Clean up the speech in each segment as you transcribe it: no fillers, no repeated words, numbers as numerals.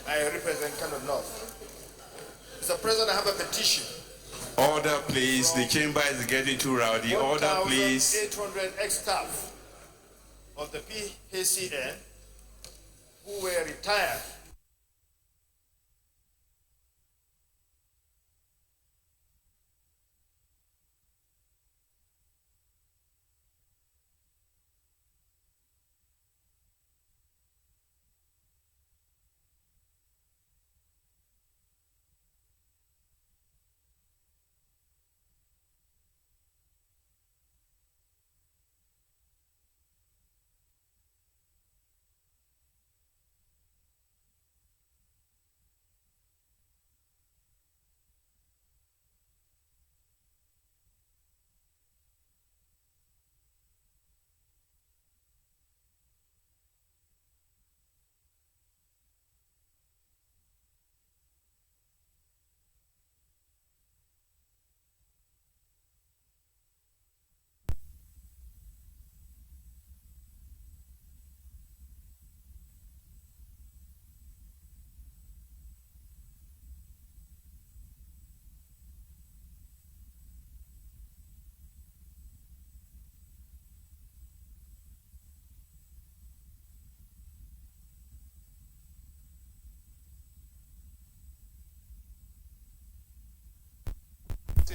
I represent Kano North. Mr. President, I have a petition. Order, please. The chamber is getting too rowdy. Order, please. 800 ex-staff of the PHCN who were retired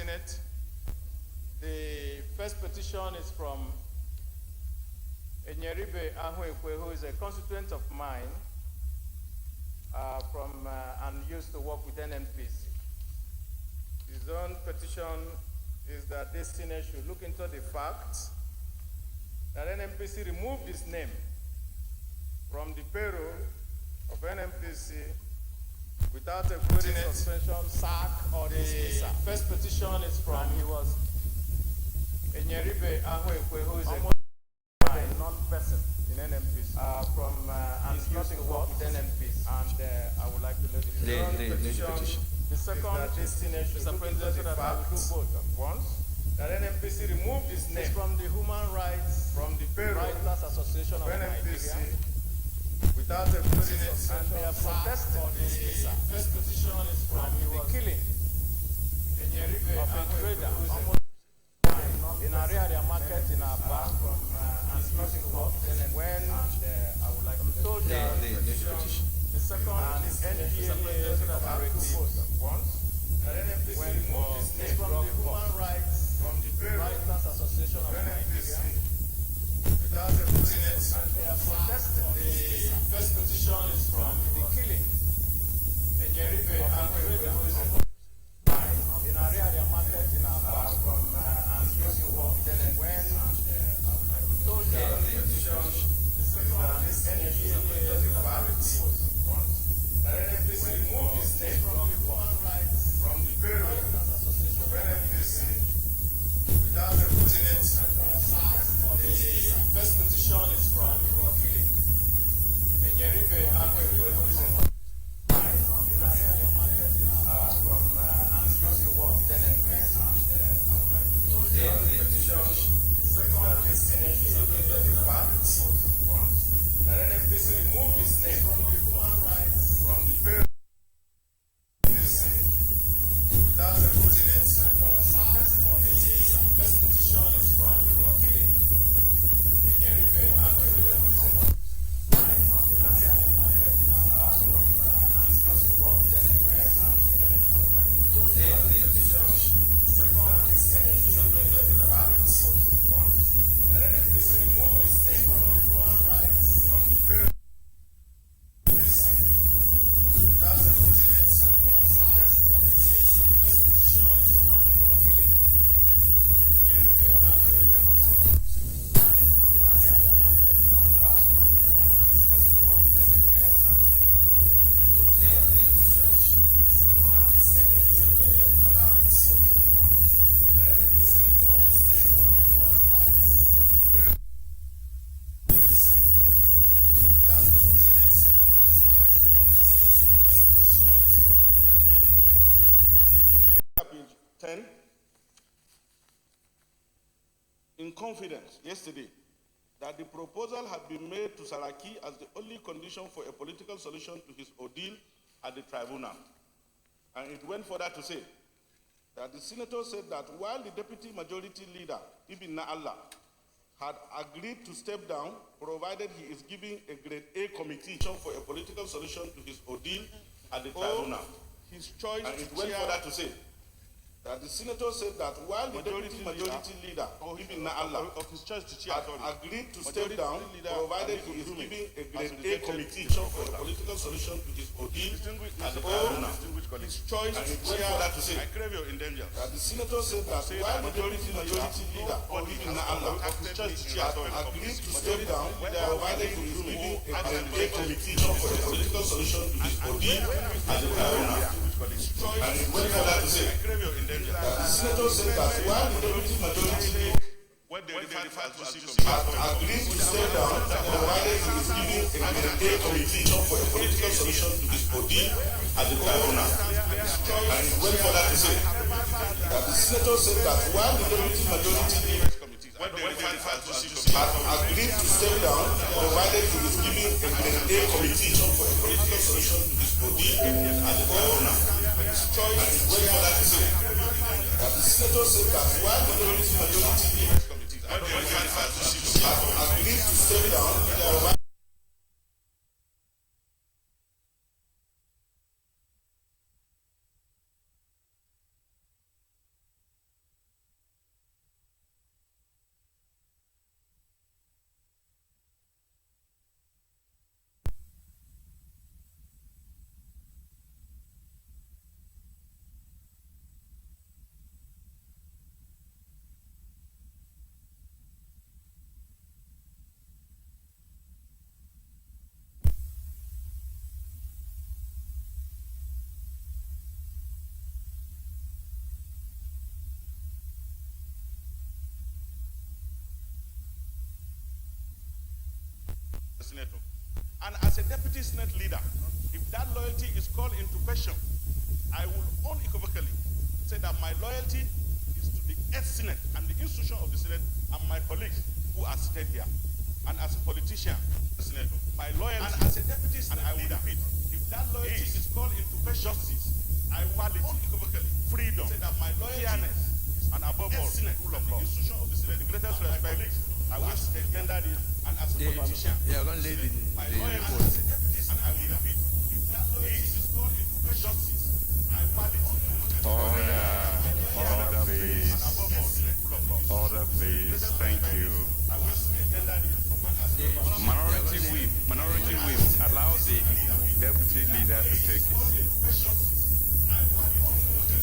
in it. The first petition is from Enyeribe Ahwekwe, who is a constituent of mine and used to work with NNPC. His own petition is that this Senate should look into the fact that NNPC removed his name from the payroll of NNPC without a query, suspension, sack, or dismissal. First petition is from, he was Enyeribe Ahwekwe, who is a non-person in NNPC, and used to work with NNPC. And I would like to let you know the second destination, Mr. President, so that I will do both at once. That NNPC removed his name from the Human Rights, from the Writers Association of NNPC, without a president, and they are protesting. The first petition is from the killing of a trader in Ariaria market in Aba and closing court. When I would like to told the second NPA that are once when it's from the Human Rights, from the Writers Association of Nigeria, without a president, and they are protesting. The first petition is from the killing Enyeribe Ahwekwe, who is in Ariaria market in Aba and closing work. When told the petition, the second NPA that NNPC removed his name from the Human Rights, from the payroll of NNPC without a president. The first petition is from Enyeribe Ahwekwe, who is in Ariaria market in Aba and closing work. The petition, the second is that NNPC removed his name from the Human Rights, from the payroll without a president. The first petition is from killing Enyeribe Ahwekwe, who is in Ariaria market in Aba and closing work. The petition, the second is that NNPC removed his name from the Human Rights, from the payroll without a president. The first petition is from killing Enyeribe Ahwekwe, who is in Ariaria market in Aba and closing work. The petition, the second is that NNPC removed his name from the Human Rights, from the payroll without a president. The first petition is from killing. 10 in confidence yesterday that the proposal had been made to Saraki as the only condition for a political solution to his ordeal at the tribunal. And it went further to say that the senator said that while the deputy majority leader, Ibn Allah, had agreed to step down provided he is giving a grade A committee for a political solution to his ordeal at the tribunal. His choice and it went further to say that the senator said that while the deputy majority leader, Ibn Allah, of his choice to had agreed to step down provided he is giving a grade A committee for a political solution to his ordeal at the tribunal. His choice and it went further to say I crave your indulgence. that the senator said that while the deputy majority leader, Ibn Allah, had agreed to step down provided he is giving a grade A committee for a political solution to his ordeal at the tribunal. And it went further to say that the senator said that while the deputy majority leader had agreed to step down provided he is giving a grade A committee for a political solution to his ordeal at the tribunal. And it went further to say that the senator said that while the deputy majority leader had agreed to step down provided he is giving a grade A committee for a political solution to his ordeal at the tribunal. And it went further to say that the senator said that while the deputy majority leader had agreed to step down provided senator. And as a deputy senate leader, if that loyalty is called into question, I will unequivocally say that my loyalty is to the ex-senate and the institution of the senate and my colleagues who are seated here. And as a politician, senator, my loyalty, and as a deputy senate and I will repeat, if that loyalty is called into question, justice, I will unequivocally freedom, say that my loyalty, fairness, and above all, rule of law, the institution of the senate, the greatest respect, I will tender it, and as a politician, they are going to lay the report. And I will repeat, if that loyalty is called into question, justice, I validate. Order, please. Order, please. Thank you. Minority whip allow the deputy leader to take it.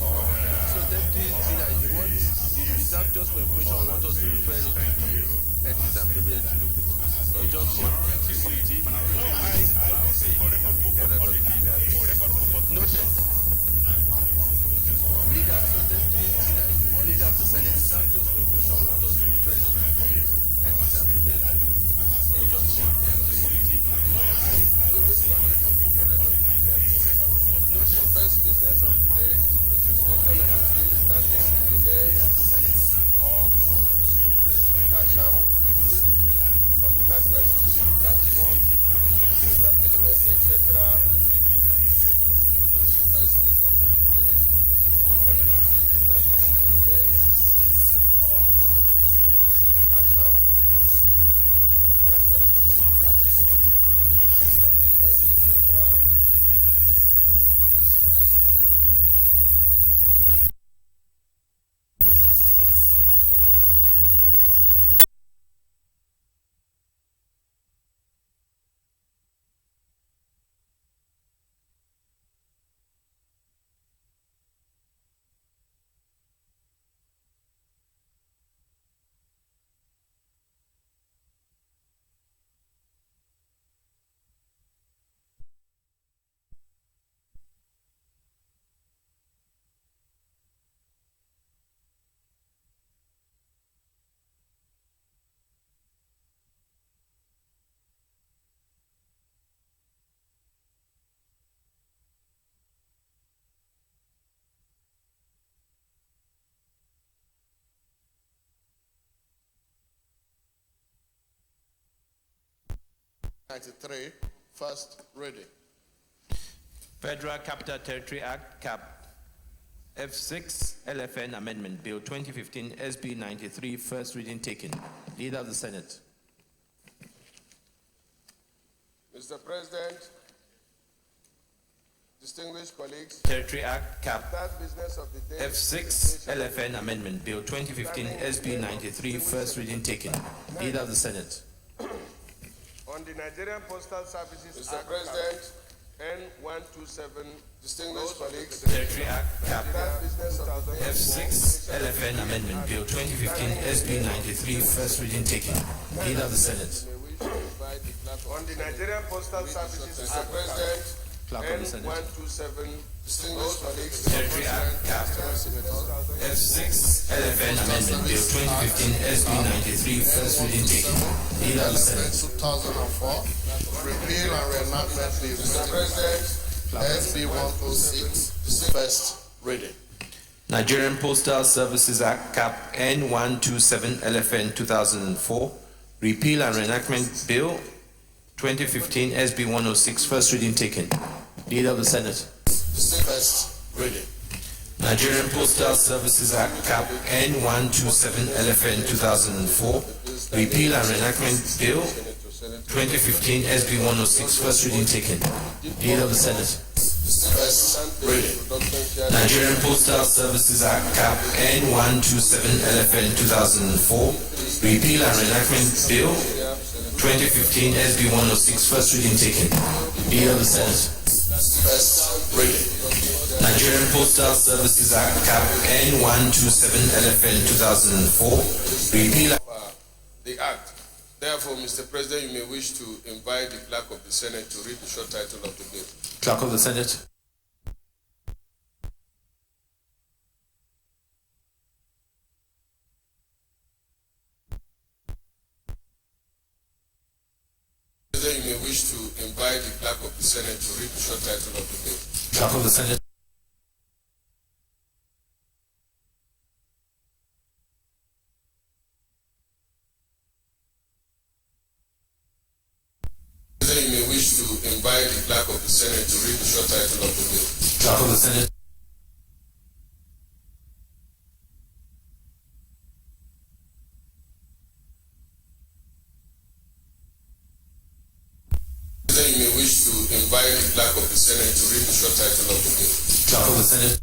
So deputy leader, you deserve just for information, I want us to refer to the ethics and privilege to look into. Or just for committee. Noted. Leader, so deputy leader of the Senate, deserve just for information, I want us to refer to the ethics and privilege to look into. Or just for committee. Noted. First business of the day is the presentation of the bill standing the mayor of the Senate of Kashamu on the National Security Tax Fund, establishment, etc. First business of the day is the presentation of the bill standing the mayor of Kashamu on the National Security Tax Fund, establishment, etc. First reading. Federal Capital Territory Act, CAP, F6 LFN Amendment Bill 2015 SB 93, first reading taken. Leader of the Senate. Mr. President, distinguished colleagues, Territory Act, CAP, that business of the day. F6 LFN Amendment Bill 2015 SB 93, first reading taken. Leader of the Senate. On the Nigerian Postal Services Mr. Act, President, N127, distinguished colleagues, Territory Act, CAP, that business of the day. F6 LFN Amendment Bill 2015 SB 93, first reading taken. Leader of the Senate. On the Nigerian Postal Services Mr. Act, President, Clerk of the Senate. N127, distinguished colleagues, Territory Act, CAP, F6 LFN Amendment Bill 2015 SB 93, first reading taken. Leader of the Senate. 2004, repeal and reenactment bill. Mr. President, SB 106, first reading. Nigerian Postal Services Act, CAP N127 LFN 2004, repeal and reenactment bill 2015 SB 106, first reading taken. Leader of the Senate. First reading. Nigerian Postal Services Act, CAP N127 LFN 2004, repeal and reenactment bill 2015 SB 106, first reading taken. Leader of the Senate. First reading. Nigerian Postal Services Act, CAP N127 LFN 2004, repeal and reenactment bill 2015 SB 106, first reading taken. Leader of the Senate. First reading. Nigerian Postal Services Act, CAP N127 LFN 2004, repeal. the Act. Therefore, Mr. President, you may wish to invite the Clerk of the Senate to read the short title of the bill. Clerk of the Senate. President, you may wish to invite the Clerk of the Senate to read the short title of the bill. Clerk of the Senate. President, you may wish to invite the Clerk of the Senate to read the short title of the bill. Clerk of the Senate. President, you may wish to invite the Clerk of the Senate to read the short title of the bill. Clerk of the Senate.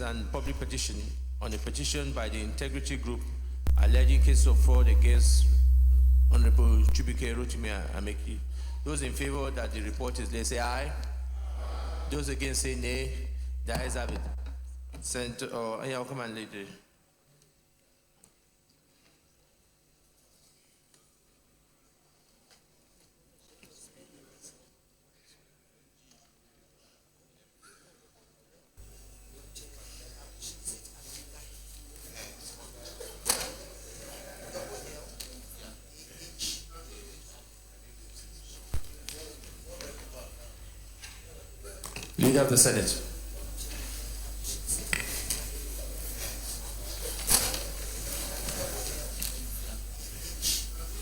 And public petition on a petition by the Integrity Group alleging case of fraud against Honorable Chubike Rotimi Ameki. Those in favor that the report is laid say aye. Those against say nay. The ayes have it. Sent or any come and later. Leader of the Senate.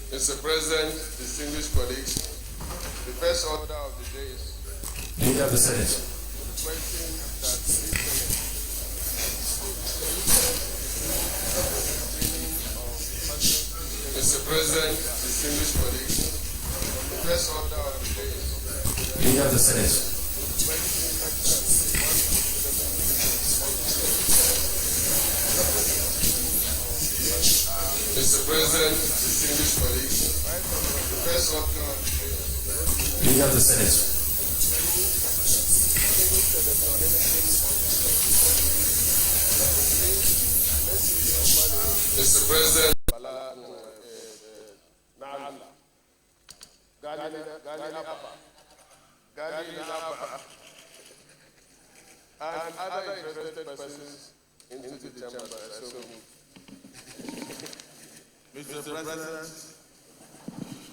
Mr. President, distinguished colleagues, the first order of the day is Leader of the Senate. requesting that this Mr. President, distinguished colleagues, the first order of the day is Leader of the Senate. Mr. President, distinguished colleagues, the first order of the day is Leader of the Senate. Mr. President, and other interested persons into the chamber. So moved. Mr. President,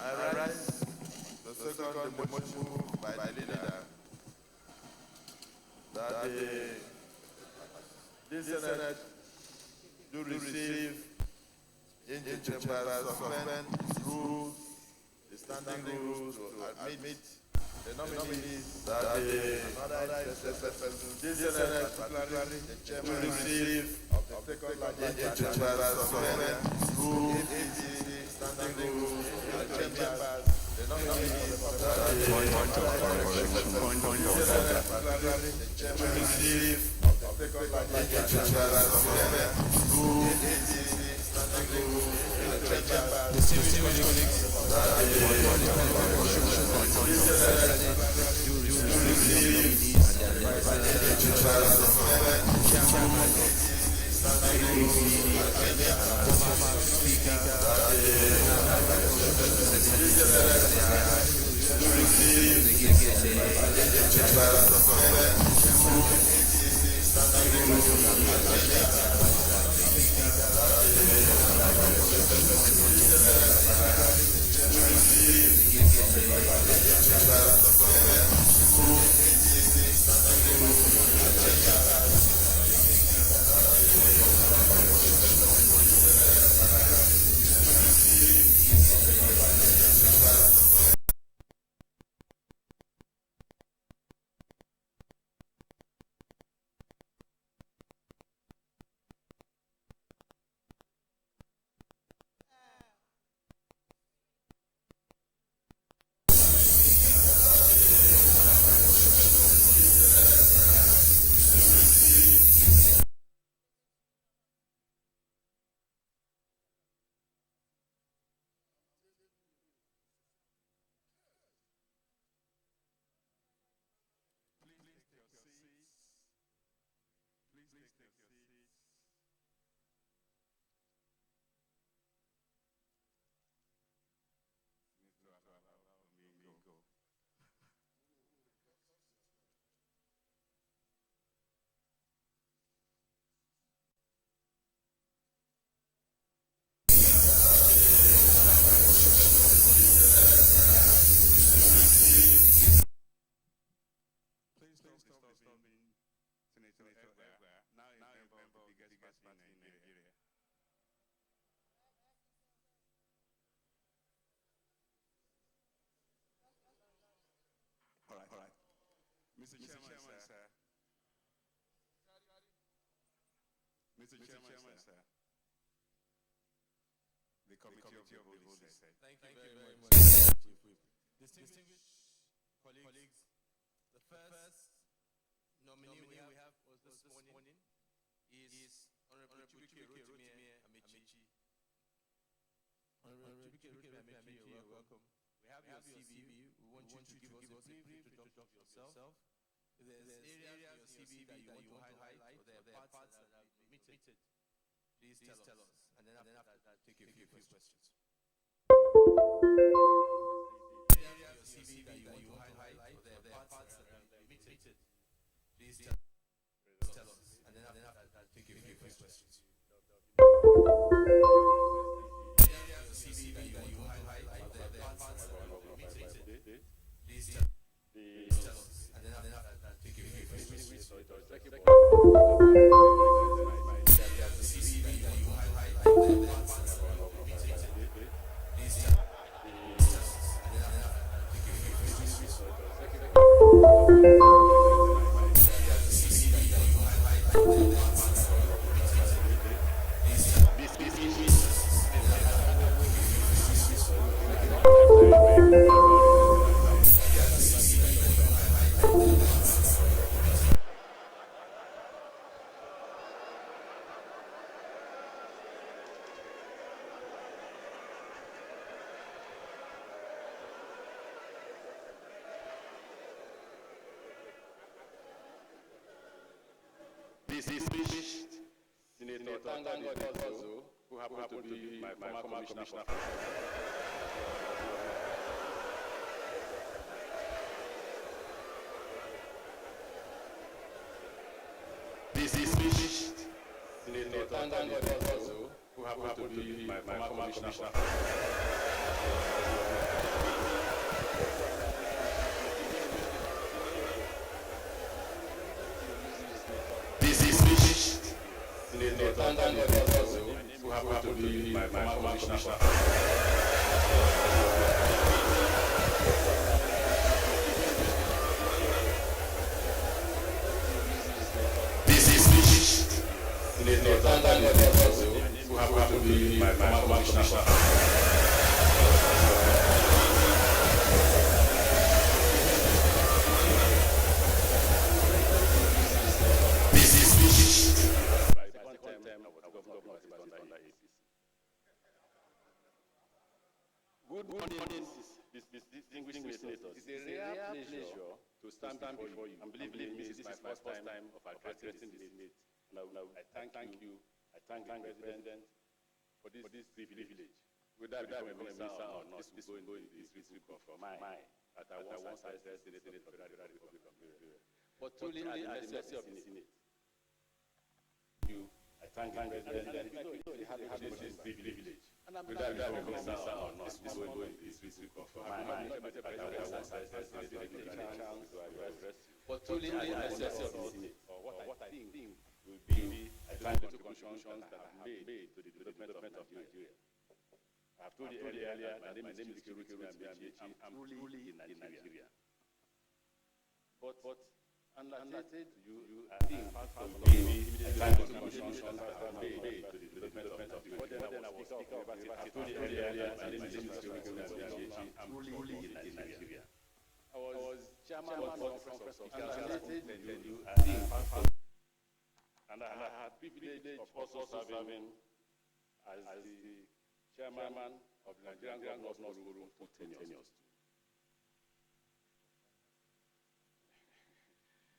I rise the second motion moved by the leader that this Senate do receive in the chamber suspend its rules, the standing rules to admit the nominees that another interested person, this Senate particularly the chairman receive of the second largest in the chamber suspend rules, standing rules to the chamber the nominees the chairman receive of the second largest in the chamber suspend rules, standing rules to the chamber Mr. Chairman, sir. Mr. Chairman, sir. The Committee of the Whole is said. Thank you very much. Distinguished colleagues, the first nominee we have this morning is Honorable Chibuike Rotimi Amechi. Honorable Chibuike Rotimi Amechi, you're welcome. We have your CV. We want you to give us a brief introduction of yourself. If there's areas in your CV that you want to highlight, or there are parts that are omitted, please tell us. And then after that, take a few questions. Areas in your CV that you want to highlight, or there are parts that are omitted, please tell us. And then after that, take a few questions. Areas in your CV that you want to highlight, or there are parts that are omitted, please tell us. And then after that, take a few questions. Distinguished Senator Tango Ozo, who happened to be my former commissioner. Distinguished Senator Tango Ozo, who happened to be my former commissioner. Distinguished Senator Tango Ozo, who happened to be my former commissioner. Senator Tango Ozo, who happened to be my former commissioner. Good morning, distinguished senators. It's a rare pleasure to stand before you. And believe me, this is my first time of addressing the Senate. And I thank you. I thank the President for this privilege. Whether I become a minister or not, this will go in the history book of mine. That I once addressed the Senate of the Federal Republic of Nigeria. But truly, at the mercy of the Senate. I thank the President for this privilege. Whether I become a minister or not, this will go in the history book of mine. That I once addressed the Senate of the Federal Republic of Nigeria. But truly, at the mercy of the Senate, or what I think will be the contributions that I have made to the development of Nigeria. I have told you earlier, my name is Chiruki Ambechi. I'm truly in Nigeria. But and I said to you, I think will be the contributions that I have made to the development of Nigeria. Then I was Speaker of the University. I told you earlier, my name is Chiruki Ambechi. I'm truly in Nigeria. I was chairman of the Conference of Speakers. And I said to you, I think. And I had the privilege of also serving as the chairman of the Nigerian Governors Forum for 10 years.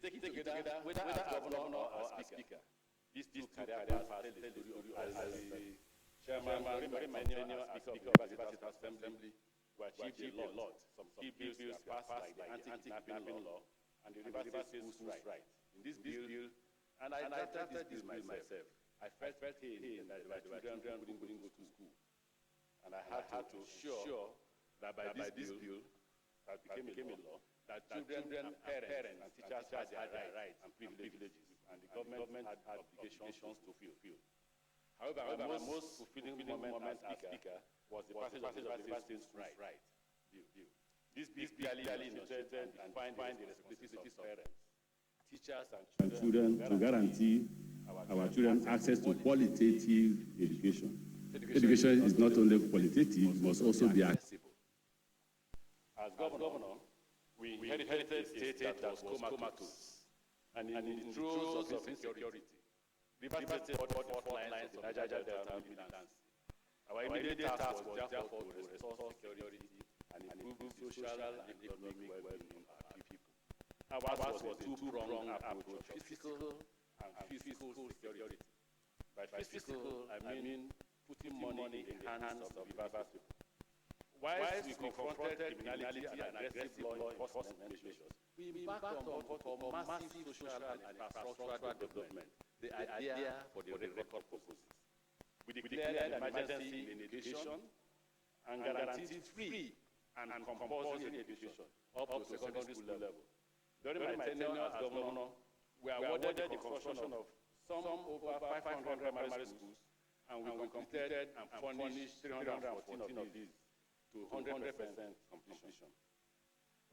Take it together, whether as governor or as speaker, these two career paths tell the story as the chairman during my tenure as speaker of the University Assembly, we achieved a lot. Some key bills passed like the anti-kidnapping law and the University Schools Right. In this bill, and I drafted this bill myself. I felt pain that my children couldn't go to school. And I had to ensure that by this bill that became a law, that children, parents, and teachers had their rights and privileges, and the government had obligations to fulfill. However, my most fulfilling moment as speaker was the passage of the University Schools Right bill. This bill clearly illustrated and defined the responsibilities of parents, teachers, and children to guarantee our children access to qualitative education. Education is not only qualitative, it must also be accessible. As governor, we inherited a state that was comatose and in the throes of insecurity. Rivers State fought lines of the Niger Delta militancy. Our immediate task was therefore to restore security and improve social and economic well-being of our people. Ours was a two-pronged approach of physical and physical security. By physical, I mean putting money in the hands of the Rivers people. Whilst we confronted criminality and aggressive law enforcement measures, we embarked on what we call massive social and infrastructural development, the idea for the record purposes. We declared an emergency in education and guaranteed free and compulsory education up to secondary school level. During my tenure as governor, we awarded the construction of some over 500 primary schools, and we completed and furnished 314 of these to 100% completion.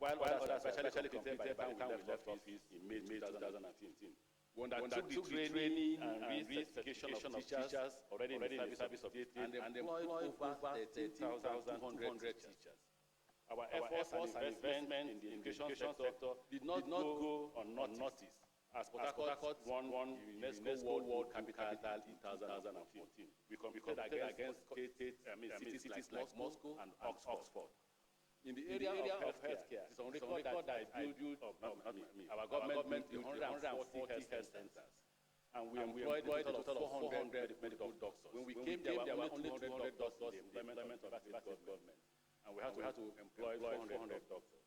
While others especially completed by the time we left office in May 2015. We undertook the training and re-certification of teachers already in the service of the state and employed over 13,200 teachers. Our efforts and investment in the education sector did not go unnoticed, as Port Harcourt won UNESCO World Capital in 2014. We competed against cities like Moscow and Oxford. In the area of healthcare, it's on record that our government built 140 health centers. and we employed a total of 400 medical doctors. When we came, there were only 200 doctors in the implement of the government, and we had to employ 400 doctors.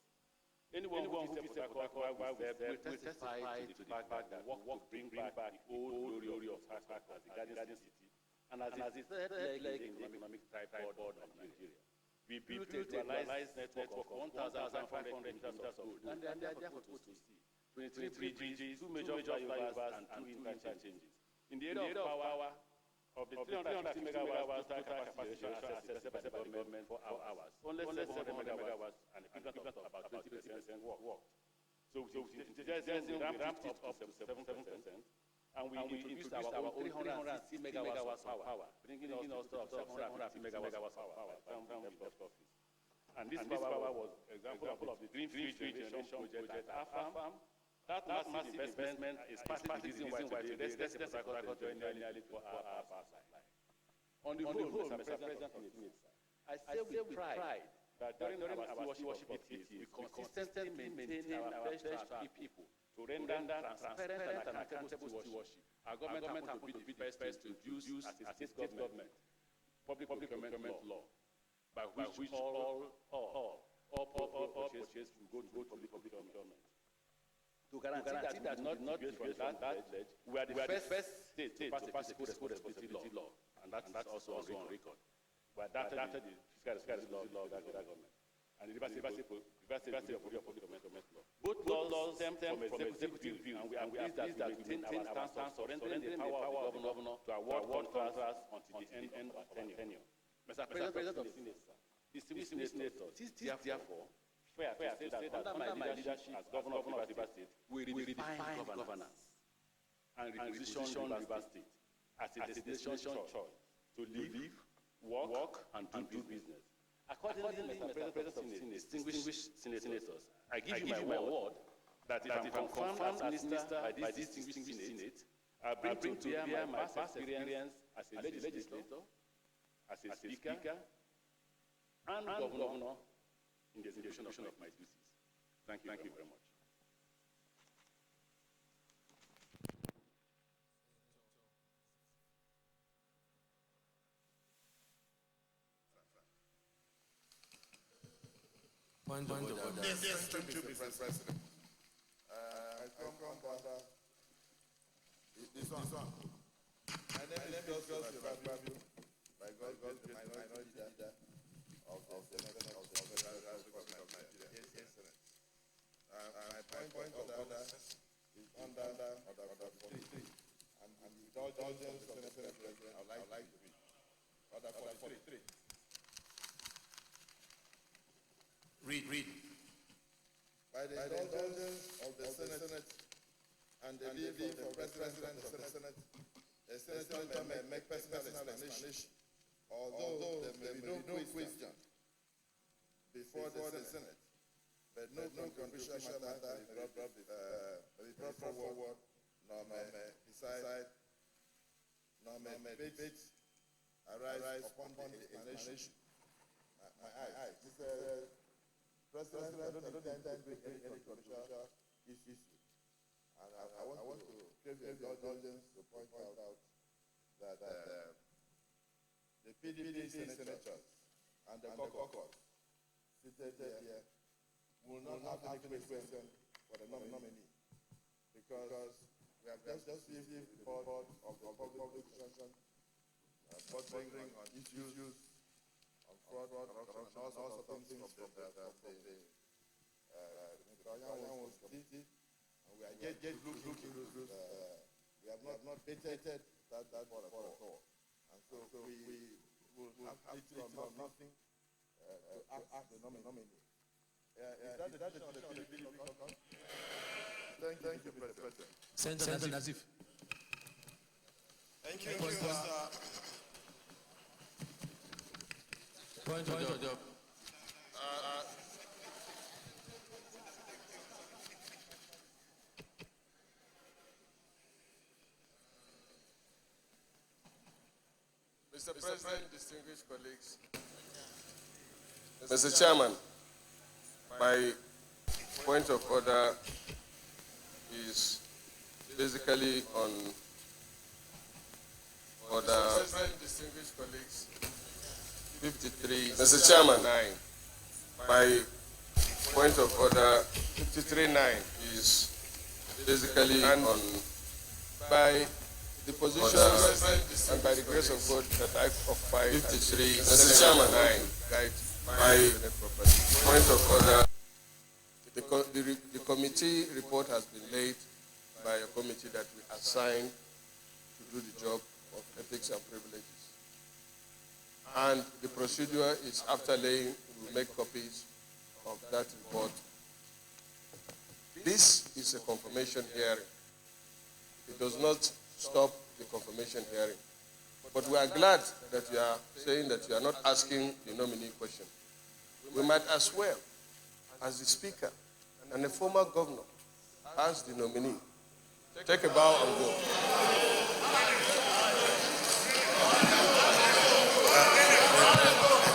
Anyone who visits Port Harcourt will testify to the fact that we work to bring back the old glory of Port Harcourt as the Garden City, and as the third leg in the economic tripod of Nigeria. We built a dualized network of 1,500 kilometers of road, and they are therefore to see 23 bridges, 2 major flyovers, and 2 interchanges. In the area of power, of the 350 megawatts total capacity accessed by the government for hours, only 700 megawatts and equivalent of about 20% work. So we ramped it up to 7%, and we introduced our own 360 megawatts of power, bringing us to 750 megawatts of power from the post office. And this power was an example of the Green Free Generation project at AFAM. That massive investment is partly the reason why today residents of Port Harcourt join nearly 4 hours power supply. On the whole, Mr. President, I say with pride that during our stewardship it is, we consistently maintain our pledge to our people to render transparent and accountable stewardship. Our government happens to be the first to use as a state government public procurement law, by which all purchases will go to public procurement. To guarantee that not deviate from that pledge, we are the first state to pass a fiscal responsibility law, and that's also on record. We adapted the fiscal responsibility law of the government, and the Rivers State Public Procurement Law. Both laws stem from executive view, and we are pleased that we maintain our stance on surrendering the power of the governor to award contracts until the end of tenure. Mr. President of the Senate, distinguished senators, it is therefore fair to say that under my leadership as governor of Rivers State, we redefine governance and reposition Rivers State as a destination choice to live, work, and do business. Accordingly, Mr. President of the Senate, distinguished senators, I give you my word that if I'm confirmed as minister by this distinguished Senate, I bring to bear my past experience as a legislator, as a speaker, and governor in the execution of my duties. Thank you very much. Point of order. Yes, thank you, Mr. President. I come from Ghana. This one. My name is Joseph Babu. By God, the minority leader of the Senate of the Federal Republic of Nigeria. Yes, Senate. My point of order is under order 43. And with all indulgence of the Senate President, I would like to read order 43. Read. By the indulgence of the Senate and the leave of the President of the Senate, the Senator may make personal explanation, although there may be no question before the Senate, but no controversial matter may be brought forward, nor may decide, nor may debate arise upon the explanation. My eyes. Mr. President, I don't intend to bring any controversial issue. And I want to give you the indulgence to point out that the PDP senators and the caucus seated here will not have any question for the nominee, because we have just received the report of the public discussion bordering on issues on fraud, corruption, and all sorts of things from the committee, and we are yet looking through. We have not debated that for at all, and so we will have literally nothing to ask the nominee. Is that the decision of the PDP caucus? Thank you, Mr. President. Senator Nazif. Thank you, Mr. Point of order. Mr. President, distinguished colleagues, Mr. Chairman, my point of order is basically on order. President, distinguished colleagues, 53. Mr. Chairman. 9. My point of order 53.9 is basically on by the position and by the grace of God that I occupy 53. Mr. Chairman. 9 guide My point of order. The committee report has been laid by a committee that we assigned to do the job of ethics and privileges. And the procedure is after laying, we will make copies of that report. This is a confirmation hearing. It does not stop the confirmation hearing. But we are glad that you are saying that you are not asking the nominee question. We might as well, as the speaker and a former governor, ask the nominee. Take a bow and go.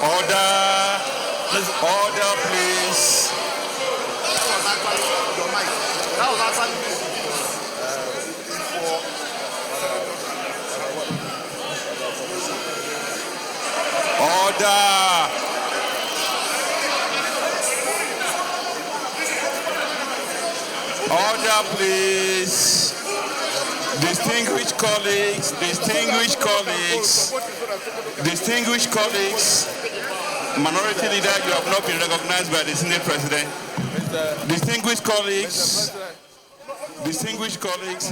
Order, please. Order, please. Distinguished colleagues, Minority Leader, you have not been recognized by the Senate President. Distinguished colleagues,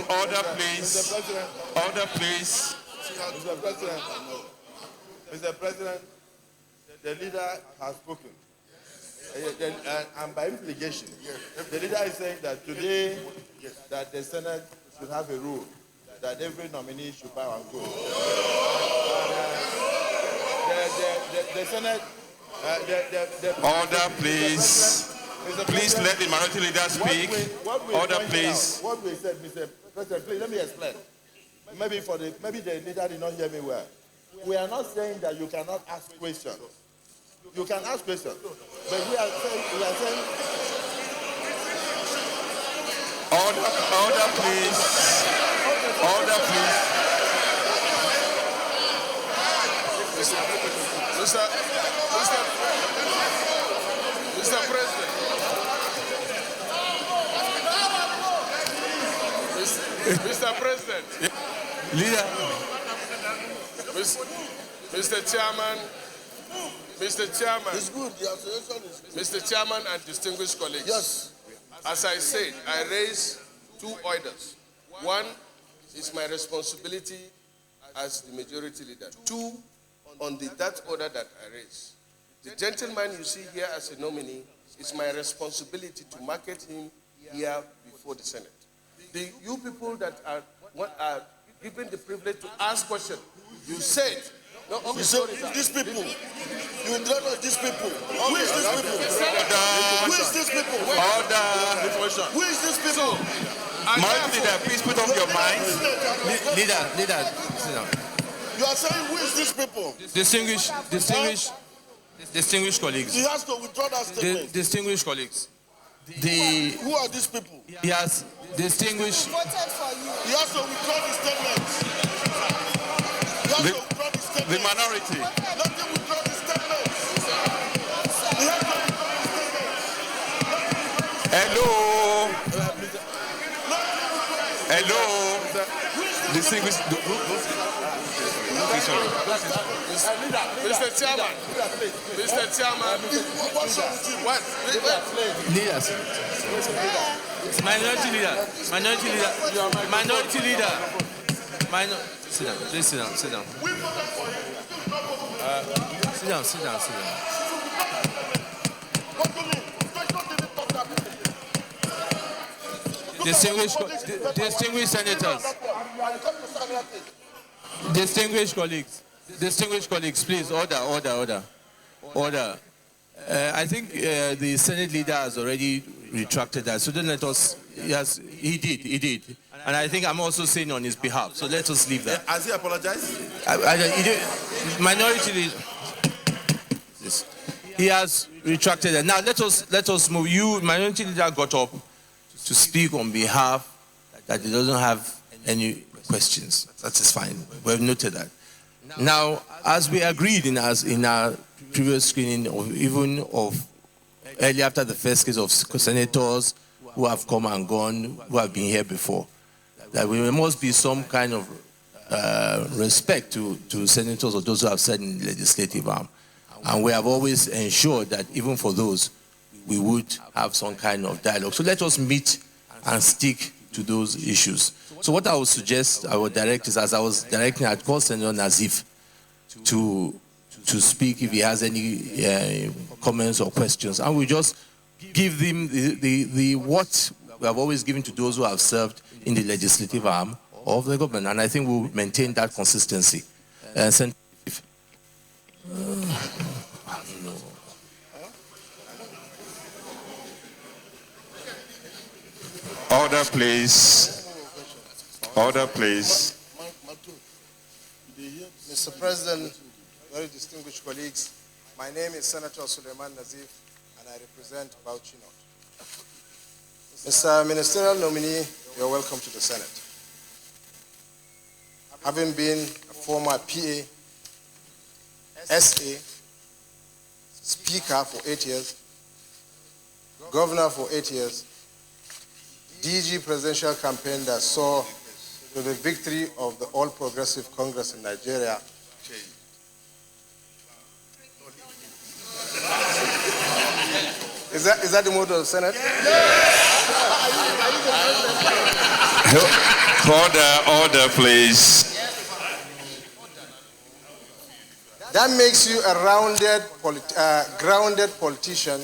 order, please. Order, please. Mr. President, the leader has spoken. And by implication, the leader is saying that today, that the Senate should have a rule that every nominee should bow and go. The Senate, Order, please. Please let the Minority Leader speak. Order, please. What we said, Mr. President, please let me explain. Maybe the leader did not hear me well. We are not saying that you cannot ask questions. You can ask questions, but we are saying. Order, please. Order, please. Mr. President. Mr. President. Leader. Mr. Chairman. Mr. Chairman. It's good. The observation is good. Mr. Chairman and distinguished colleagues. Yes. As I said, I raise two orders. One is my responsibility as the majority leader. Two, on that order that I raise. The gentleman you see here as a nominee, it's my responsibility to market him here before the Senate. You people that are given the privilege to ask questions, you said, no, okay, You say, these people. You introduce these people. Who is these people? Who is these people? Order. Who is these people? Minority Leader, please put off your mind. Leader, sit down. You are saying who is these people? Distinguished colleagues. He has to withdraw that statement. Distinguished colleagues. Who are these people? He has distinguished. He has to withdraw the statement. He has to withdraw the statement. The minority. Let him withdraw the statement. He has to withdraw the statement. Hello. Hello. Distinguished. Mr. Chairman. Mr. Chairman. What's wrong with you? What? Leaders. Minority leader. Sit down. Please sit down. Sit down. Sit down. What do you mean? Distinguished senators. Distinguished colleagues, please, order. I think the Senate leader has already retracted that, so then let us, yes, he did. And I think I'm also saying on his behalf, so let us leave that. Has he apologized? He did, minority leader, he has retracted that. Now let us move. You, minority leader, got up to speak on behalf that he doesn't have any questions. That is fine. We've noted that. Now, as we agreed in our previous screening, early after the first case of senators who have come and gone, who have been here before, that there must be some kind of respect to senators or those who have served in the legislative arm. And we have always ensured that even for those, we would have some kind of dialogue. So let us meet and stick to those issues. So what I would suggest, I would direct is, as I was directing, I'd call Senator Nazif to speak if he has any comments or questions. And we just give them the what we have always given to those who have served in the legislative arm of the government. And I think we'll maintain that consistency. Order, please. Order, please. Mr. President, very distinguished colleagues, my name is Senator Suleiman Nazif, and I represent Bauchi North. Mr. Ministerial nominee, you're welcome to the Senate. Having been a former PA, SA, Speaker for 8 years, Governor for 8 years, DG presidential campaign that saw to the victory of the All Progressive Congress in Nigeria. Is that the motto of the Senate? Order, please. That makes you a grounded politician,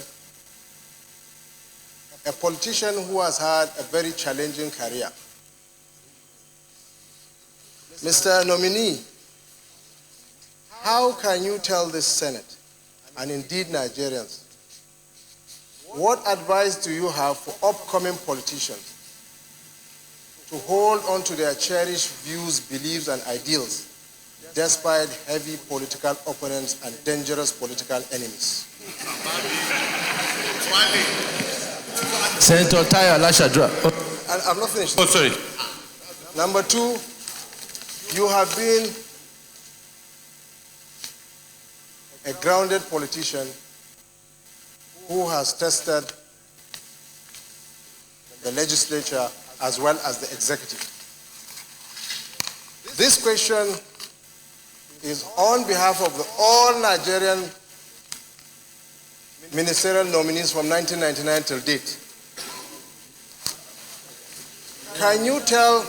a politician who has had a very challenging career. Mr. Nominee, how can you tell this Senate, and indeed Nigerians, what advice do you have for upcoming politicians to hold on to their cherished views, beliefs, and ideals despite heavy political opponents and dangerous political enemies? Senator Tayo Alashadra. And I'm not finished. Oh, sorry. Number two, you have been a grounded politician who has tested the legislature as well as the executive. This question is on behalf of all Nigerian ministerial nominees from 1999 till date. Can you tell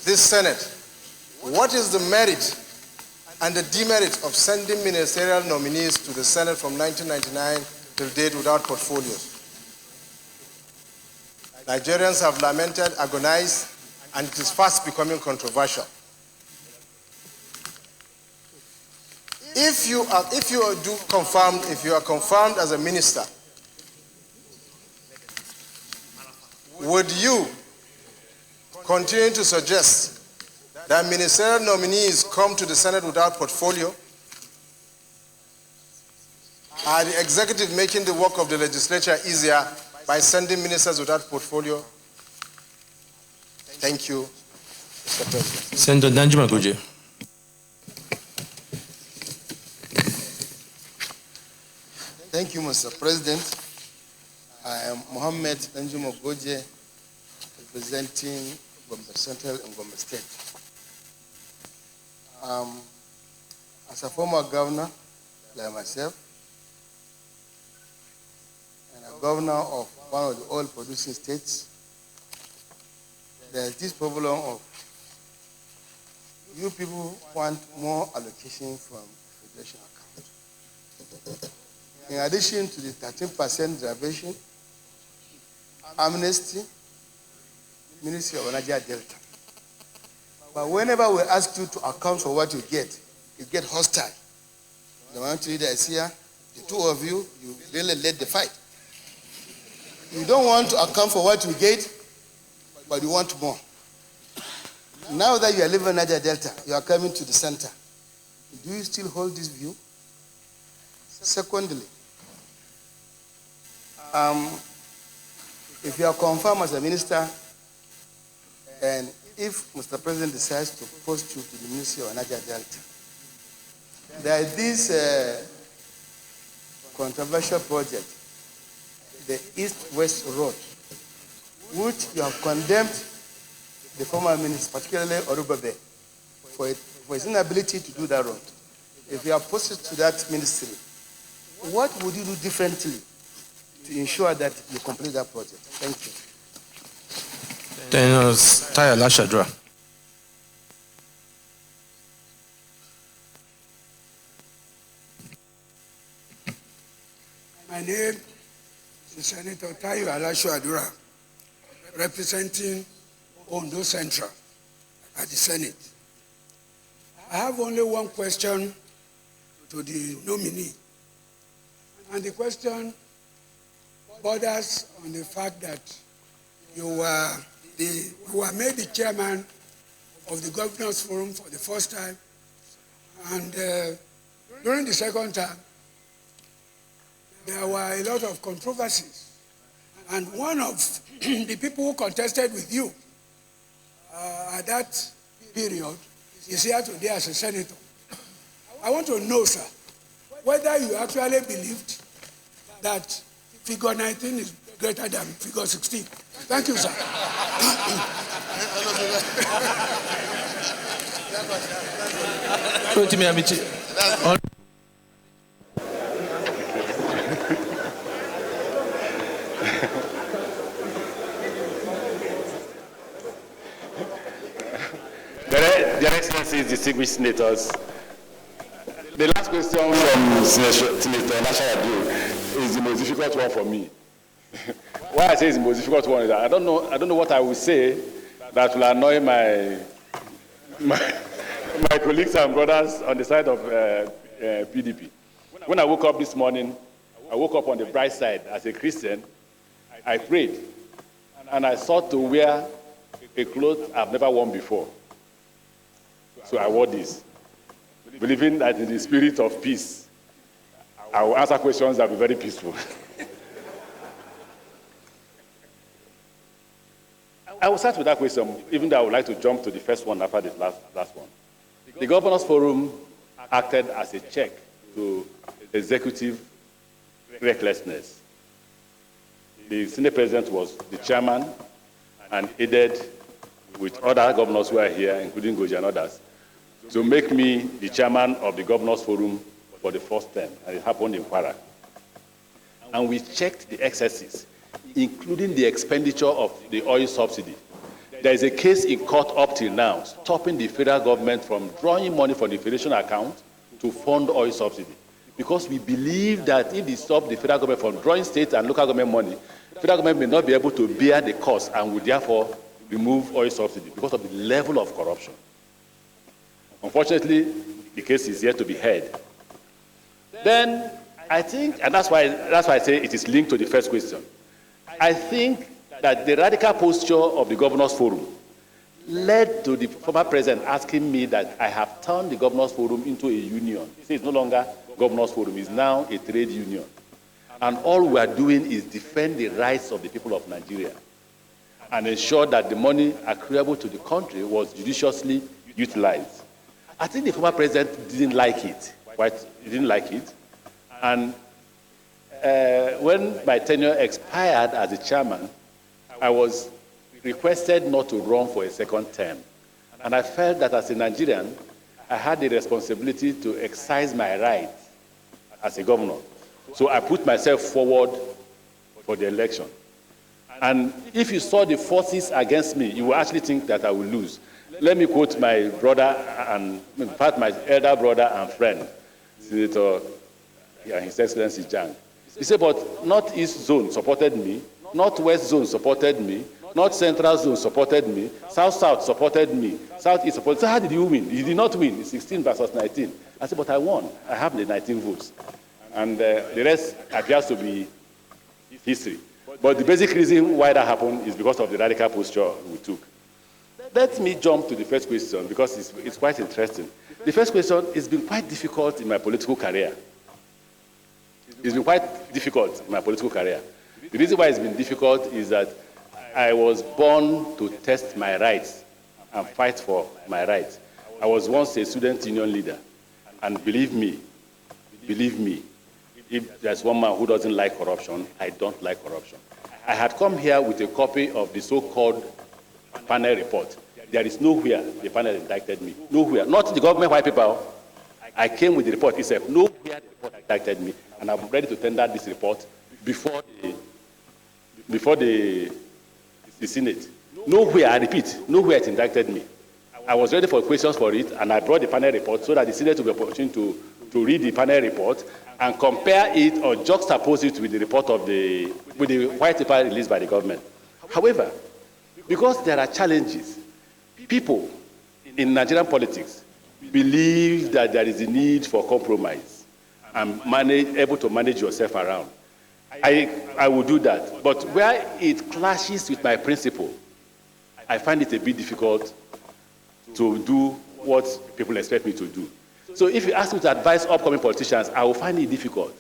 this Senate what is the merit and the demerit of sending ministerial nominees to the Senate from 1999 till date without portfolios? Nigerians have lamented, agonized, and it is fast becoming controversial. If you are confirmed as a minister, would you continue to suggest that ministerial nominees come to the Senate without portfolio? Are the executive making the work of the legislature easier by sending ministers without portfolio? Thank you, Mr. President. Senator Danjuma Goje. Thank you, Mr. President. I am Mohammed Danjuma Goje, representing Gombe Central and Gombe State. As a former governor, like myself, and a governor of one of the oil-producing states, there is this problem of you people want more allocation from federation account. In addition to the 13% reservation, amnesty, Ministry of Niger Delta. But whenever we ask you to account for what you get hostile. The one leader is here, the two of you really led the fight. You don't want to account for what you get, but you want more. Now that you are living in Niger Delta, you are coming to the center. Do you still hold this view? Secondly, if you are confirmed as a minister, and if Mr. President decides to post you to the Ministry of Niger Delta, there is this controversial project, the East-West Road, which you have condemned the former minister, particularly Orubabe, for his inability to do that road. If you are posted to that ministry, what would you do differently to ensure that you complete that project? Thank you. Then Tayo Lashadra. My name is Senator Tayo Lashadra, representing Ondo Central at the Senate. I have only one question to the nominee, and the question borders on the fact that you were made the chairman of the Governors Forum for the first time, and during the second time, there were a lot of controversies. And one of the people who contested with you at that period is here today as a senator. I want to know, sir, whether you actually believed that figure 19 is greater than figure 16. Thank you, sir. Your Excellencies, distinguished senators, the last question from Senator Lashadra is the most difficult one for me. Why I say it's the most difficult one is that I don't know what I will say that will annoy my colleagues and brothers on the side of PDP. When I woke up this morning, I woke up on the bright side. As a Christian, I prayed, and I sought to wear a cloth I've never worn before. So I wore this, believing that in the spirit of peace, I will answer questions that will be very peaceful. I will start with that question, even though I would like to jump to the first one after the last one. The Governors Forum acted as a check to executive recklessness. The Senate President was the chairman and aided with other governors who are here, including Goji and others, to make me the chairman of the Governors Forum for the first time, and it happened in Kwara. And we checked the excesses, including the expenditure of the oil subsidy. There is a case in court up till now stopping the federal government from drawing money from the federation account to fund oil subsidy. Because we believe that if they stop the federal government from drawing state and local government money, the federal government may not be able to bear the cost and will therefore remove oil subsidy because of the level of corruption. Unfortunately, the case is yet to be heard. Then I think, and that's why I say it is linked to the first question. I think that the radical posture of the Governors Forum led to the former president asking me that I have turned the Governors Forum into a union. He says it's no longer Governors Forum, it's now a trade union. And all we are doing is defend the rights of the people of Nigeria and ensure that the money accruable to the country was judiciously utilized. I think the former president didn't like it. He didn't like it. And when my tenure expired as the chairman, I was requested not to run for a second term. And I felt that as a Nigerian, I had the responsibility to exercise my right as a governor. So I put myself forward for the election. And if you saw the forces against me, you will actually think that I will lose. Let me quote my brother and, in fact, my elder brother and friend, Senator His Excellency Jang. He said, but Northeast Zone supported me, Northwest Zone supported me, North Central Zone supported me, South supported me, Southeast supported me. So how did you win? You did not win. It's 16 versus 19. I said, but I won. I have the 19 votes. And the rest appears to be history. But the basic reason why that happened is because of the radical posture we took. Let me jump to the first question because it's quite interesting. The first question has been quite difficult in my political career. It's been quite difficult in my political career. The reason why it's been difficult is that I was born to test my rights and fight for my rights. I was once a student union leader, and believe me, if there's one man who doesn't like corruption, I don't like corruption. I had come here with a copy of the so-called panel report. There is nowhere the panel indicted me. Nowhere. Not the government white paper. I came with the report itself. Nowhere the report indicted me. And I'm ready to tender this report before the Senate. Nowhere, I repeat, nowhere it indicted me. I was ready for questions for it, and I brought the panel report so that the Senate will be opportunity to read the panel report and compare it or juxtapose it with the report of the white paper released by the government. However, because there are challenges, people in Nigerian politics believe that there is a need for compromise and able to manage yourself around. I will do that. But where it clashes with my principle, I find it a bit difficult to do what people expect me to do. So if you ask me to advise upcoming politicians, I will find it difficult.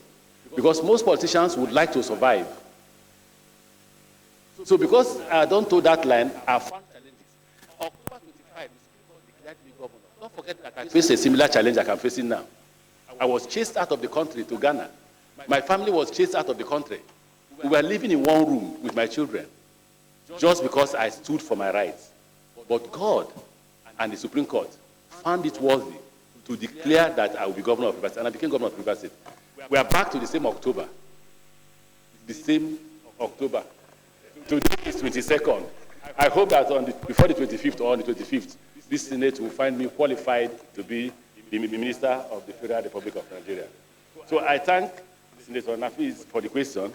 Because most politicians would like to survive. So because I don't toe that line, I found challenges. October 25, declared me governor. Don't forget that I faced a similar challenge like I'm facing now. I was chased out of the country to Ghana. My family was chased out of the country. We were living in one room with my children just because I stood for my rights. But God and the Supreme Court found it worthy to declare that I will be governor of Rivers State, and I became governor of Rivers State. We are back to the same October. The same October. Today is 22nd. I hope that before the 25th or on the 25th, this Senate will find me qualified to be the Minister of the Federal Republic of Nigeria. So I thank Senator Nafiz for the question.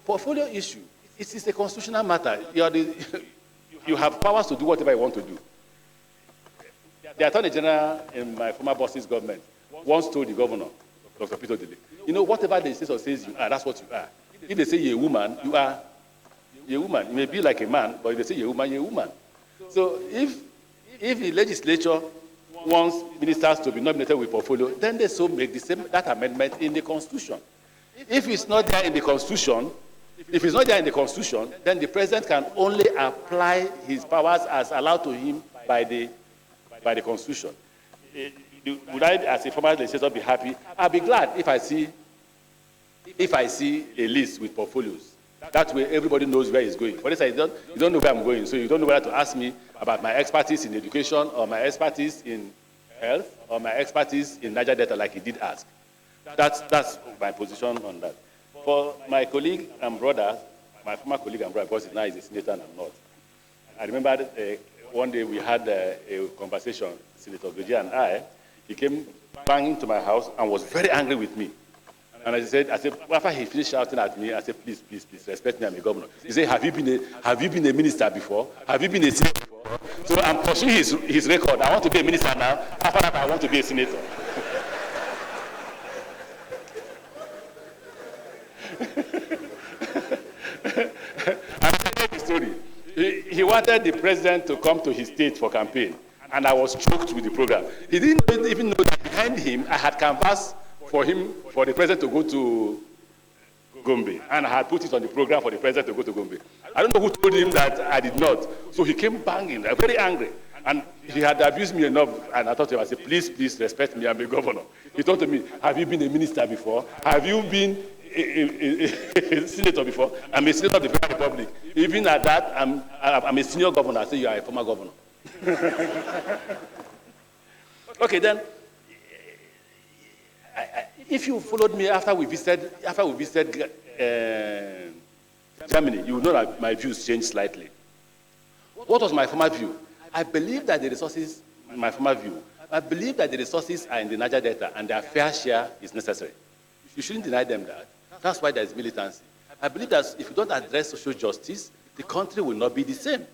Portfolio issue, it is a constitutional matter. You have powers to do whatever you want to do. The Attorney General in my former boss's government once told the governor, Dr. Peter Dele, whatever the state says you are, that's what you are. If they say you're a woman, you are a woman. You may be like a man, but if they say you're a woman, you're a woman. So if the legislature wants ministers to be nominated with portfolio, then they so make that amendment in the Constitution. If it's not there in the Constitution, then the president can only apply his powers as allowed to him by the Constitution. Would I, as a former legislator, be happy? I'll be glad if I see a list with portfolios. That way, everybody knows where he's going. For instance, you don't know where I'm going, so you don't know whether to ask me about my expertise in education or my expertise in health or my expertise in Niger Delta, like he did ask. That's my position on that. For my colleague and brother, my former colleague and brother, because now he's a senator and I'm not. I remember one day we had a conversation, Senator Goji and I. He came banging to my house and was very angry with me. And I said, after he finished shouting at me, I said, please, respect me, I'm a governor. He said, have you been a minister before? Have you been a senator before? So I'm pursuing his record. I want to be a minister now. After that, I want to be a senator. I'm telling the story. He wanted the president to come to his state for campaign, and I was choked with the program. He didn't even know that behind him, I had canvassed for the president to go to Gombe, and I had put it on the program for the president to go to Gombe. I don't know who told him that I did not. So he came banging, very angry. And he had abused me enough, and I thought to him, I said, please respect me, I'm a governor. He told me, have you been a minister before? Have you been a senator before? I'm a senator of the Federal Republic. Even at that, I'm a senior governor. I say, you are a former governor. Okay, then, if you followed me after we visited Germany, you will know that my views changed slightly. What was my former view? I believe that the resources, my former view, I believe that the resources are in the Niger Delta and their fair share is necessary. You shouldn't deny them that. That's why there is militancy. I believe that if you don't address social justice, the country will not be the same.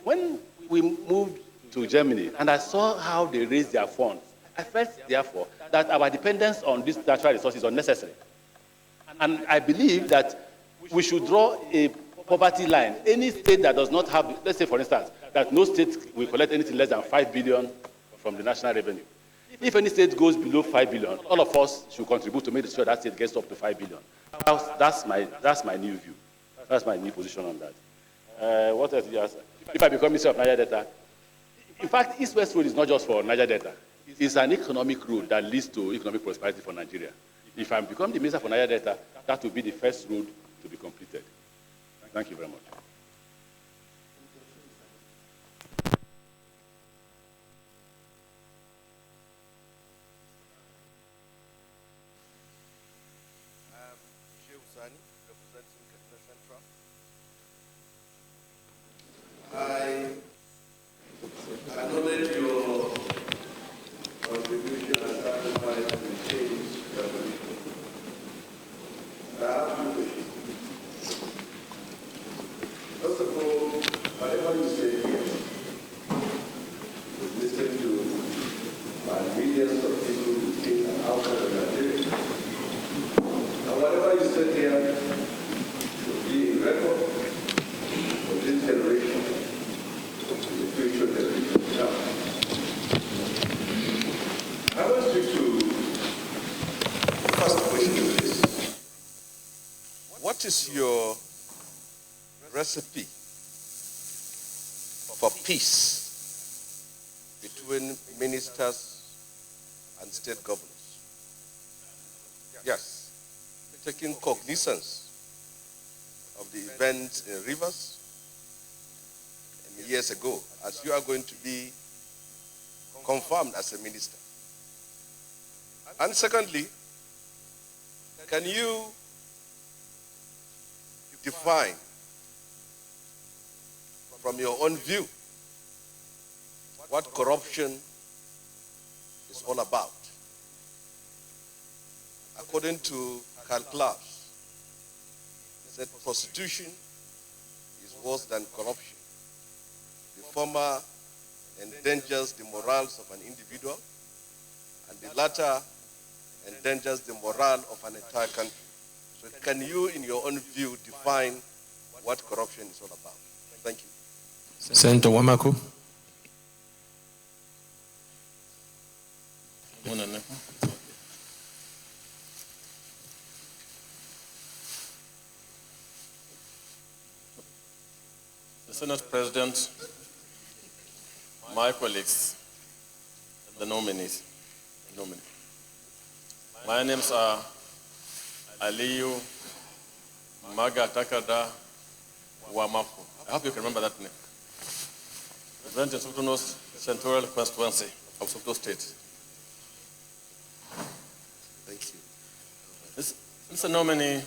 When we moved to Germany and I saw how they raised their funds, I felt, therefore, that our dependence on these natural resources is unnecessary. And I believe that we should draw a poverty line. Any state that does not have, let's say, for instance, that no state will collect anything less than 5 billion from the national revenue. If any state goes below 5 billion, all of us should contribute to make sure that state gets up to 5 billion. That's my new view. That's my new position on that. What else did you ask? If I become Minister of Niger Delta, In fact, East-West Road is not just for Niger Delta. It's an economic road that leads to economic prosperity for Nigeria. If I become the minister for Niger Delta, that will be the first road to be completed. Thank you very much. I acknowledge your contribution and sacrifice to the change revolution. I have two questions. First of all, whatever you say here, we've listened to by millions of people within and outside of Nigeria. And whatever you said here should be a record for this generation. Future generation. Now, I want you to first question this. What is your recipe for peace between ministers and state governors? Yes, taking cognizance of the events in Rivers years ago, as you are going to be confirmed as a minister. And secondly, can you define from your own view what corruption is all about? According to Karl Klaus, he said prostitution is worse than corruption. The former endangers the morals of an individual, and the latter endangers the morale of an entire country. So can you, in your own view, define what corruption is all about? Thank you. Senator Wamako. The Senate President, my colleagues, the nominees. My names are Aliyu Magatakada Wamako. I hope you can remember that name. Representing Sokoto North Central Constituency of Sokoto State. Thank you. Mr. Nominee,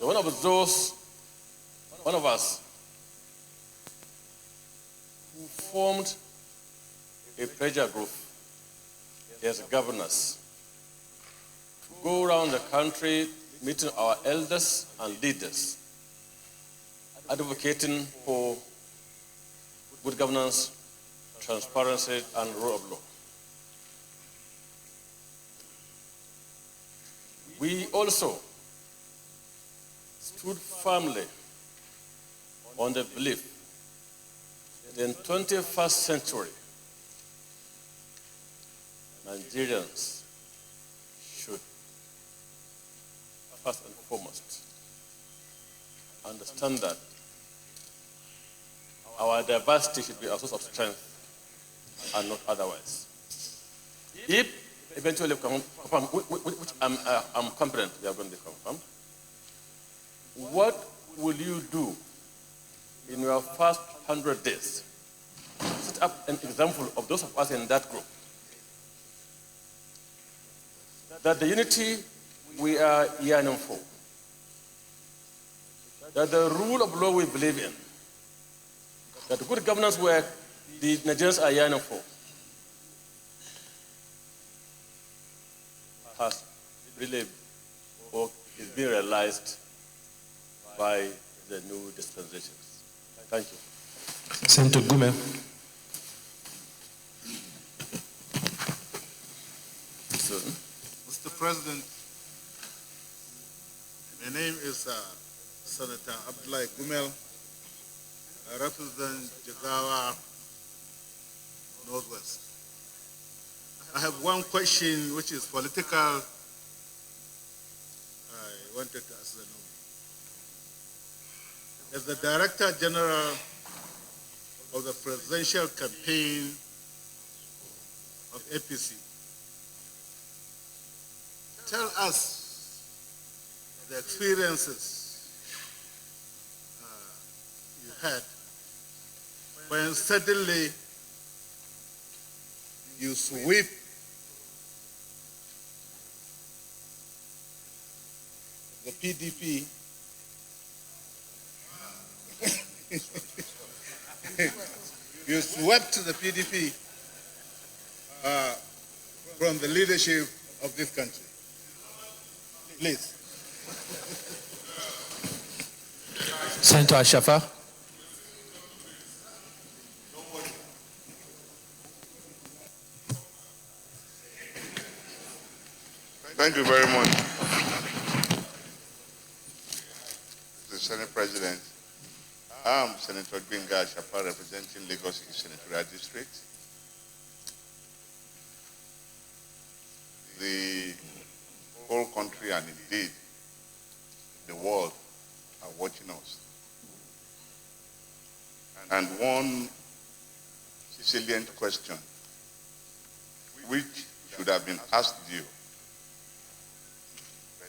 one of us who formed a pressure group as governors to go around the country meeting our elders and leaders, advocating for good governance, transparency, and rule of law. We also stood firmly on the belief that in the 21st century, Nigerians should, first and foremost, understand that our diversity should be a source of strength and not otherwise. If eventually confirmed, which I'm confident we are going to be confirmed, what will you do in your first 100 days? Set up an example of those of us in that group. That the unity we are yearning for, that the rule of law we believe in, that the good governance where the Nigerians are yearning for, has really or is being realized by the new dispensations. Thank you. Senator Gume. Mr. President, my name is Senator Abdullahi Gumel. I represent Jigawa Northwest. I have one question which is political. I wanted to ask the nominee. As the Director General of the presidential campaign of APC. Tell us the experiences you had when suddenly you sweep the PDP you swept the PDP from the leadership of this country. Please. Senator Ashafa. Thank you very much, the Senate President. I'm Senator Gbenga Ashafa, representing Lagos East Senatorial District. The whole country and indeed the world are watching us. And one salient question, which should have been asked you,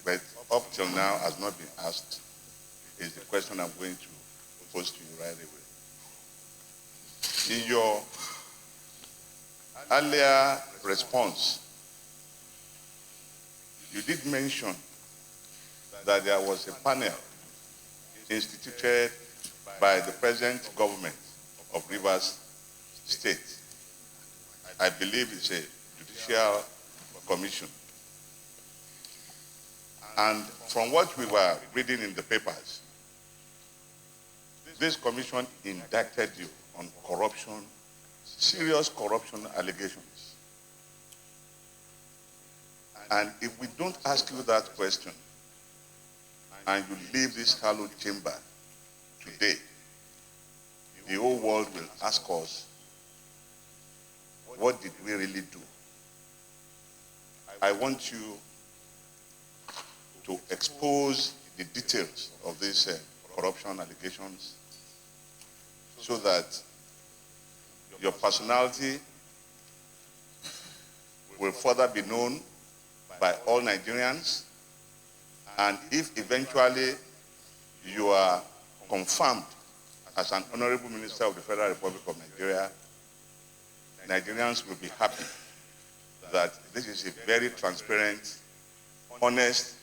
but up till now has not been asked, is the question I'm going to pose to you right away. In your earlier response, you did mention that there was a panel instituted by the present government of Rivers State. I believe it's a judicial commission. And from what we were reading in the papers, this commission indicted you on corruption, serious corruption allegations. And if we don't ask you that question, and you leave this hallowed chamber today, the whole world will ask us, what did we really do? I want you to expose the details of these corruption allegations so that your personality will further be known by all Nigerians, and if eventually you are confirmed as an honorable minister of the Federal Republic of Nigeria, Nigerians will be happy that this is a very transparent, honest,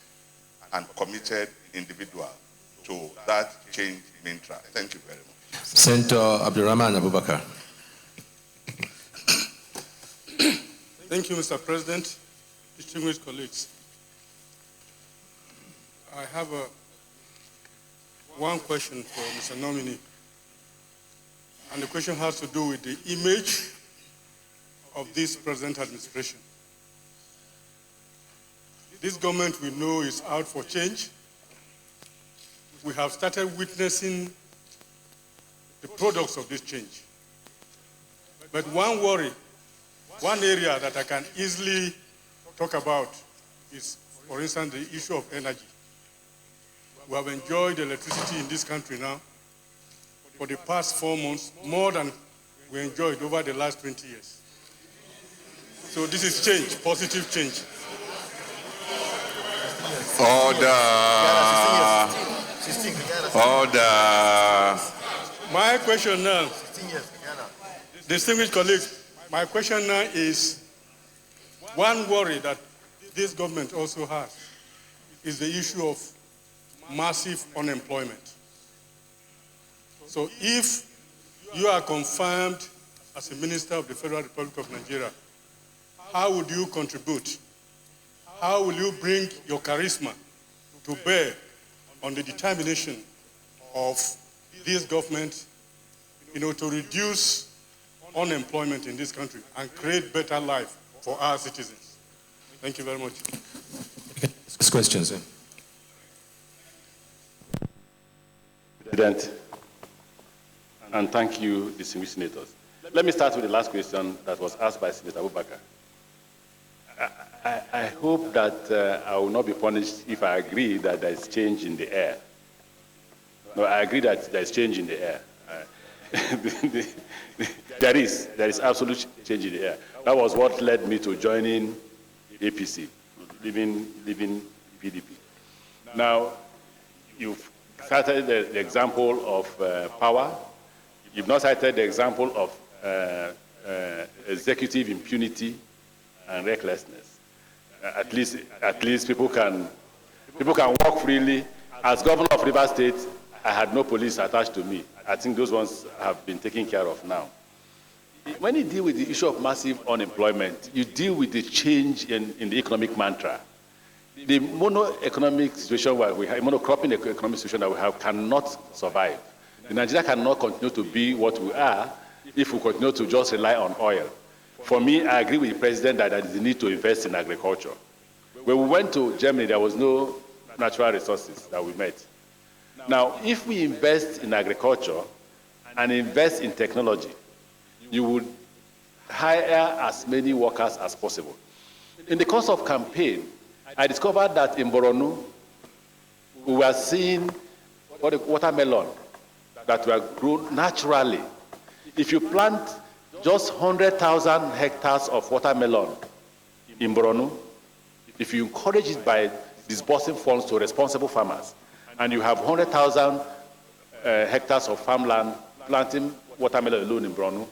and committed individual to that change mantra. Thank you very much. Senator Abdurrahman Abubakar. Thank you, Mr. President, distinguished colleagues. I have one question for Mr. Nominee, and the question has to do with the image of this present administration. This government we know is out for change. We have started witnessing the products of this change. But one worry, one area that I can easily talk about is, for instance, the issue of energy. We have enjoyed electricity in this country now for the past 4 months, more than we enjoyed over the last 20 years. So this is change, positive change. Order. Order. My question now, distinguished colleagues, my question now is, one worry that this government also has is the issue of massive unemployment. So if you are confirmed as a minister of the Federal Republic of Nigeria, how would you contribute? How will you bring your charisma to bear on the determination of this government, to reduce unemployment in this country and create better life for our citizens? Thank you very much. Next question, sir. President, and thank you, distinguished senators. Let me start with the last question that was asked by Senator Abubakar. I hope that I will not be punished if I agree that there is change in the air. No, I agree that there is change in the air. there is absolute change in the air. That was what led me to joining APC, leaving PDP. Now, you've cited the example of power. You've not cited the example of executive impunity and recklessness. At least people can walk freely. As governor of Rivers State, I had no police attached to me. I think those ones have been taken care of now. When you deal with the issue of massive unemployment, you deal with the change in the economic mantra. The mono-economic situation where we have, monocropping economic situation that we have cannot survive. Nigeria cannot continue to be what we are if we continue to just rely on oil. For me, I agree with the president that there is a need to invest in agriculture. When we went to Germany, there was no natural resources that we met. Now, if we invest in agriculture and invest in technology, you would hire as many workers as possible. In the course of campaign, I discovered that in Borno, we were seeing watermelon that were grown naturally. If you plant just 100,000 hectares of watermelon in Borno, if you encourage it by disbursing funds to responsible farmers, and you have 100,000 hectares of farmland planting watermelon alone in Borno,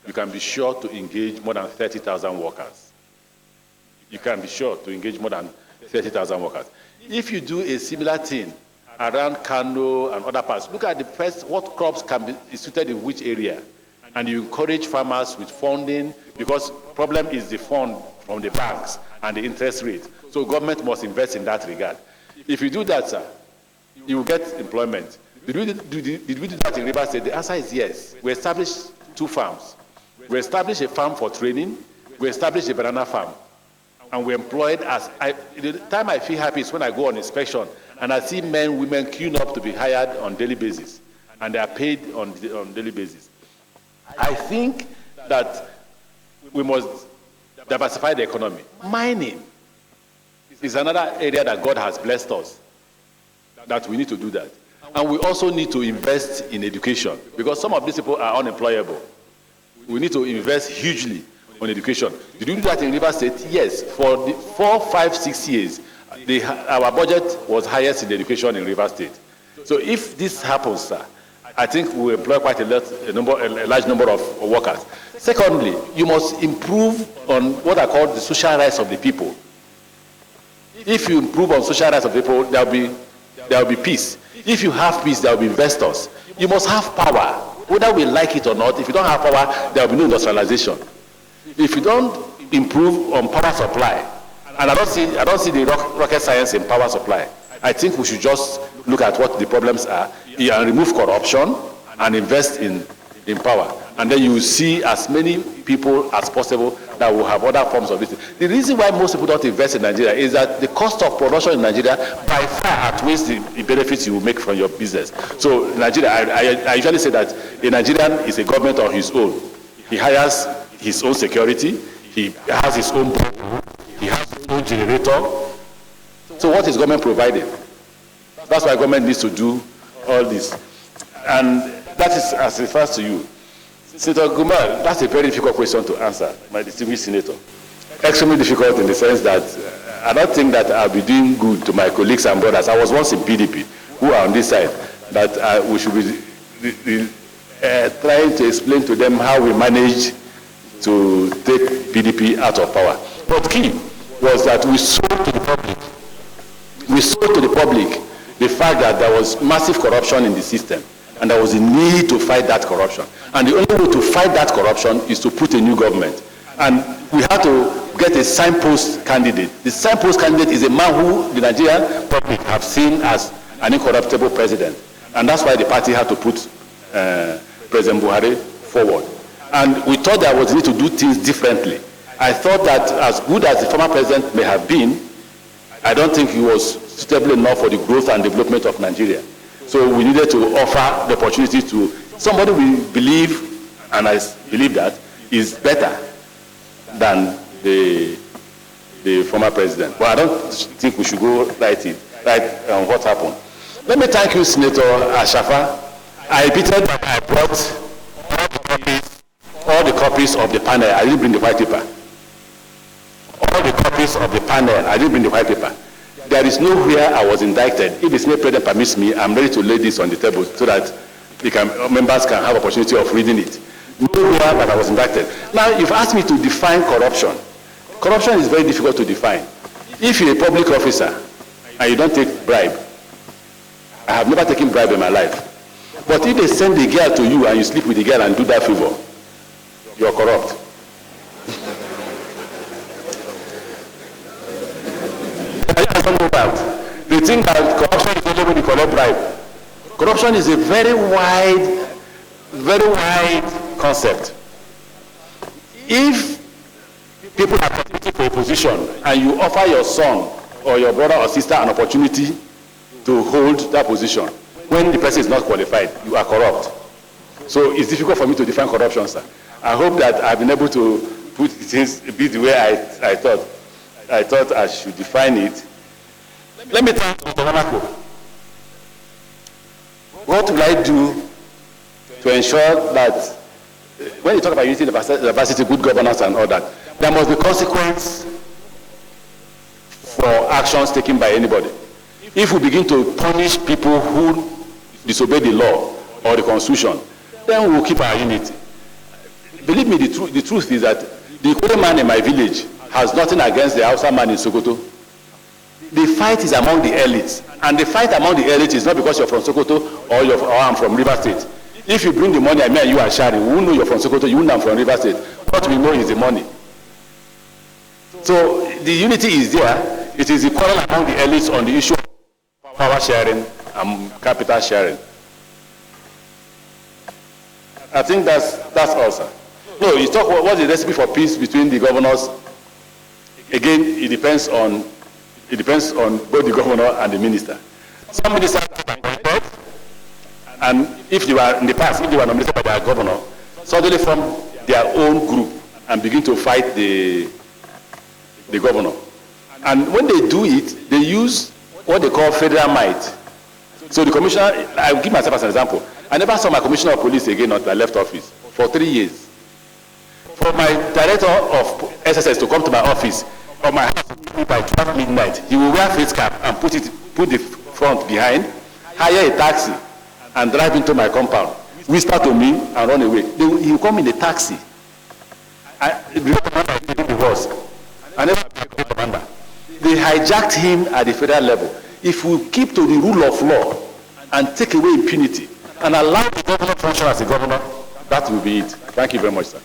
you can be sure to engage more than 30,000 workers. You can be sure to engage more than 30,000 workers. If you do a similar thing around Kano and other parts, look at what crops can be suited in which area, and you encourage farmers with funding, because problem is the fund from the banks and the interest rate. So government must invest in that regard. If you do that, sir, you will get employment. Did we do that in Rivers State? The answer is yes. We established 2 farms. We established a farm for training. We established a banana farm. And we employed the time I feel happy is when I go on inspection and I see men, women queuing up to be hired on daily basis. And they are paid on daily basis. I think that we must diversify the economy. Mining is another area that God has blessed us, that we need to do that. And we also need to invest in education, because some of these people are unemployable. We need to invest hugely on education. Did you do that in Rivers State? Yes. For the 4, 5, 6 years, our budget was highest in education in Rivers State. So if this happens, sir, I think we employ quite a large number of workers. Secondly, you must improve on what I call the social rights of the people. If you improve on social rights of the people, there will be peace. If you have peace, there will be investors. You must have power, whether we like it or not. If you don't have power, there will be no industrialization. If you don't improve on power supply, and I don't see the rocket science in power supply, I think we should just look at what the problems are and remove corruption and invest in power. And then you will see as many people as possible that will have other forms of business. The reason why most people don't invest in Nigeria is that the cost of production in Nigeria by far outweighs the benefits you will make from your business. So Nigeria, I usually say that a Nigerian is a government on his own. He hires his own security, he has his own boat, he has his own generator. So what is government providing? That's why government needs to do all this. And that is as refers to you. Senator Gumar, that's a very difficult question to answer, my distinguished senator. Extremely difficult in the sense that I don't think that I'll be doing good to my colleagues and brothers. I was once in PDP, who are on this side, that we should be trying to explain to them how we managed to take PDP out of power. But key was that we sold to the public. We sold to the public the fact that there was massive corruption in the system, and there was a need to fight that corruption. And the only way to fight that corruption is to put a new government. And we had to get a signpost candidate. The signpost candidate is a man who the Nigerian public have seen as an incorruptible president. And that's why the party had to put President Buhari forward. And we thought there was a need to do things differently. I thought that as good as the former president may have been, I don't think he was suitable enough for the growth and development of Nigeria. So we needed to offer the opportunity to somebody we believe, and I believe that, is better than the former president. But I don't think we should go right on what happened. Let me thank you, Senator Ashafa. I repeated that I brought copies of the panel. I didn't bring the white paper. All the copies of the panel. I didn't bring the white paper. There is nowhere I was indicted. If the Senate President permits me, I'm ready to lay this on the table so that members can have opportunity of reading it. Nowhere that I was indicted. Now, you've asked me to define corruption. Corruption is very difficult to define. If you're a public officer and you don't take bribe, I have never taken bribe in my life. But if they send the girl to you and you sleep with the girl and do that favor, you're corrupt. They think that corruption is only when you collect bribe. Corruption is a very wide concept. If people are competing for a position and you offer your son or your brother or sister an opportunity to hold that position, when the person is not qualified, you are corrupt. So it's difficult for me to define corruption, sir. I hope that I've been able to put things a bit the way I thought I should define it. Let me turn to Mr. Wanako. What will I do to ensure that when you talk about unity, diversity, good governance and all that, there must be consequence for actions taken by anybody. If we begin to punish people who disobey the law or the constitution, then we will keep our unity. Believe me, the truth is that the Ikore man in my village has nothing against the Hausa man in Sokoto. The fight is among the elites, and the fight among the elites is not because you're from Sokoto or I'm from River State. If you bring the money, I mean you are sharing, we will know you're from Sokoto, you will know I'm from River State. What we know is the money. So the unity is there. It is the quarrel among the elites on the issue of power sharing and capital sharing. I think that's all, sir. No, you talk what's the recipe for peace between the governors. Again, it depends on both the governor and the minister. Some ministers are appointed, and if they were in the past, if they were nominated by their governor, suddenly form their own group and begin to fight the governor. And when they do it, they use what they call federal might. So the commissioner, I'll give myself as an example. I never saw my commissioner of police again until I left office for 3 years. For my director of SSS to come to my office or my house by 12 midnight, he will wear face cap and put the front behind, hire a taxi and drive into my compound, whisper to me and run away. He will come in a taxi. The commander is taking the horse. I never met the commander. They hijacked him at the federal level. If we keep to the rule of law and take away impunity and allow the governor to function as a governor, that will be it. Thank you very much, sir.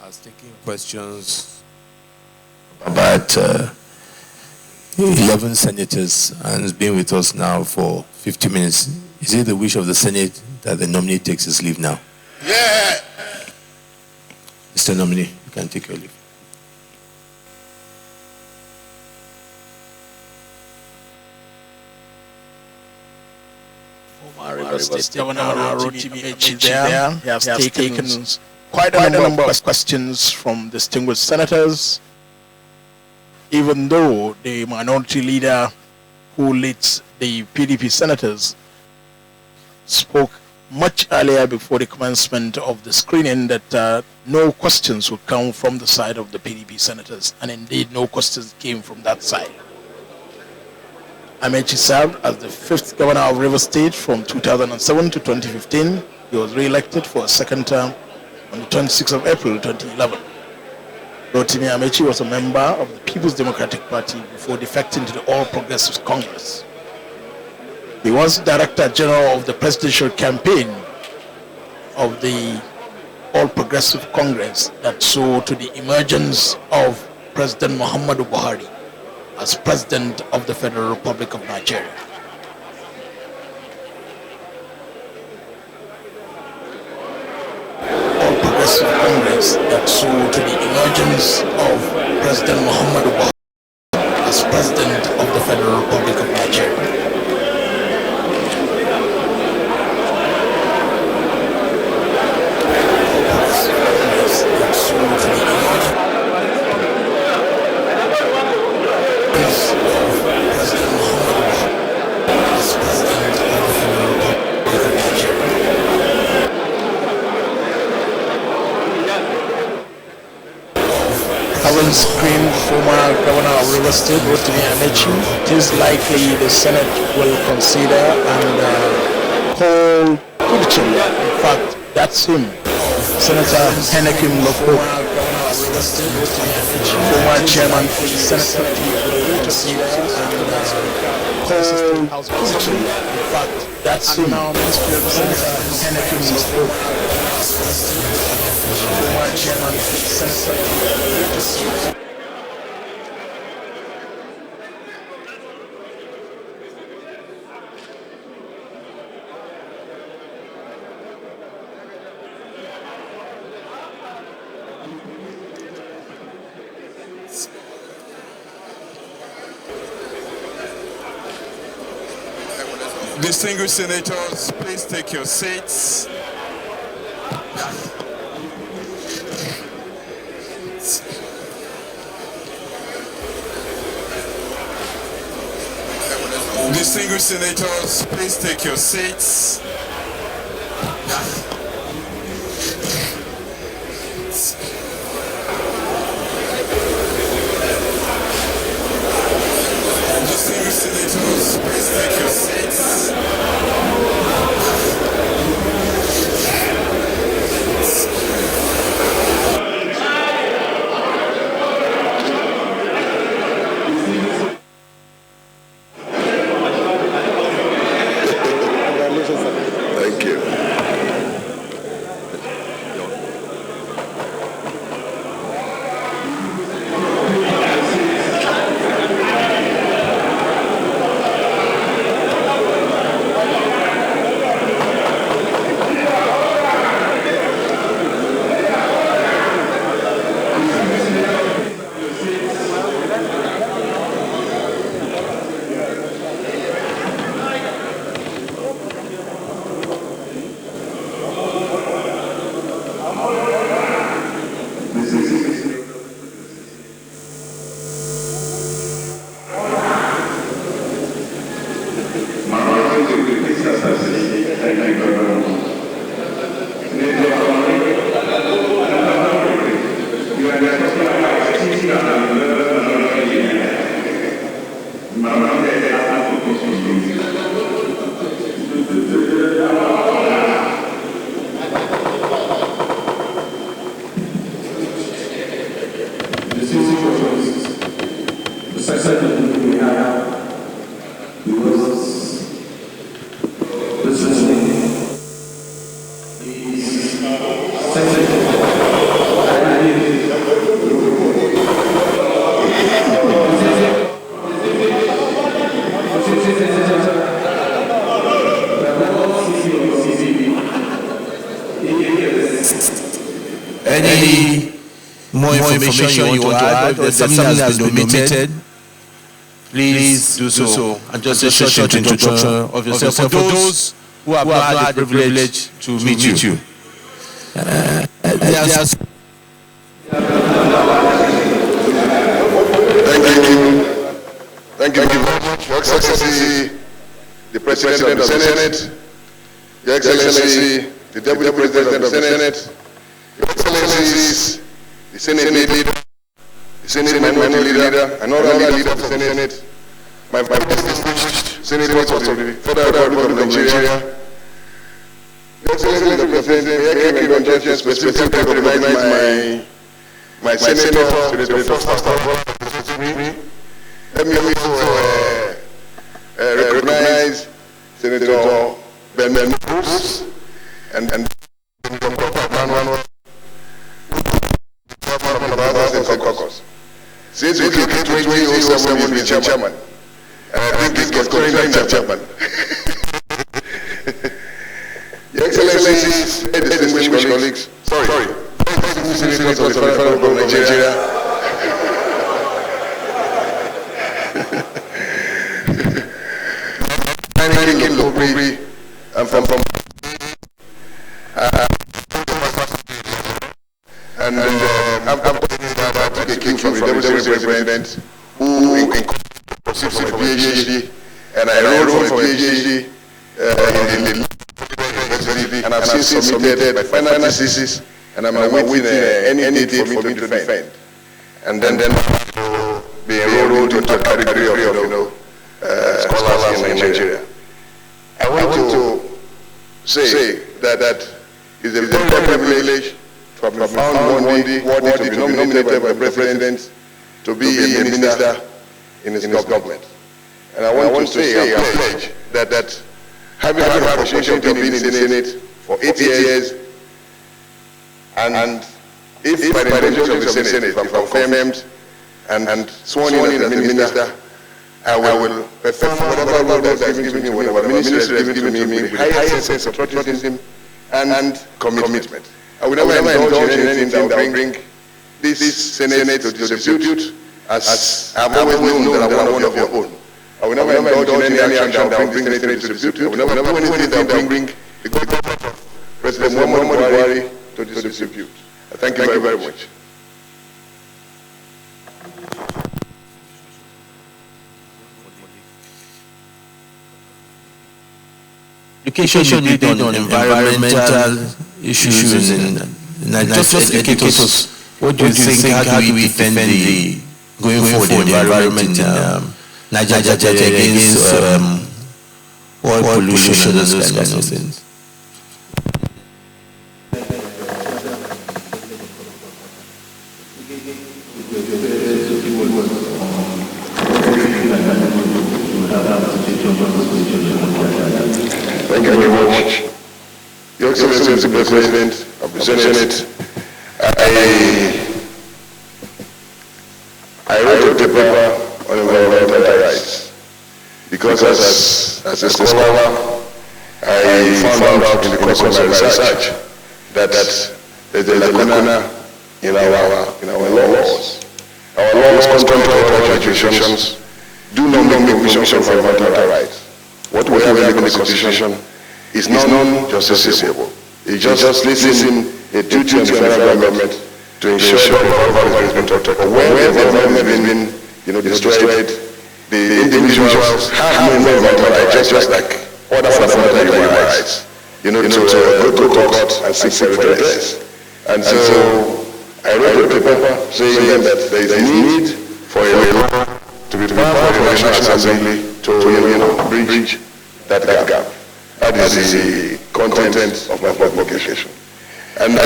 I was taking questions about 11 senators and has been with us now for 50 minutes. Is it the wish of the Senate that the nominee takes his leave now? Yeah. Mr. Nominee, you can take your leave. River State Governor Rotimi Amechi there. He has taken quite a number of questions from distinguished senators, even though the minority leader who leads the PDP senators spoke much earlier before the commencement of the screening that no questions would come from the side of the PDP senators, and indeed no questions came from that side. Amechi served as the 5th governor of River State from 2007 to 2015. He was re-elected for a second term on the 26th of April 2011. Rotimi Amechi was a member of the People's Democratic Party before defecting to the All Progressives Congress. He was Director General of the presidential campaign of the All Progressive Congress that saw to the emergence of President Muhammadu Buhari as President of the Federal Republic of Nigeria. All Progressive Congress that saw to the emergence of President Muhammadu Buhari as President of the Federal Republic of Nigeria. President having screened former Governor of Rivers State, Rotimi Amechi, it is likely the Senate will consider and call Kipchum. In fact, that's him, Senator Henekim Loko, former chairman of the Senate, will consider and call Kipchum. In fact, that's him, Senator Henekim Loko, former chairman of the Senate. Distinguished senators, please take your seats. Distinguished senators, please take your seats. Distinguished senators, please take your seats. Thank you. Any more information you want to add, or something has been omitted, please do so. And just a short introduction of yourself for those who have not had the privilege to meet you. Thank you very much, Your Excellency, the President of the Senate, Your Excellency, the Deputy President of the Senate, Your Excellencies, the Senate Leader, the Senate Minority Leader, and all other leaders of the Senate, my distinguished senators of the Federal Republic of Nigeria. Your Excellency, the President, may I give you instructions specifically to recognize my senator, Senator Foster me. Let me also recognize Senator Ben Bruce and Senator Manuel from Caucus. Since we came to 2007, we've been chairman. And I think it was considering the chairman. Your Excellencies, distinguished colleagues, senators of the Federal Republic of Nigeria, I'm from and I'm the king from the Deputy President who proceeded from a PhD, and I wrote for a PhD in the university, and I've since submitted my final thesis, and I'm awaiting any date for me to defend. and then be enrolled into a category of scholars in Nigeria. I want to say that it's a very privilege to have been found worthy to be nominated by the President to be a minister in his government. And I want to say and pledge that having had the opportunity to be in the Senate for 8 years, and if by the intentions of the Senate, if I'm confirmed and sworn in as a minister, I will perform whatever role that's given to me, whatever ministry that's given to me, with a high sense of patriotism and commitment. I will never indulge in anything that will bring this Senate to disrepute, as I've always known that I'm one of your own. I will never indulge in any action that will bring the Senate to disrepute. I will never do anything that will bring the government of President Muhammadu Buhari to disrepute. Thank you very much. Education debate on environmental issues in Nigeria. Just educate us. What do you think? How do we defend the going forward the environment in Nigeria against oil pollution and those kinds of things? Thank you very much. Your Excellency, Mr. President of the Senate, I wrote a paper on environmental rights because as a scholar, I found out in the course of my research that there's a lacuna in our laws. Our laws, contrary to other jurisdictions, do not make provision for environmental rights. What we have in the Constitution is non-justiciable. It just listen a duty on the federal government to ensure that the environment has been protected. When the environment has been destroyed, the individuals have no environmental rights, just like other fundamental human rights, to go to court and seek redress. And so I wrote a paper saying that there is a need for a law to be passed by the National Assembly to bridge that gap. That is the content of my publication. And I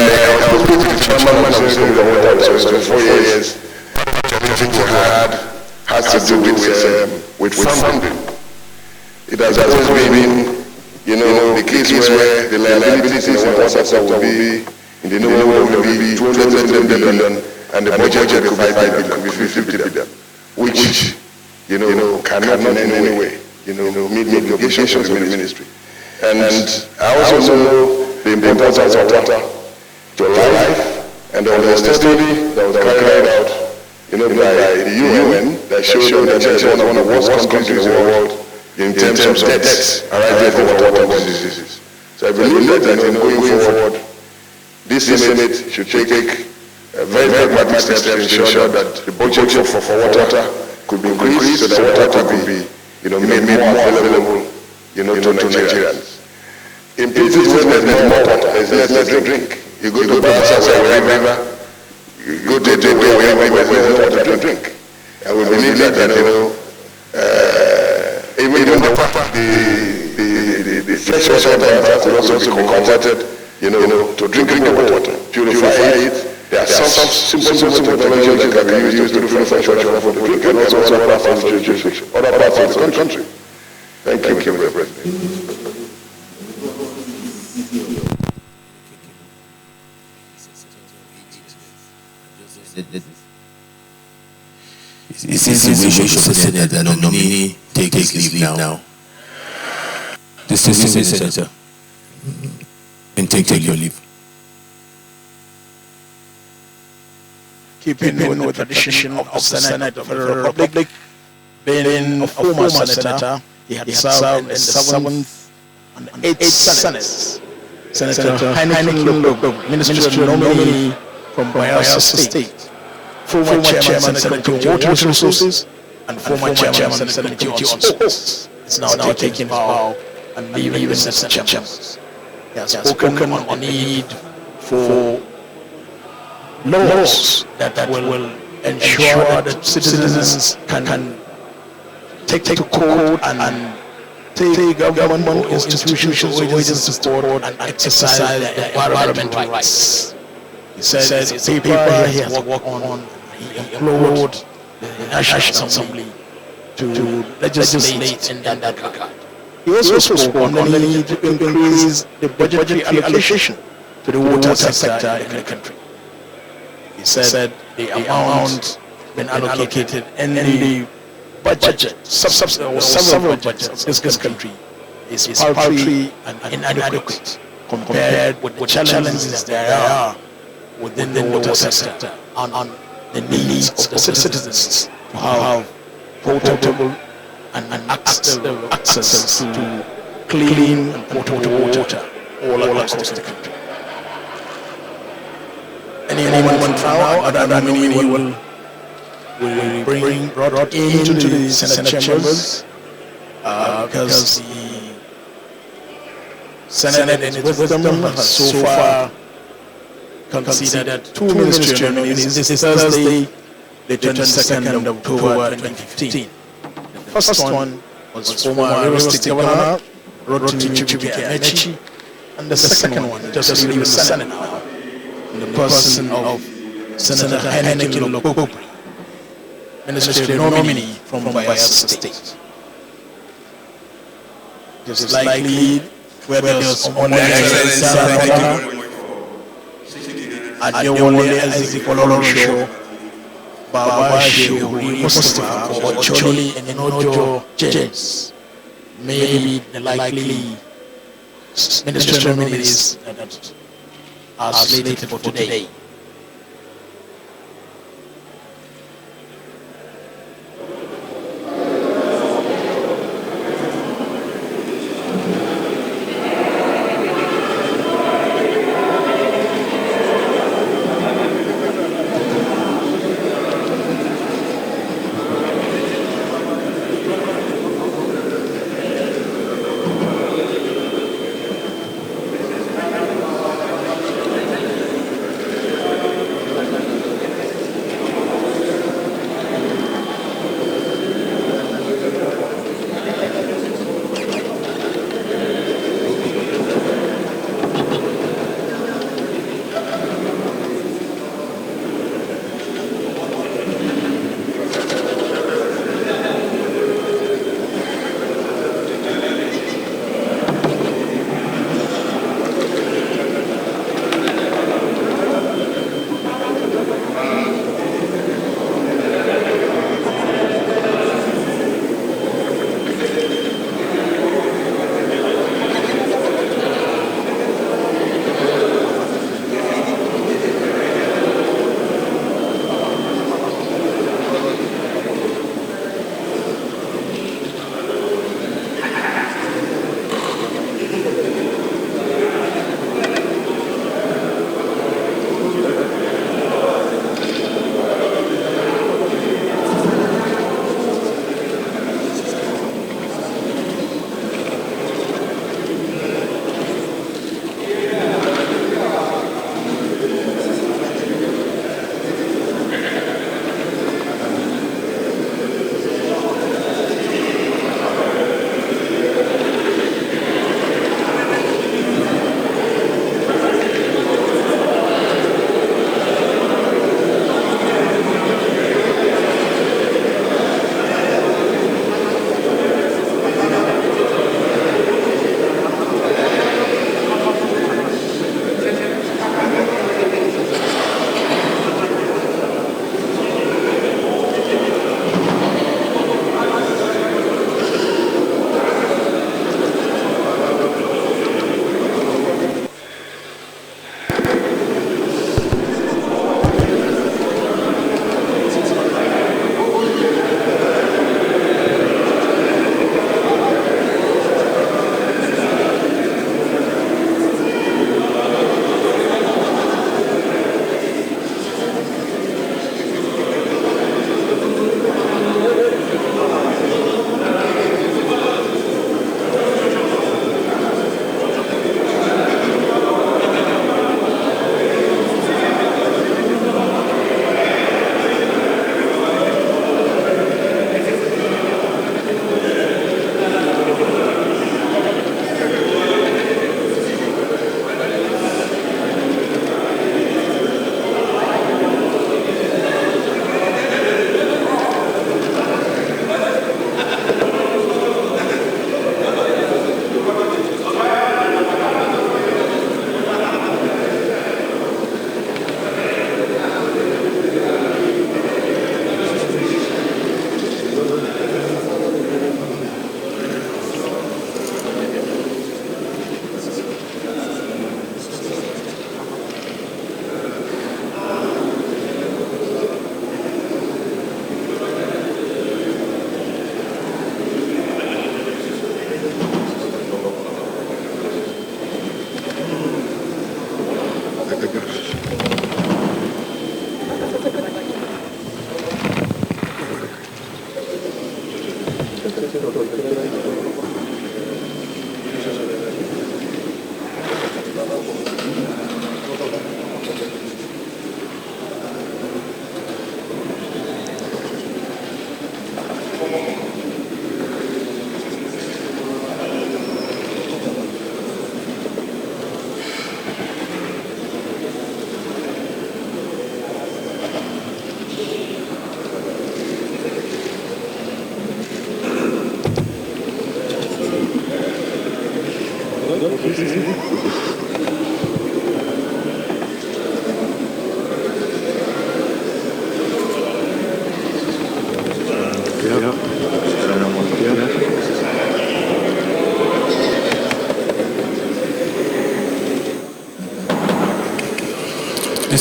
was speaking to the chairman of the Senate for Water Resources for 4 years. The challenge we had has to do with funding. It has always been, the case where the liabilities in the water sector will be in the number will be 200 billion and the budget will be 5 billion, could be 50 billion, which cannot in any way meet the obligations of the ministry. And I also know the importance of water to life, and there was a study that was carried out by the UN that showed that Nigeria is one of the worst countries in the world in terms of deaths arising from waterborne diseases. So I believe that going forward, this Senate should take very pragmatic steps to ensure that the budget for water could be increased so that water could be made more available to Nigerians. In places where there's more water, there's less to drink. You go to Bayelsa where we have river, you go to where we have river, there's no water to drink. And we believe that even the water, the fresh water could also be converted to drinking water, purify it. There are some simple technologies that can be used to purify fresh water for the drink and also other parts of the jurisdiction, other parts of the country. Thank you, Mr. President. It seems the wish of the Senate that the nominee takes leave now. Distinguished Senator, and take your leave. Keeping with the tradition of the Senate of the Federal Republic, being a former senator, he had served in the 7th and 8th Senates. Senator Heineken Lobo, ministerial nominee from Bayelsa State, former chairman of the Committee on Water Resources, and former chairman of the Committee on Sports, is now taking vow and leaving the Senate chambers. He has spoken on the need for laws that will ensure that citizens can take to court and take government institutions or agencies to court and exercise their environmental rights. He said it's a paper he has worked on. He implored the National Assembly to legislate in that regard. He also spoke on the need to increase the budgetary allocation to the water sector in the country. He said the amount been allocated in the budget, several budgets in this country, is paltry and inadequate compared with the challenges there are within the water sector and the needs of the citizens to have potable and access to clean and potable water all across the country. Any moment now, other nominee will bring brought into the Senate chambers because the Senate in its wisdom has so far considered two ministerial nominees this Thursday, the 22nd of October 2015. The first one was former River State Governor Rotimi Chukwuemeka, and the second one just leaving the Senate now, in the person of Senator Heineken Lokpokri, ministerial nominee from Bayelsa State. Just likely where there's only Adewale Ezekiel Baba Shehu Mustafa Ocholi and Inojo James may be the likely ministerial nominees that are slated for today.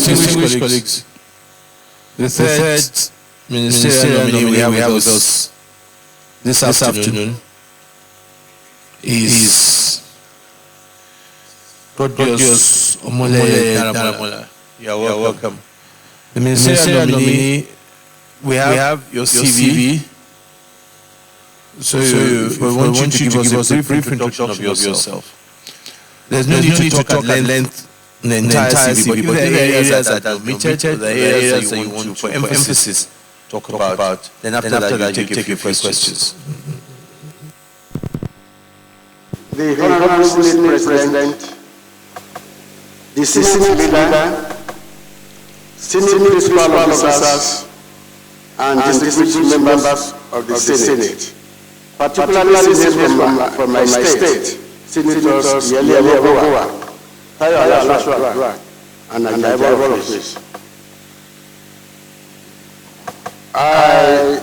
distinguished colleagues, the third ministerial nominee we have with us this afternoon is Rodius Omole Daramola. You are welcome. The ministerial nominee, we have your CV. So we want you to give us a brief introduction of yourself. There's no need to talk at length on the entire CV, but if there are areas that are omitted, the areas that you want to, for emphasis, talk about, then after that you take a few questions. The Honorable Senate President, the Senate leader, Senate principal officers, and distinguished members of the Senate, particularly those from my state, Senators Yele Ogowa, Tayo Alasho Adua, and Ajayi Office. I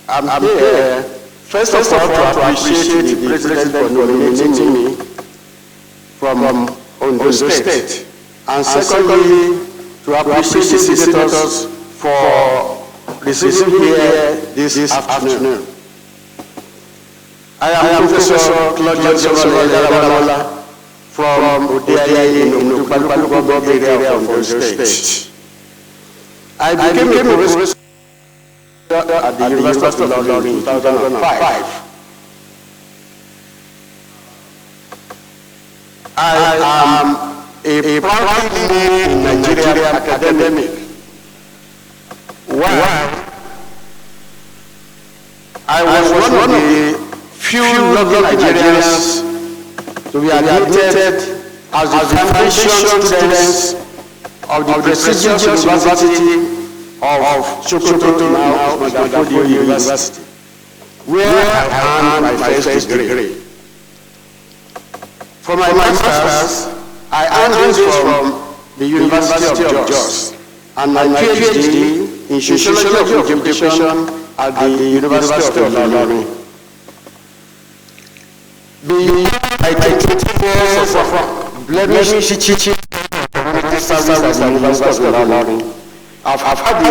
am here, first of all, to appreciate the President for nominating me from Ondo State, and secondly, to appreciate the Senators for receiving here this afternoon. I am Professor Claudius Daramola from Odiaye in Onupalupalu area of Ondo State. I became a professor at the University of London in 2005. I am a proudly Nigerian academic. While I was one of the few lucky Nigerians to be admitted as the foundation students of the prestigious University of Sokoto, now Usman Dan Fodio University, where I earned my first degree. For my master's, I earned this from the University of Jos, and my PhD in Sociology of Education at the University of London. I take 20 years of blemish teaching community service at the University of London. I've had the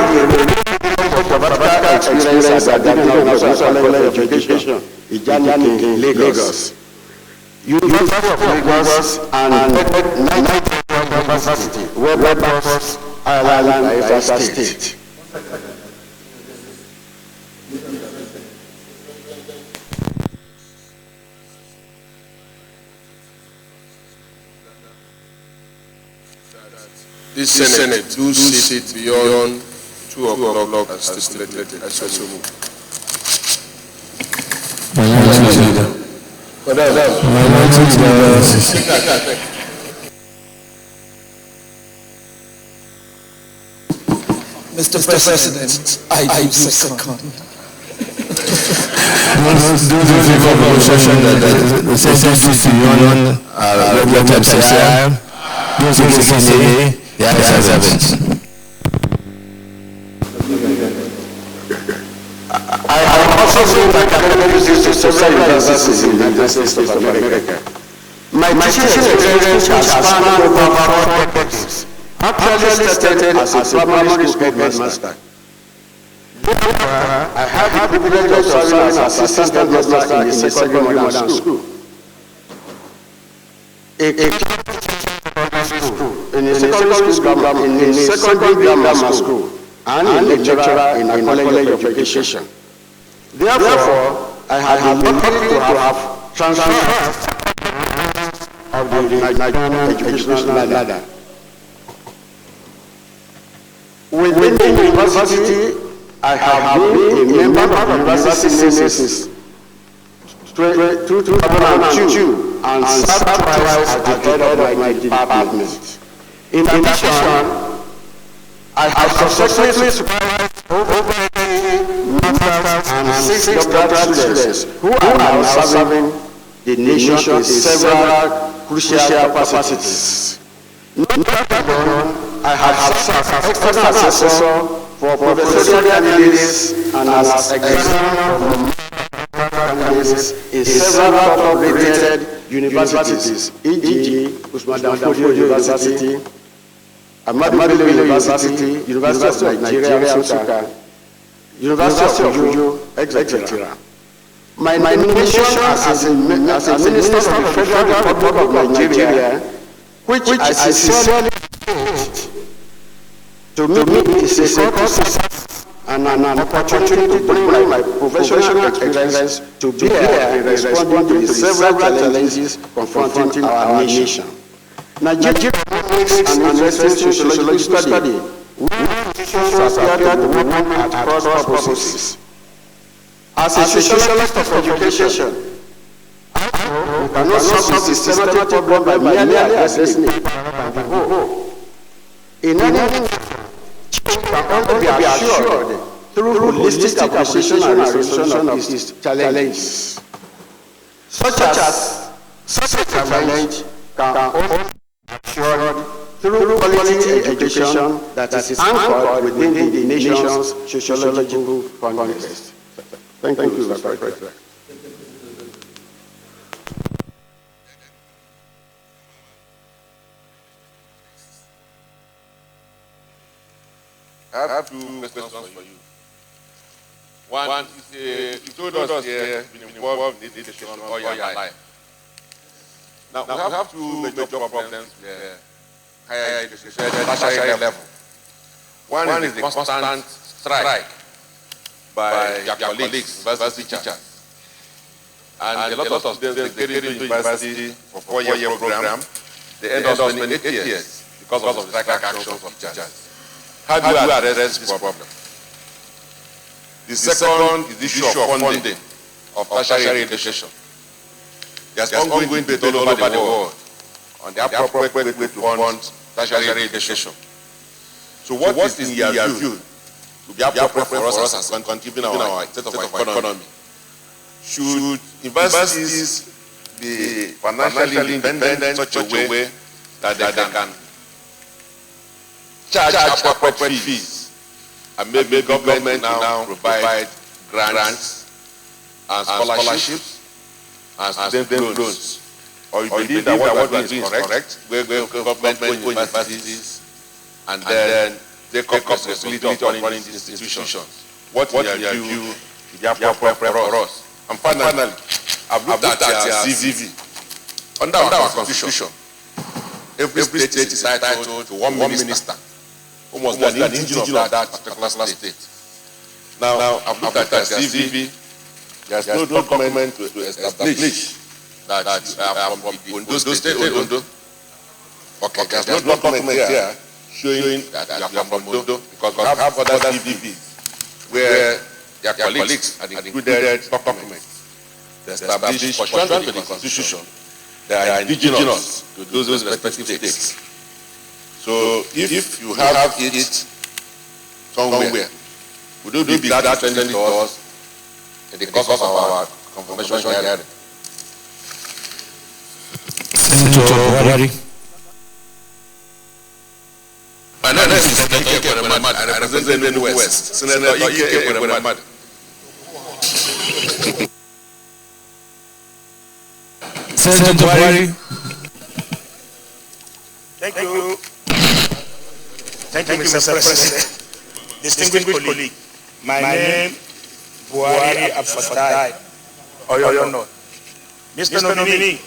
practical experience at the National College of Education in Lagos, University of Lagos, and University, Webber, Ireland, Bayelsa State. This Senate do sit beyond 2 o'clock as stipulated. I so move. Mr. President, I do second. Those in favor of the motion that the Senate sits beyond regular time say aye. Those against say nay. The ayes have it. I also been academic to several universities in the United States of America. My teaching experience has spanned over 4 decades. Actually started as a primary school headmaster. I had the privilege of serving as assistant headmaster in a secondary modern school. In a secondary grammar school, and a lecturer in a college of education. Therefore, I had been lucky to have transferred of the Nigerian educational ladder. Within the university, I have been a member of the University Senate since 2002 and served twice as the head of my department. In addition, I have successfully supervised over 80 masters and 6 doctoral students who are now serving the nation in several crucial capacities. I have served as external assessor for professorial candidates and as examiner for candidates in several top-rated universities, e.g., Usman Dan Fodio University, Ahmadu Bello University, University of Nigeria, Nsukka, University of Uyo, etc. My nomination as a Minister of the Federal Republic of Nigeria, which I sincerely to me is a success and an opportunity to bring my professional experience to bear in responding to the several challenges confronting our nation. Nigeria makes an interesting sociological study, where institutions appear to work at cross purposes. As a sociologist of education, we cannot solve the systematic problem by merely addressing it as a whole. In any can only be assured through holistic appreciation and resolution of its challenges. Such a challenge can only be assured through quality education that is anchored within the nation's sociological context. Thank you, Mr. President. I have two questions for you. One is you told us here you've been involved in this education all your life. Now we have two major problems with higher education at tertiary level. One is the constant strike by your colleagues, university teachers. And a lot of students they get into university for 4-year program, they end up spending 8 years because of the strike actions of teachers. How do you address this problem? The second is the issue of funding of tertiary education. There's ongoing debate all over the world on the appropriate way to fund tertiary education. So what is in your view to be appropriate for us as contributing our state of economy? Should universities be financially independent in such a way that they can charge appropriate fees, and maybe government now provide grants and scholarships and student loans? Or you believe that what we are doing is correct, where government owns universities and then take up responsibility of running these institutions? What in your view is the appropriate for us? And finally, I've looked at your CV. Under our constitution, every state is entitled to one minister who must be an indigenous of that particular state. Now, I've looked at your CV. There's no document to establish that you are from Ondo State, Ondo. Okay, there's no document here showing that you are from Ondo, because we have other CVs where their colleagues had included documents that establish, pursuant to the Constitution, they are indigenous to those respective states. So if you have it somewhere, would you be glad to send it to us in the course of our confirmation hearing? Senator Buhari. My name is Senator Ike Ekweremadu. I represent the West. Senator Ike Ekweremadu. Senator Buhari. Thank you. Thank you, Mr. President. Distinguished colleague, my name Buhari Abfatai Oyo North. Mr. Nominee,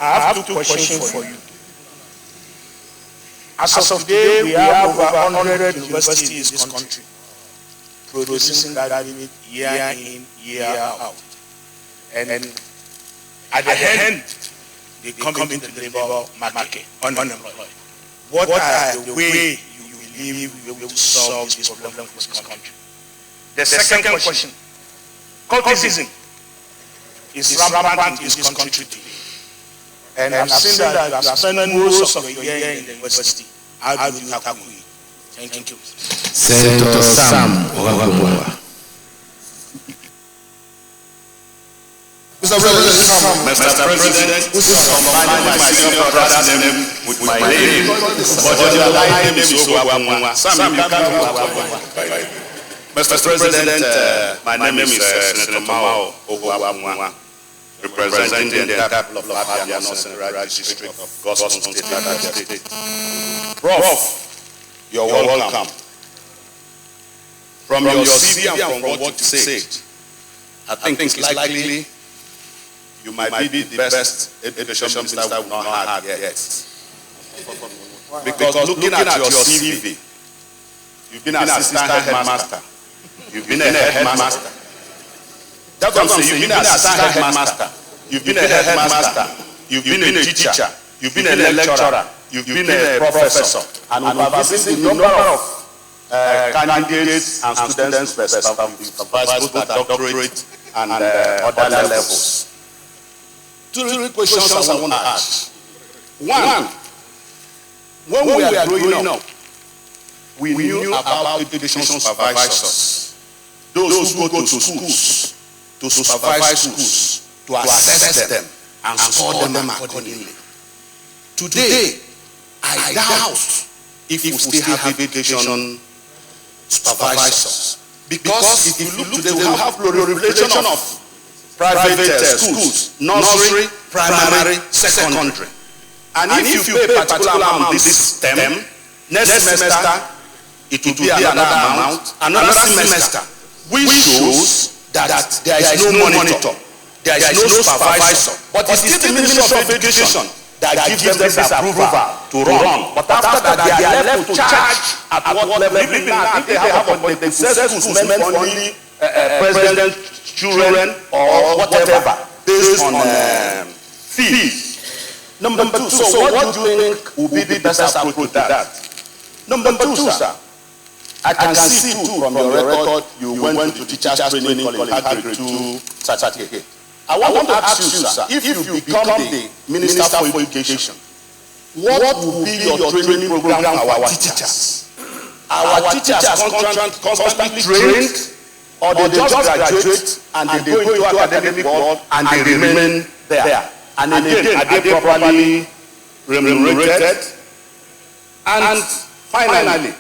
I have two questions for you. As of today, we have over 100 universities in this country producing graduates year in, year out. And at the end, they come into the labor market unemployed. What are the way you believe we will be able to solve this problem for this country? The second question, cultism is rampant in this country today. And I've seen that you are spending most of your year in the university. How do you tackle it? Thank you. Senator Sam Owabuwa. Mr. President, this is combining my senior brother's name with my name, but your name is Owabuwa. Sam, you can't Mr. President, my name is Senator Mao Owabuwa, representing the entire people of Abia North Central District of Goston State, Abia State. Prof, you're welcome. From your CV and from what you said, I think it's likely you might be the best education minister we've not had yet. Because looking at your CV, you've been an assistant headmaster, you've been a headmaster. That's what I'm saying, you've been an assistant headmaster, you've been a headmaster, you've been a teacher, you've been a lecturer, you've been a professor, and we have seen the number of candidates and students who supervised both at doctorate and other levels. Two questions I want to ask. One, when we were growing up, we knew about education supervisors, those who go to schools to supervise schools, to assess them and score them accordingly. Today, I doubt if we still have education supervisors, because if you look today, we have proliferation of private schools, nursery, primary, secondary. And if you pay a particular amount this term, next semester it will be another amount, another semester, which shows that there is no monitor, there is no supervisor. But it's still the Ministry of Education that gives them this approval to run. But after that, they are left to charge at what level. If they have a schools meant for only president's children or whatever, based on fees. Number two, so what do you think will be the best approach to that? Number two, sir, I can see too from your record, you went to teachers training college, had grade 2 certificate. I want to ask you, sir, if you become the Minister for Education, what will be your training program for our teachers? Our teachers constantly trained, or they just graduate and they go into academic world and they remain there. And again, are they properly remunerated? And finally,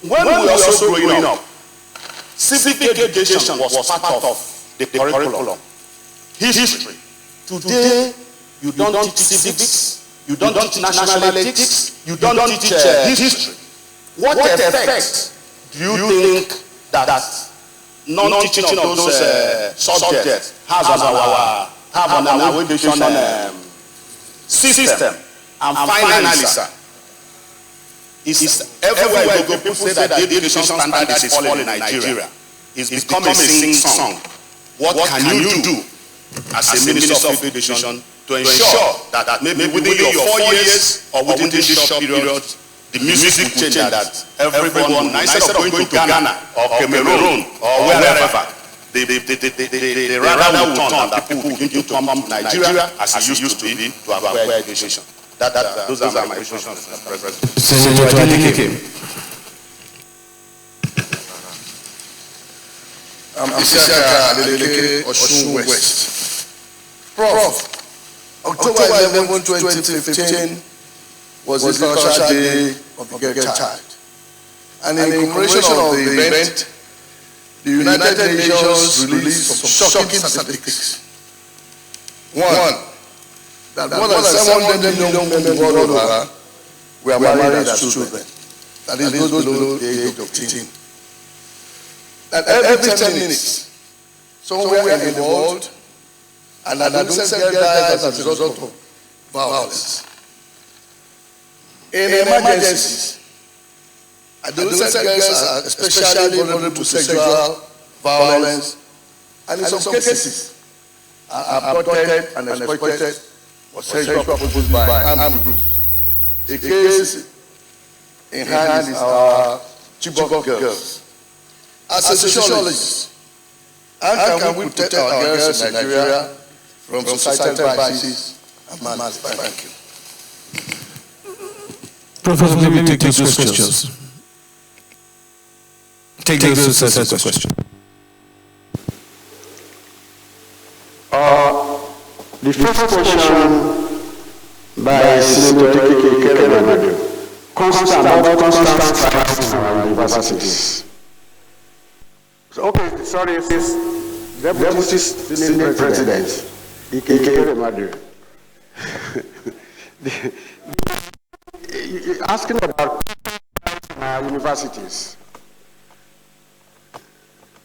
when we were also growing up, civic education was part of the curriculum. History. Today, you don't teach civics, you don't teach nationalities, you don't teach history. What effect do you think that non-teaching of those subjects has on our education system? And finally, sir, is everywhere you go, people say that the education standard is falling in Nigeria. It's becoming a sing-song. What can you do as a Minister of Education to ensure that maybe within your 4 years or within this short period, the music will change, that everyone, instead of going to Ghana or Cameroon or wherever, they rather will turn that people begin to come to Nigeria as it used to be to acquire education. Those are my questions, Mr. President. Senator Adeleke. I'm Isiaka Adeleke, Osun West. Prof, October 11, 2015 was the International Day of the Girl Child. And in commemoration of the event, the United Nations released some shocking statistics. One, that more than 700 million women world over were married as children. That is those below the age of 18. That every 10 minutes, somewhere in the world, an adolescent girl dies as a result of violence. In emergencies, adolescent girls are especially vulnerable to sexual violence, and in some cases are abducted and exploited for sexual purposes by armed groups. A case in hand is our Chibok girls. As a sociologist, how can we protect our girls in Nigeria from societal biases and malice? Thank you. Professor, let me take those questions. Take those sets of questions. The first question by Senator Ike Kerenadu, constant crisis in our universities. So, okay, sorry, Deputy Senate President, Ike Madrid. Asking about universities.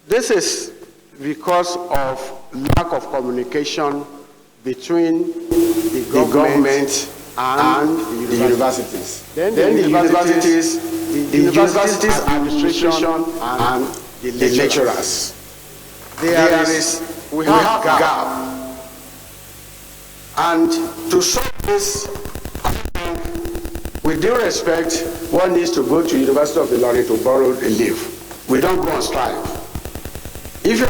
This is because of lack of communication between the government and the universities. Then the universities administration and the lecturers. We have gap. And to solve this, with due respect, one needs to go to University of Ilorin to borrow a leave. We don't go on strike. If you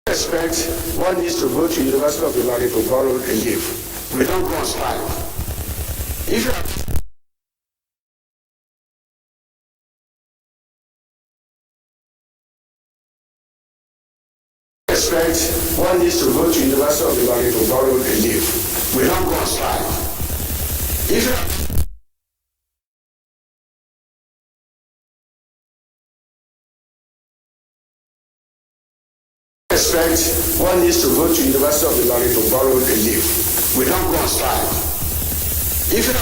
respect, one needs to go to University of Ilorin to borrow a leave. We don't go on strike. If you respect, one needs to go to University of Ilorin to borrow a leave. We don't go on strike. If you respect, one needs to go to University of Ilorin to borrow a leave. We don't go on strike. If you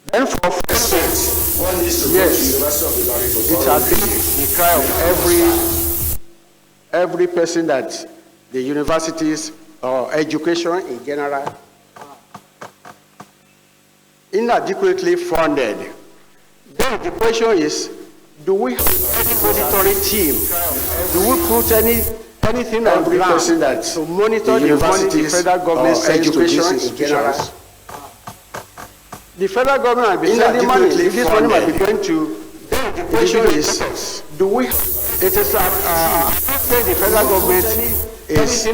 then for respect, one needs to go to University of Ilorin to borrow a leave. The cry of every person that the universities or education in general inadequately funded. Then the question is, do we have any monitoring team? Do we put anything on ground to monitor the money the federal government sends to these institutions? The federal government might be sending money. If this money might be going to, then the question is, do we? It is the federal government is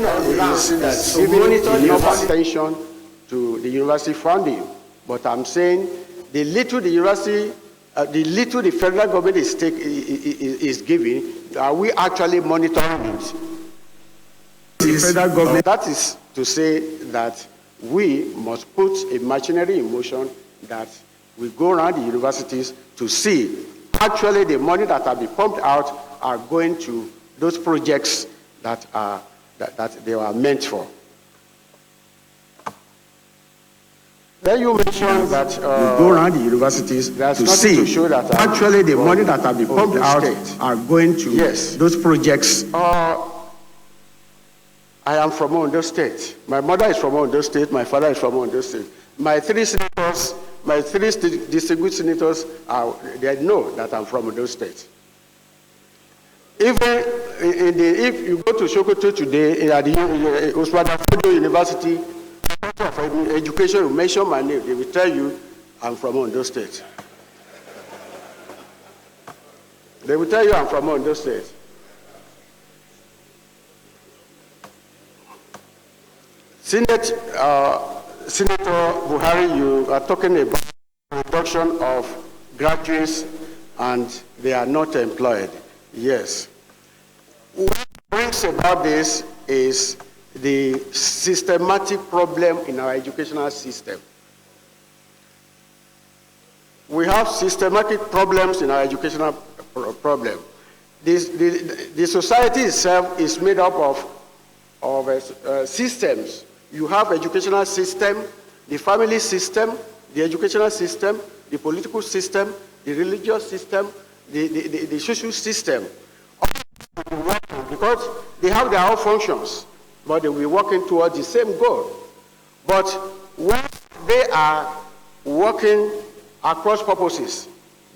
giving enough attention to the university funding. But I'm saying the little the university, the little the federal government is giving, are we actually monitoring it? The federal government. That is to say that we must put a machinery in motion that we go around the universities to see actually the money that are being pumped out are going to those projects that they are meant for. Then you mentioned that we go around the universities to see to show that actually the money that are being pumped out are going to those projects. I am from Ondo State. My mother is from Ondo State. My father is from Ondo State. My three senators, my three distinguished senators, they know that I'm from Ondo State. Even if you go to Sokoto today at the Usman Fodo University, of education, you mention my name, they will tell you I'm from Ondo State. They will tell you I'm from Ondo State. Senator Buhari, you are talking about reduction of graduates and they are not employed. Yes. What brings about this is the systematic problem in our educational system. We have systematic problems in our educational problem. The society itself is made up of systems. You have educational system, the family system, the educational system, the political system, the religious system, the social system. Because they have their own functions, but they will be working towards the same goal. But when they are working across purposes,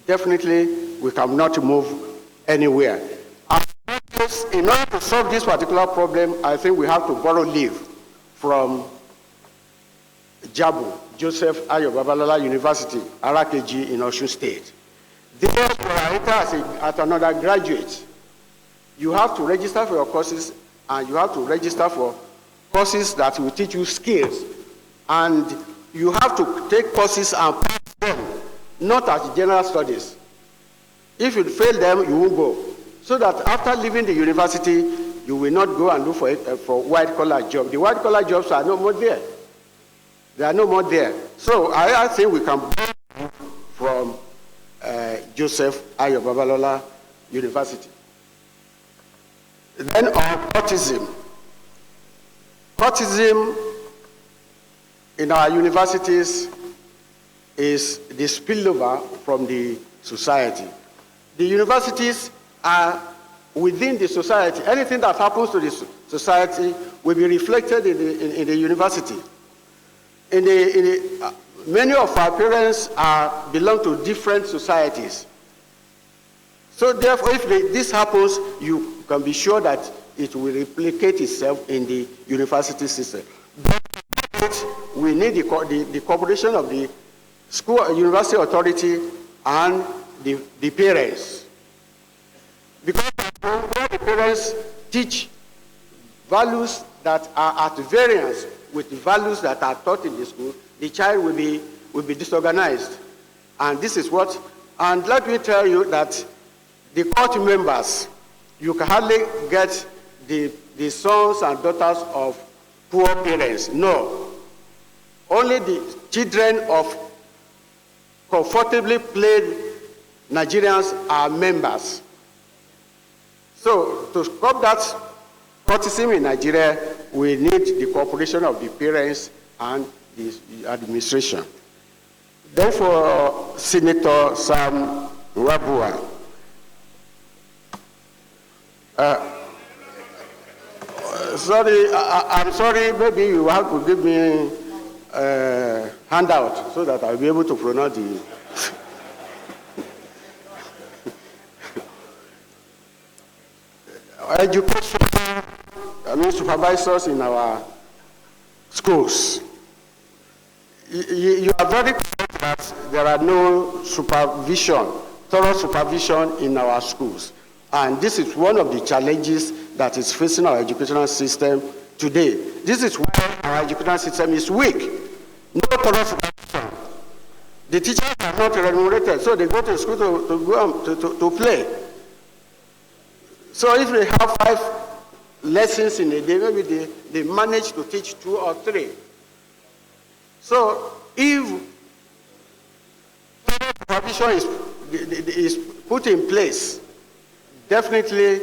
definitely we cannot move anywhere. In order to solve this particular problem, I think we have to borrow leave from Jabu, Joseph Ayo Babalola University, Arakeji in Osun State. There, when I enter as another graduate, you have to register for your courses and you have to register for courses that will teach you skills. And you have to take courses and pass them, not as general studies. If you fail them, you won't go. So that after leaving the university, you will not go and look for white-collar jobs. The white-collar jobs are no more there. They are no more there. So I think we can borrow from Joseph Ayo Babalola University. Then on autism. Autism in our universities is the spillover from the society. The universities are within the society. Anything that happens to the society will be reflected in the university. Many of our parents belong to different societies. So therefore, if this happens, you can be sure that it will replicate itself in the university system. But we need the cooperation of the school, university authority and the parents. Because where the parents teach values that are at variance with the values that are taught in the school, the child will be disorganized. And this is what, and let me tell you that the court members, you can hardly get the sons and daughters of poor parents. No. Only the children of comfortably placed Nigerians are members. So to stop that autism in Nigeria, we need the cooperation of the parents and the administration. Then for Senator Sam Wabua, I'm sorry, maybe you have to give me a handout so that I'll be able to pronounce the... Education, supervisors in our schools. You are very correct that there are no thorough supervision in our schools. And this is one of the challenges that is facing our educational system today. This is why our educational system is weak. No thorough supervision. The teachers are not remunerated, so they go to school to play. So if they have 5 lessons in a day, maybe they manage to teach 2 or 3. So if supervision is put in place, definitely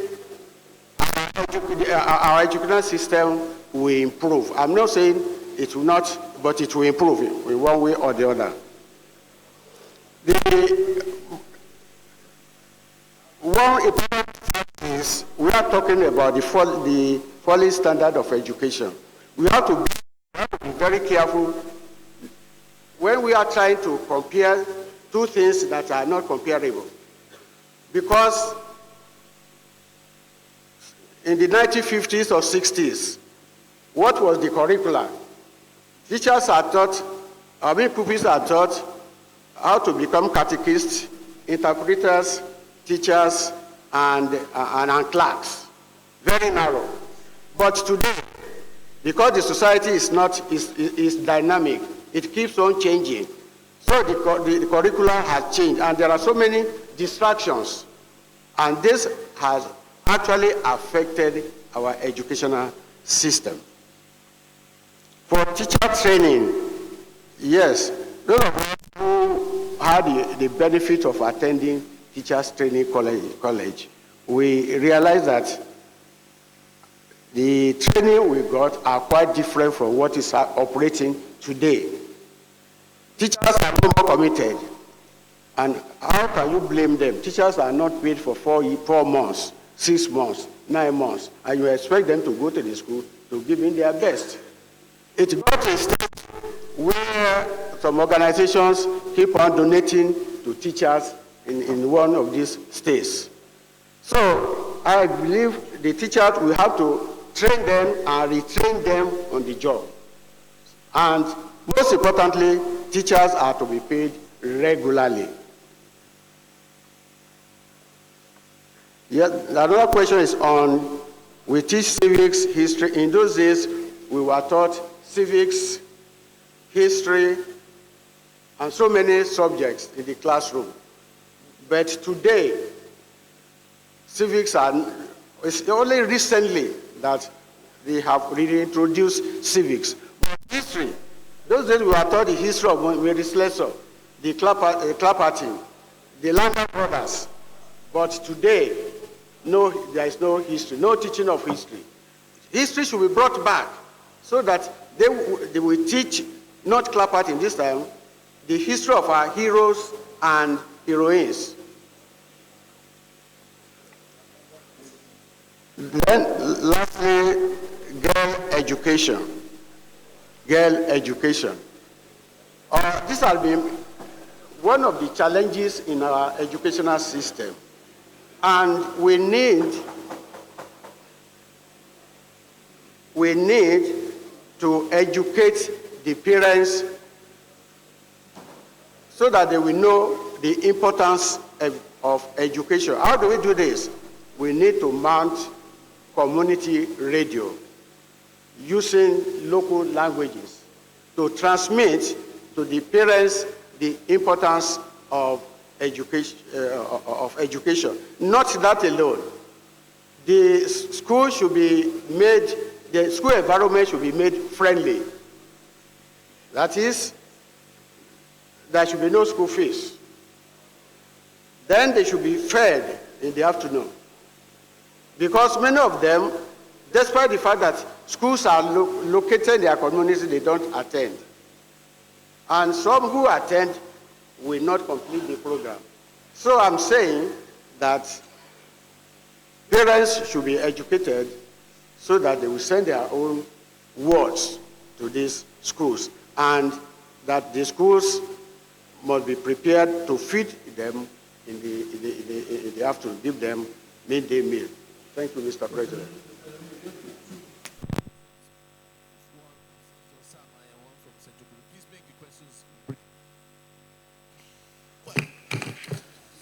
our educational system will improve. I'm not saying it will not, but it will improve in one way or the other. One important fact is we are talking about the falling standard of education. We have to be very careful when we are trying to compare 2 things that are not comparable. Because in the 1950s or 60s, what was the curricula? Teachers are taught, pupils are taught how to become catechists, interpreters, teachers, and clerks. Very narrow. But today, because the society is dynamic, it keeps on changing. So the curricula has changed, and there are so many distractions. And this has actually affected our educational system. For teacher training, yes, those of us who had the benefit of attending teachers training college, we realize that the training we got are quite different from what is operating today. Teachers are no more committed. And how can you blame them? Teachers are not paid for 4 months, 6 months, 9 months, and you expect them to go to the school to give in their best. It got to a stage where some organizations keep on donating to teachers in one of these states. So I believe the teachers will have to train them and retrain them on the job. And most importantly, teachers are to be paid regularly. Yet another question is on, we teach civics, history. In those days, we were taught civics, history, and so many subjects in the classroom. But today, civics are It's only recently that they have reintroduced civics. But history, those days we were taught the history of Mary Slessor, the Clapperton, the Lander brothers. But today, no, there is no history, no teaching of history. History should be brought back so that they will teach, not Clapperton this time, the history of our heroes and heroines. Then, lastly, girl education. Girl education. This has been one of the challenges in our educational system. And we need to educate the parents so that they will know the importance of education. How do we do this? We need to mount community radio using local languages to transmit to the parents the importance of education. Not that alone. The school should be made, the school environment should be made friendly. That is, there should be no school fees. Then they should be fed in the afternoon. Because many of them, despite the fact that schools are located in their community, they don't attend. And some who attend will not complete the program. So I'm saying that parents should be educated so that they will send their own wards to these schools, and that the schools must be prepared to feed them in the afternoon, give them midday meal. Thank you, Mr. President.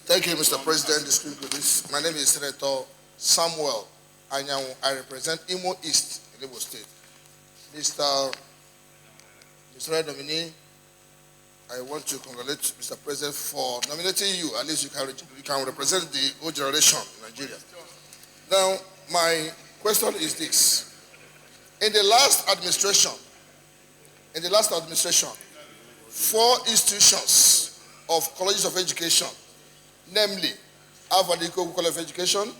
Thank you, Mr. President. My name is Senator Samuel Anyanwu. I represent Imo East in Imo State. Mr. Nominee, I want to congratulate Mr. President for nominating you. At least you can represent the old generation in Nigeria. Now, my question is this. In the last administration, 4 institutions of colleges of education, namely Avadiko College of Education,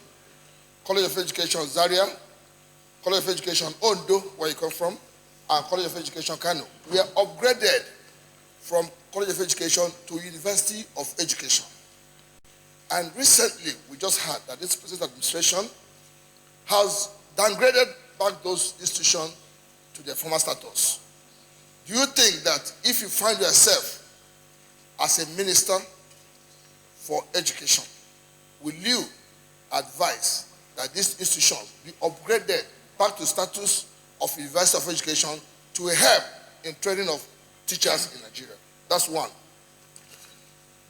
College of Education Zaria, College of Education Ondo, where you come from, and College of Education Kano, we are upgraded from College of Education to University of Education. And recently, we just heard that this present administration has downgraded back those institutions to their former status. Do you think that if you find yourself as a minister for education, will you advise that this institution be upgraded back to status of University of Education to help in training of teachers in Nigeria? That's one.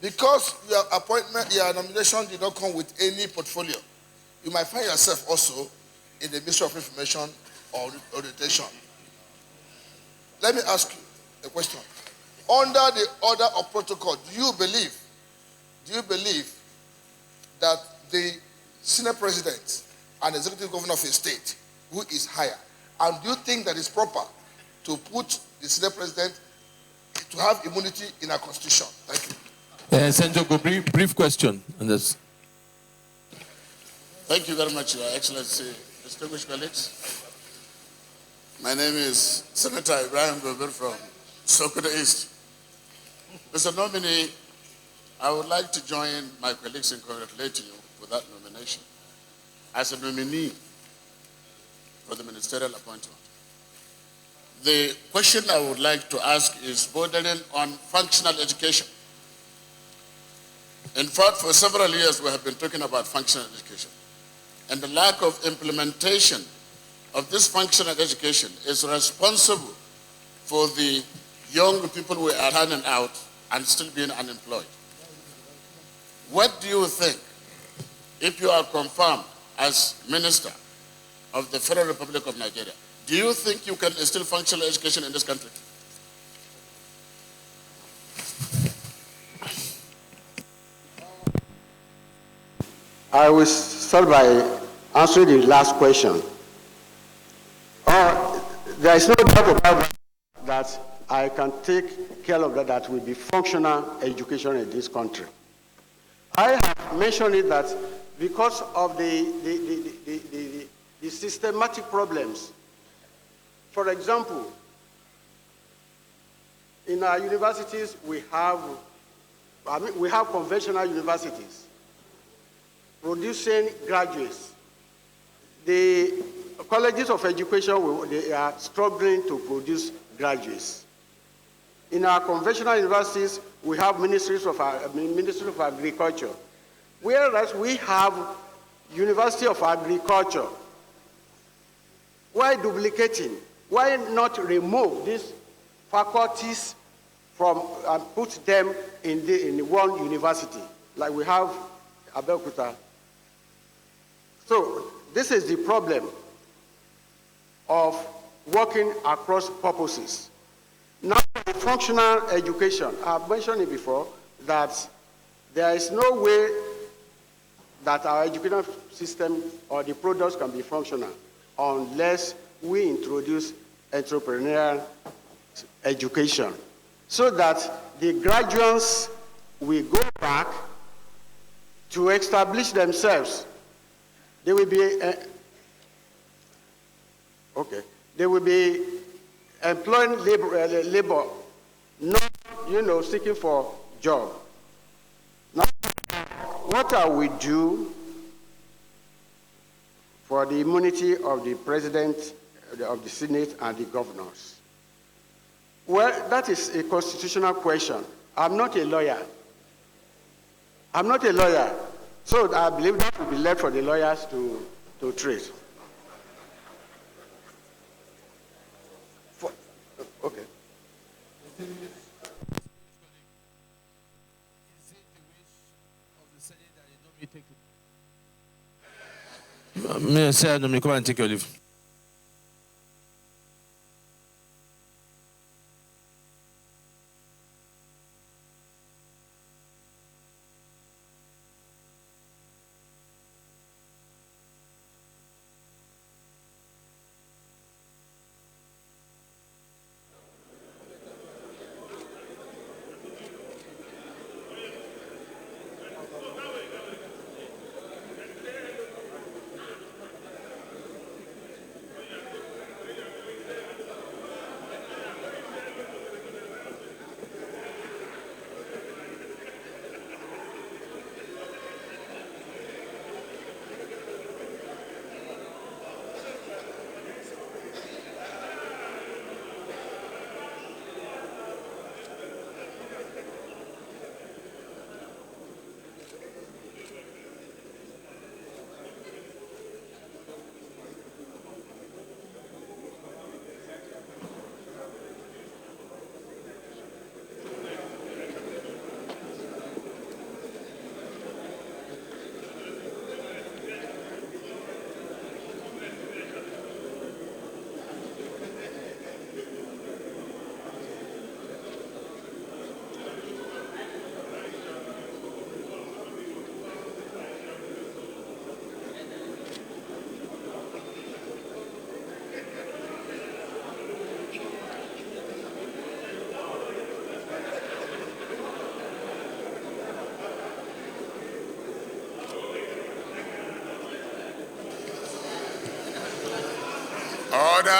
Because your appointment, your nomination did not come with any portfolio, you might find yourself also in the Ministry of Information or Orientation. Let me ask you a question. Under the order of protocol, do you believe that the Senate President and Executive Governor of a state, who is higher, and do you think that it's proper to put the Senate President to have immunity in our Constitution? Thank you. Senator Gobri, brief question on this. Thank you very much, Your Excellency, distinguished colleagues. My name is Senator Ibrahim Gobir from Sokoto East. Mr. Nominee, I would like to join my colleagues in congratulating you for that nomination as a nominee for the ministerial appointment. The question I would like to ask is bordering on functional education. In fact, for several years, we have been talking about functional education. And the lack of implementation of this functional education is responsible for the young people we are turning out and still being unemployed. What do you think, if you are confirmed as Minister of the Federal Republic of Nigeria, do you think you can instill functional education in this country? I will start by answering the last question. There is no doubt about that I can take care of that will be functional education in this country. I have mentioned it that because of the systematic problems, for example, in our universities, we have conventional universities producing graduates. The colleges of education, they are struggling to produce graduates. In our conventional universities, we have ministries of agriculture, whereas we have University of Agriculture. Why duplicating? Why not remove these faculties from and put them in one university, like we have Abeokuta? So this is the problem of working across purposes. Now, functional education, I've mentioned it before, that there is no way that our educational system or the products can be functional unless we introduce entrepreneurial education, so that the graduates will go back to establish themselves. They will be They will be employing labor, not seeking for job. Now, what are we do for the immunity of the president, of the Senate, and the governors? Well, that is a constitutional question. I'm not a lawyer. So I believe that will be left for the lawyers to treat. Okay. Monsieur Dominic, come and take your leave. Order!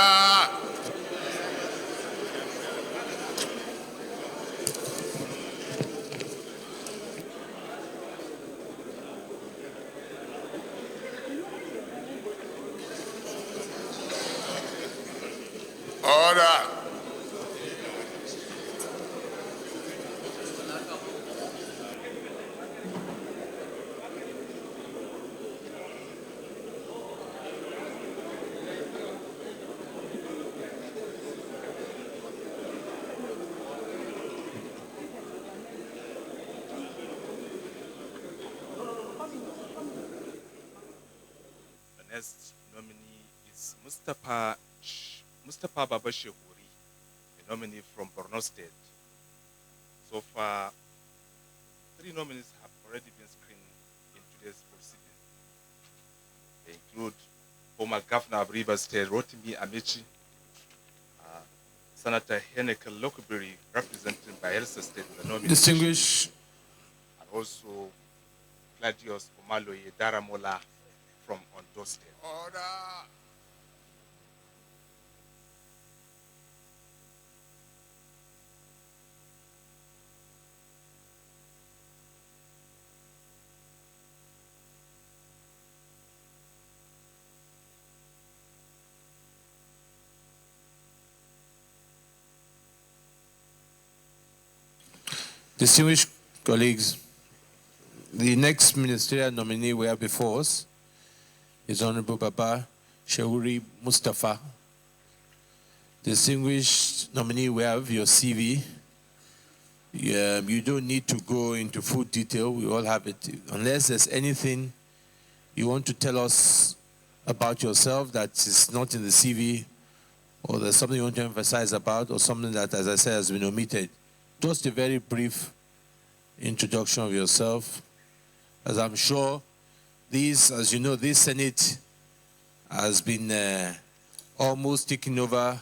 Order! Next nominee is Mustapha Baba Shehuri, a nominee from Borno State. So far, 3 nominees have already been screened in today's proceeding. They include former governor of Rivers State, Rotimi Amici, Senator Henneke Lokubiri, representing Bayelsa State, the nomination. Distinguished. And also Gladius Omaloye Daramola from Ondo State. Order. Distinguished colleagues, the next ministerial nominee we have before us is Honorable Baba Shehu Mustafa. Distinguished nominee, we have your CV. You don't need to go into full detail. We all have it. Unless there's anything you want to tell us about yourself that is not in the CV, or there's something you want to emphasize about, or something that, as I said, has been omitted. Just a very brief introduction of yourself. As I'm sure, as you know, this Senate has been almost taken over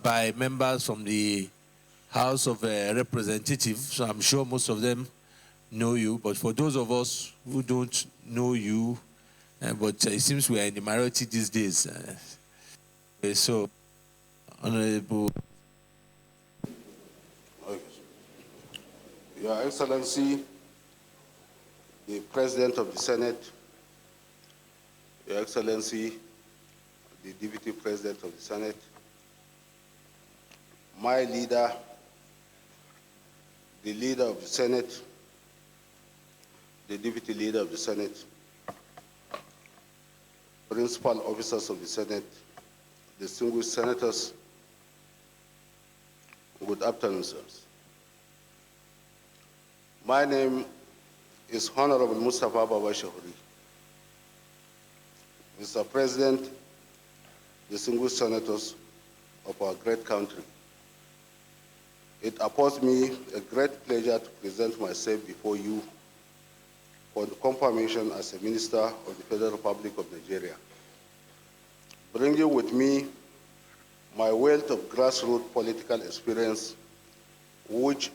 by members from the House of Representatives. So I'm sure most of them know you. But for those of us who don't know you, but it seems we are in the minority these days. So, Honorable. Your Excellency, the President of the Senate, Your Excellency, the Deputy President of the Senate, my leader, the Leader of the Senate, the Deputy Leader of the Senate, Principal Officers of the Senate, distinguished Senators, good afternoon, sirs. My name is Honorable Mustafa Baba Shehu. Mr. President, distinguished senators of our great country, it affords me a great pleasure to present myself before you for the confirmation as a Minister of the Federal Republic of Nigeria, bringing with me my wealth of grassroots political experience, which,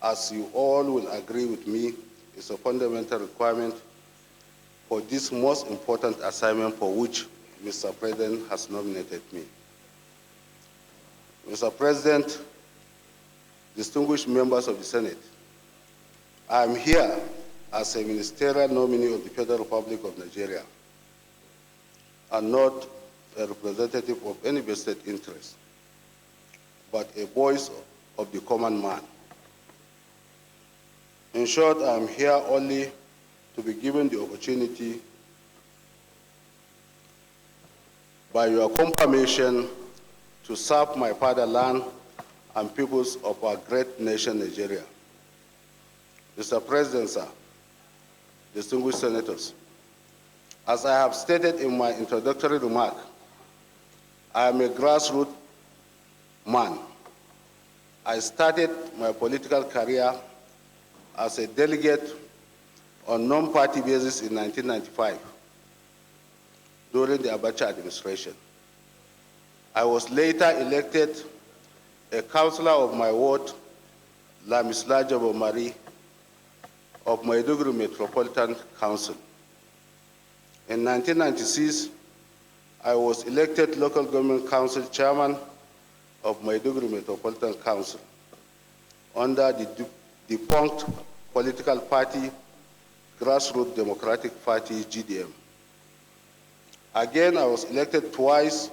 as you all will agree with me, is a fundamental requirement for this most important assignment for which Mr. President has nominated me. Mr. President, distinguished members of the Senate, I am here as a ministerial nominee of the Federal Republic of Nigeria and not a representative of any vested interest, but a voice of the common man. In short, I am here only to be given the opportunity by your confirmation to serve my fatherland and peoples of our great nation, Nigeria. Mr. President, sir, distinguished senators, as I have stated in my introductory remark, I am a grassroots man. I started my political career as a delegate on non-party basis in 1995 during the Abacha administration. I was later elected a councillor of my ward, Lamislaja Bomari, of Maiduguri Metropolitan Council. In 1996, I was elected local government council chairman of Maiduguri Metropolitan Council under the defunct political party, Grassroots Democratic Party, GDM. Again, I was elected twice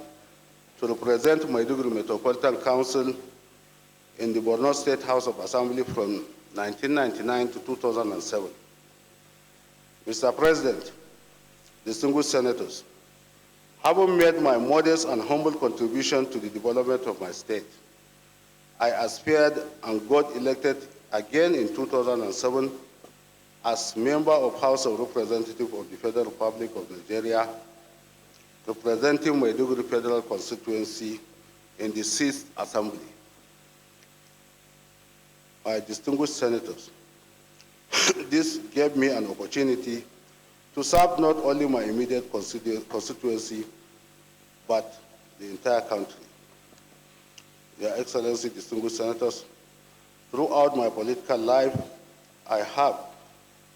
to represent Maiduguri Metropolitan Council in the Borno State House of Assembly from 1999 to 2007. Mr. President, distinguished senators, having made my modest and humble contribution to the development of my state, I aspired and got elected again in 2007 as member of House of Representatives of the Federal Republic of Nigeria, representing Maiduguri Federal Constituency in the 6th Assembly. My distinguished senators, this gave me an opportunity to serve not only my immediate constituency, but the entire country. Your Excellency, distinguished senators, throughout my political life, I have,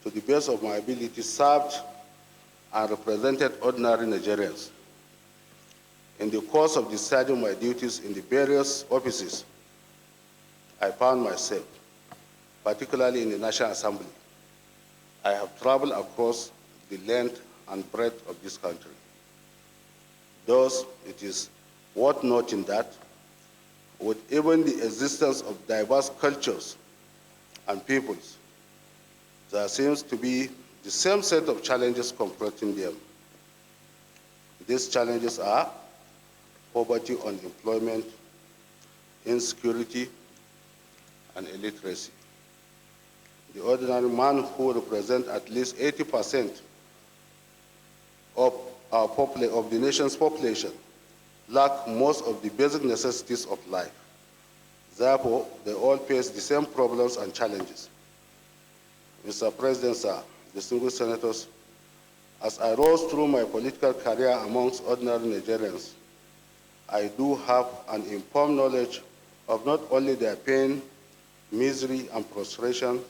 to the best of my ability, served and represented ordinary Nigerians. In the course of discharging my duties in the various offices, I found myself, particularly in the National Assembly. I have traveled across the length and breadth of this country. Thus, it is worth noting that with even the existence of diverse cultures and peoples, there seems to be the same set of challenges confronting them. These challenges are poverty, unemployment, insecurity, and illiteracy. The ordinary man, who represents at least 80% of the nation's population, lack most of the basic necessities of life. Therefore, they all face the same problems and challenges. Mr. President, sir, distinguished senators, as I rose through my political career amongst ordinary Nigerians, I do have an informed knowledge of not only their pain, misery, and frustration,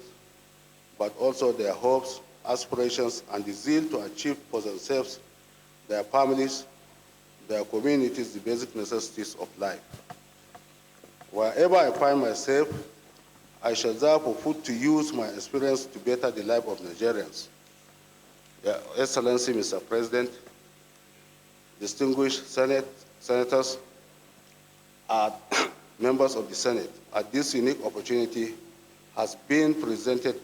but also their hopes, aspirations, and the zeal to achieve for themselves, their families, their communities, the basic necessities of life. Wherever I find myself, I shall therefore put to use my experience to better the life of Nigerians. Your Excellency, Mr. President, distinguished senators, members of the Senate, this unique opportunity has been presented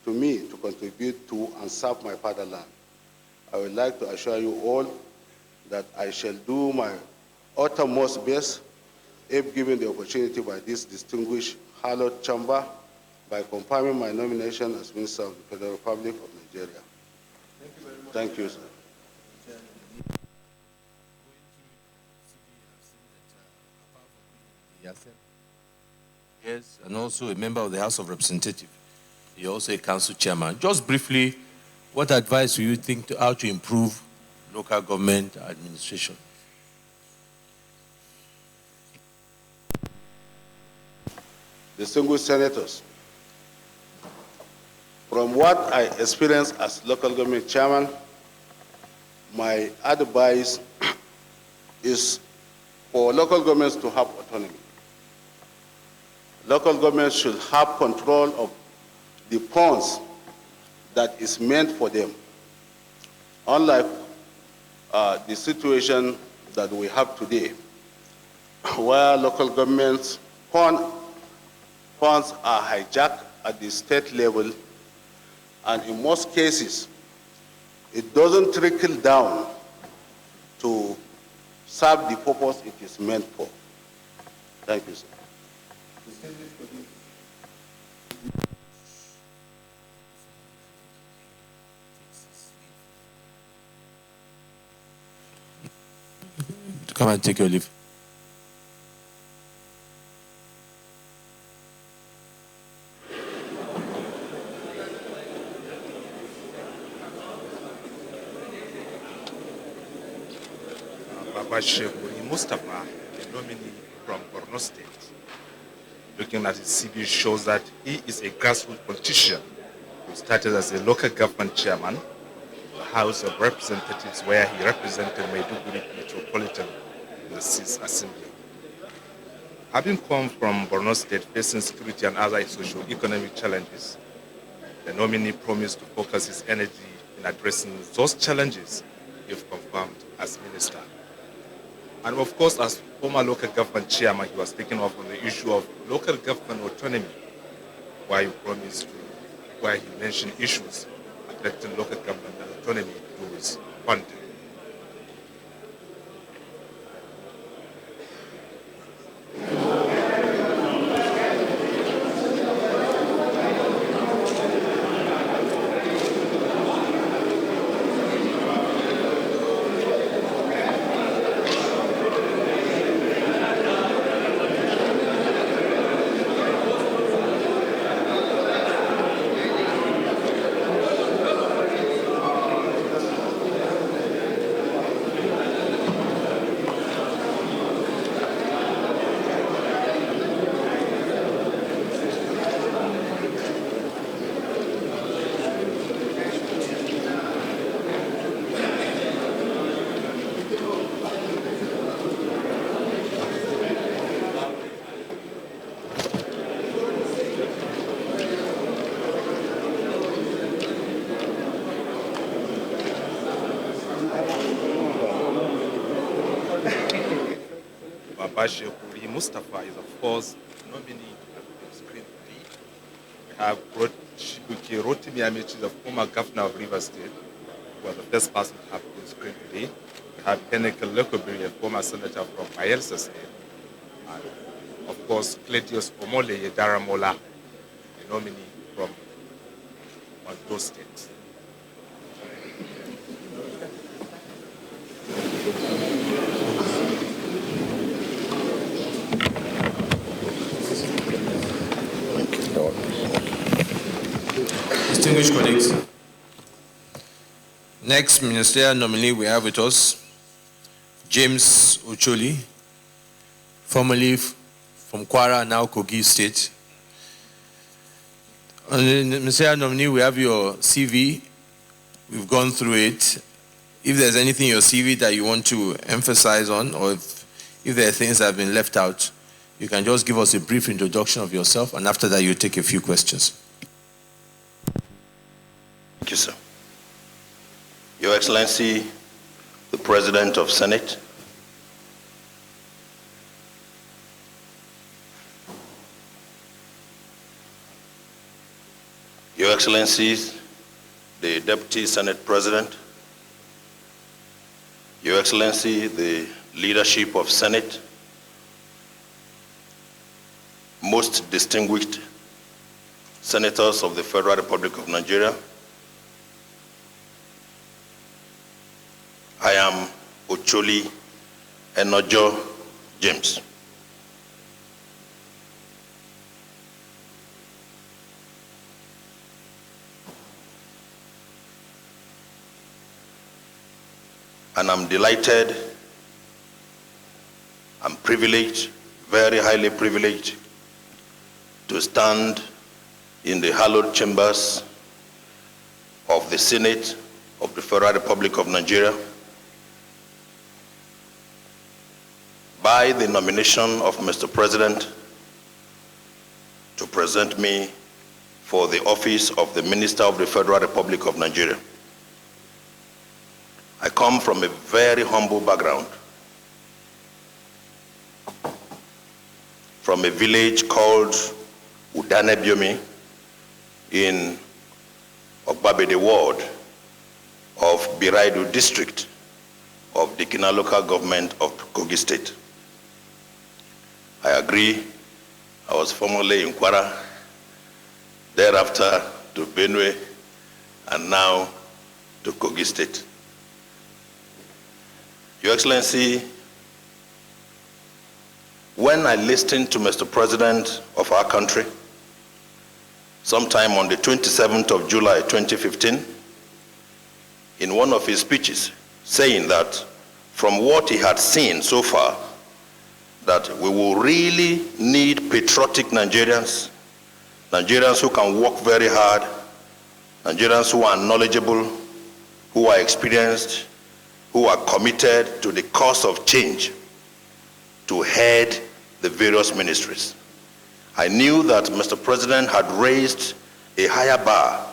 to me to contribute to and serve my fatherland. I would like to assure you all that I shall do my uttermost best, if given the opportunity by this distinguished hallowed chamber, by confirming my nomination as Minister of the Federal Republic of Nigeria. Thank you very much. Thank you, sir. Yes, and also a member of the House of Representatives. You're also a council chairman. Just briefly, what advice do you think to how to improve local government administration? Distinguished senators, from what I experienced as local government chairman, my advice is for local governments to have autonomy. Local governments should have control of the funds that is meant for them. Unlike the situation that we have today, where local governments' funds are hijacked at the state level, and in most cases, it doesn't trickle down to serve the purpose it is meant for. Thank you, sir. Come and take your leave. Babasheguri Mustafa, a nominee from Borno State. Looking at his CV shows that he is a grassroots politician who started as a local government chairman, the House of Representatives, where he represented Maiduguri Metropolitan in the 6th Assembly. Having come from Borno State facing security and other socio-economic challenges, the nominee promised to focus his energy in addressing those challenges if confirmed as minister. And of course, as former local government chairman, he was speaking up on the issue of local government autonomy, where he mentioned issues affecting local government autonomy to do with funding. Babashi Kuri Mustafa is, of course, nominee on screen today. We have Chibuike Rotimi Amechi, the former governor of Rivers State, who was the first person to have on screen today. We have Heneke Lekobiri, a former senator from Bayelsa State. And, of course, Cletius Omole Daramola, a nominee from Ondo State. Distinguished colleagues, next ministerial nominee we have with us, James Ocholi, formerly from Kwara, now Kogi State. On the ministerial nominee, we have your CV. We've gone through it. If there's anything in your CV that you want to emphasize on, or if there are things that have been left out, you can just give us a brief introduction of yourself, and after that, you take a few questions. Thank you, sir. Your Excellency, the President of Senate, Your Excellencies, the Deputy Senate President, Your Excellency, the leadership of Senate, most distinguished senators of the Federal Republic of Nigeria, I am Ocholi Enojo James. And I'm delighted, I'm privileged, very highly privileged, to stand in the hallowed chambers of the Senate of the Federal Republic of Nigeria by the nomination of Mr. President to present me for the office of the Minister of the Federal Republic of Nigeria. I come from a very humble background, from a village called Udanebiomi in Ogbabede Ward of Biraidu District of Dikina Local Government of Kogi State. I agree, I was formerly in Kwara, thereafter to Benue, and now to Kogi State. Your Excellency, when I listened to Mr. President of our country, sometime on the 27th of July 2015, in one of his speeches, saying that from what he had seen so far, that we will really need patriotic Nigerians, Nigerians who can work very hard, Nigerians who are knowledgeable, who are experienced, who are committed to the cause of change to head the various ministries. I knew that Mr. President had raised a higher bar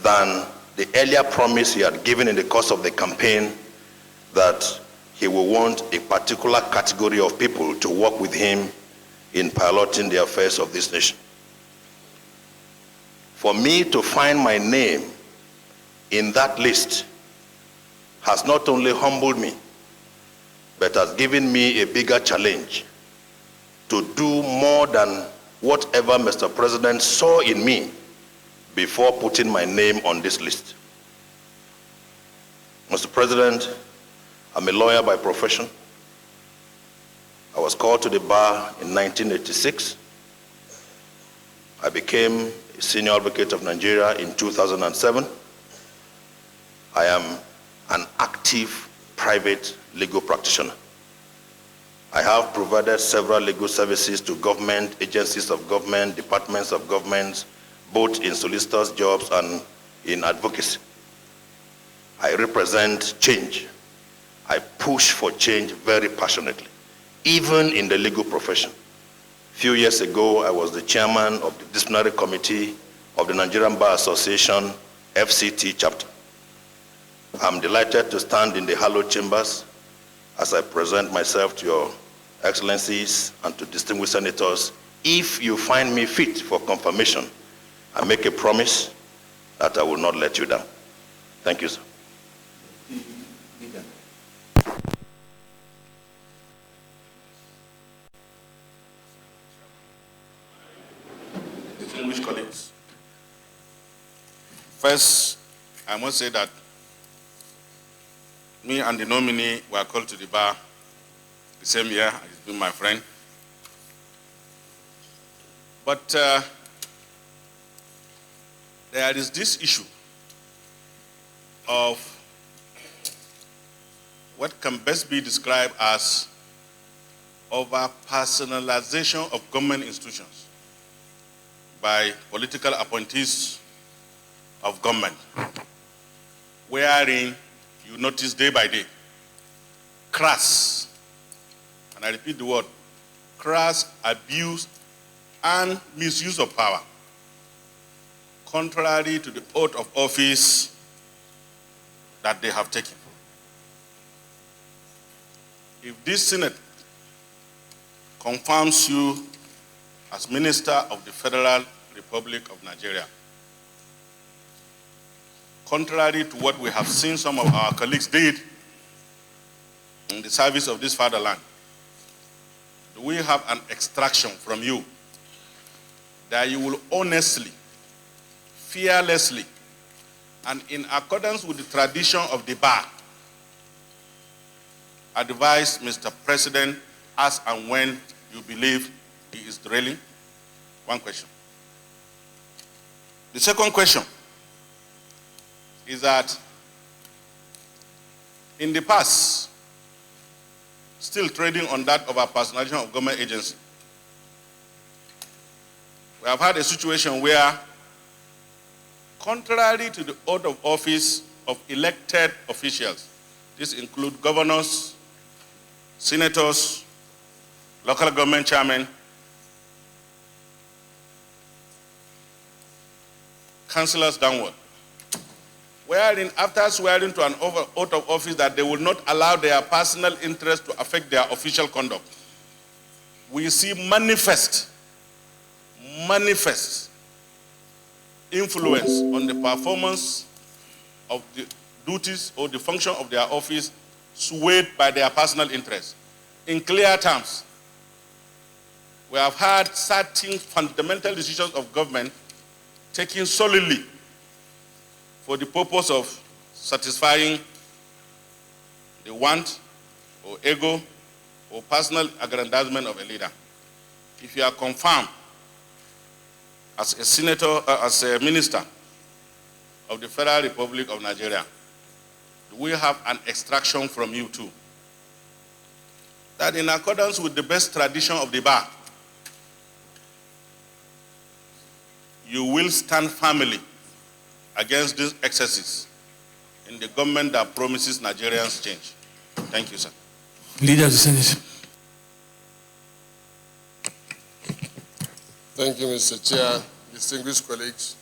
than the earlier promise he had given in the course of the campaign, that he will want a particular category of people to work with him in piloting the affairs of this nation. For me to find my name in that list has not only humbled me, but has given me a bigger challenge to do more than whatever Mr. President saw in me before putting my name on this list. Mr. President, I'm a lawyer by profession. I was called to the bar in 1986. I became a senior advocate of Nigeria in 2007. I am an active private legal practitioner. I have provided several legal services to government, agencies of government, departments of government, both in solicitors' jobs and in advocacy. I represent change. I push for change very passionately, even in the legal profession. A few years ago, I was the chairman of the disciplinary committee of the Nigerian Bar Association, FCT chapter. I'm delighted to stand in the hallowed chambers as I present myself to your Excellencies, and to distinguished senators, if you find me fit for confirmation, I make a promise that I will not let you down. Thank you, sir. Distinguished colleagues, first, I must say that me and the nominee were called to the bar the same year. He's been my friend. But there is this issue of what can best be described as over-personalization of government institutions by political appointees of government, wherein you notice day by day crass, and I repeat the word, crass abuse and misuse of power, contrary to the oath of office that they have taken. If this Senate confirms you as Minister of the Federal Republic of Nigeria, contrary to what we have seen some of our colleagues did in the service of this fatherland, do we have an extraction from you that you will honestly, fearlessly, and in accordance with the tradition of the bar, advise Mr. President as and when you believe he is derailing? One question. The second question is that in the past, still trading on that of our personalization of government agency, we have had a situation where, contrary to the oath of office of elected officials, this includes governors, senators, local government chairmen, councillors downward, wherein after swearing to an oath of office that they will not allow their personal interest to affect their official conduct, we see manifest influence on the performance of the duties or the function of their office swayed by their personal interests. In clear terms, we have had certain fundamental decisions of government taken solely for the purpose of satisfying the want or ego or personal aggrandizement of a leader. If you are confirmed as a senator, as a minister of the Federal Republic of Nigeria, we have an extraction from you too, that in accordance with the best tradition of the bar, you will stand firmly against these excesses in the government that promises Nigerians change. Thank you, sir. Leader of the Senate. Thank you, Mr. Chair. Distinguished colleagues,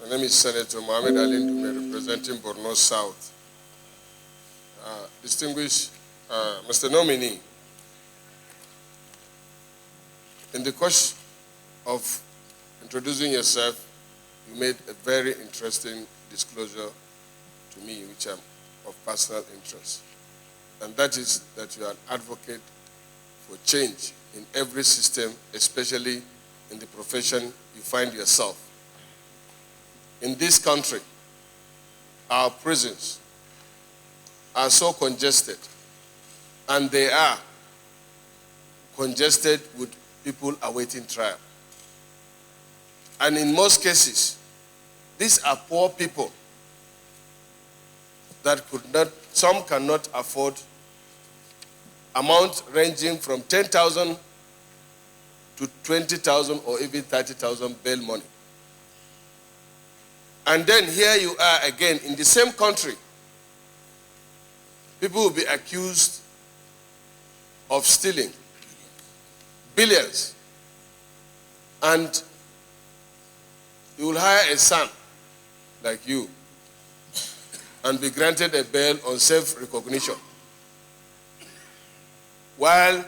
my name is Senator Mohamed Ali Ndume, representing Borno South. Distinguished Mr. Nominee, in the course of introducing yourself, you made a very interesting disclosure to me, which I'm of personal interest. And that is that you are an advocate for change in every system, especially in the profession you find yourself. In this country, our prisons are so congested, and they are congested with people awaiting trial. And in most cases, these are poor people that could not, some cannot afford amounts ranging from 10,000 to 20,000 or even 30,000 bail money. And then here you are again in the same country. People will be accused of stealing billions, and you will hire a son like you and be granted a bail on self-recognition. while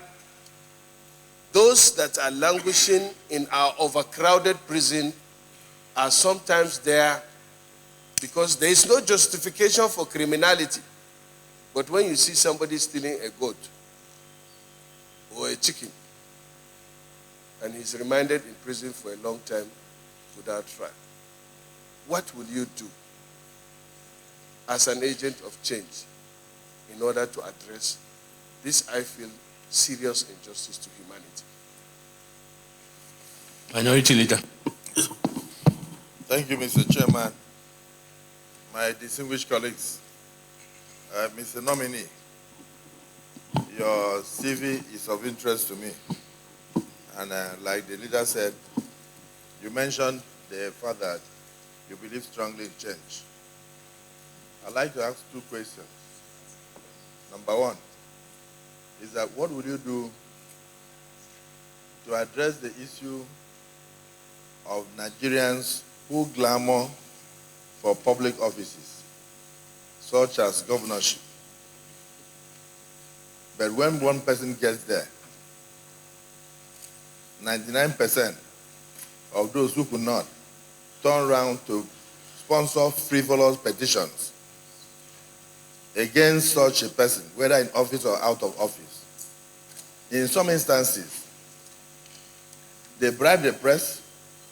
those that are languishing in our overcrowded prison are sometimes there because there is no justification for criminality. But when you see somebody stealing a goat or a chicken, and he's remanded in prison for a long time without trial, what will you do as an agent of change in order to address this, I feel, serious injustice to humanity? Minority Leader. Thank you, Mr. Chairman. My distinguished colleagues, Mr. Nominee, your CV is of interest to me. And like the leader said, you mentioned the fact that you believe strongly in change. I'd like to ask two questions. Number one is that what will you do to address the issue of Nigerians who clamor for public offices, such as governorship? But when one person gets there, 99% of those who could not turn around to sponsor frivolous petitions against such a person, whether in office or out of office. In some instances, they bribe the press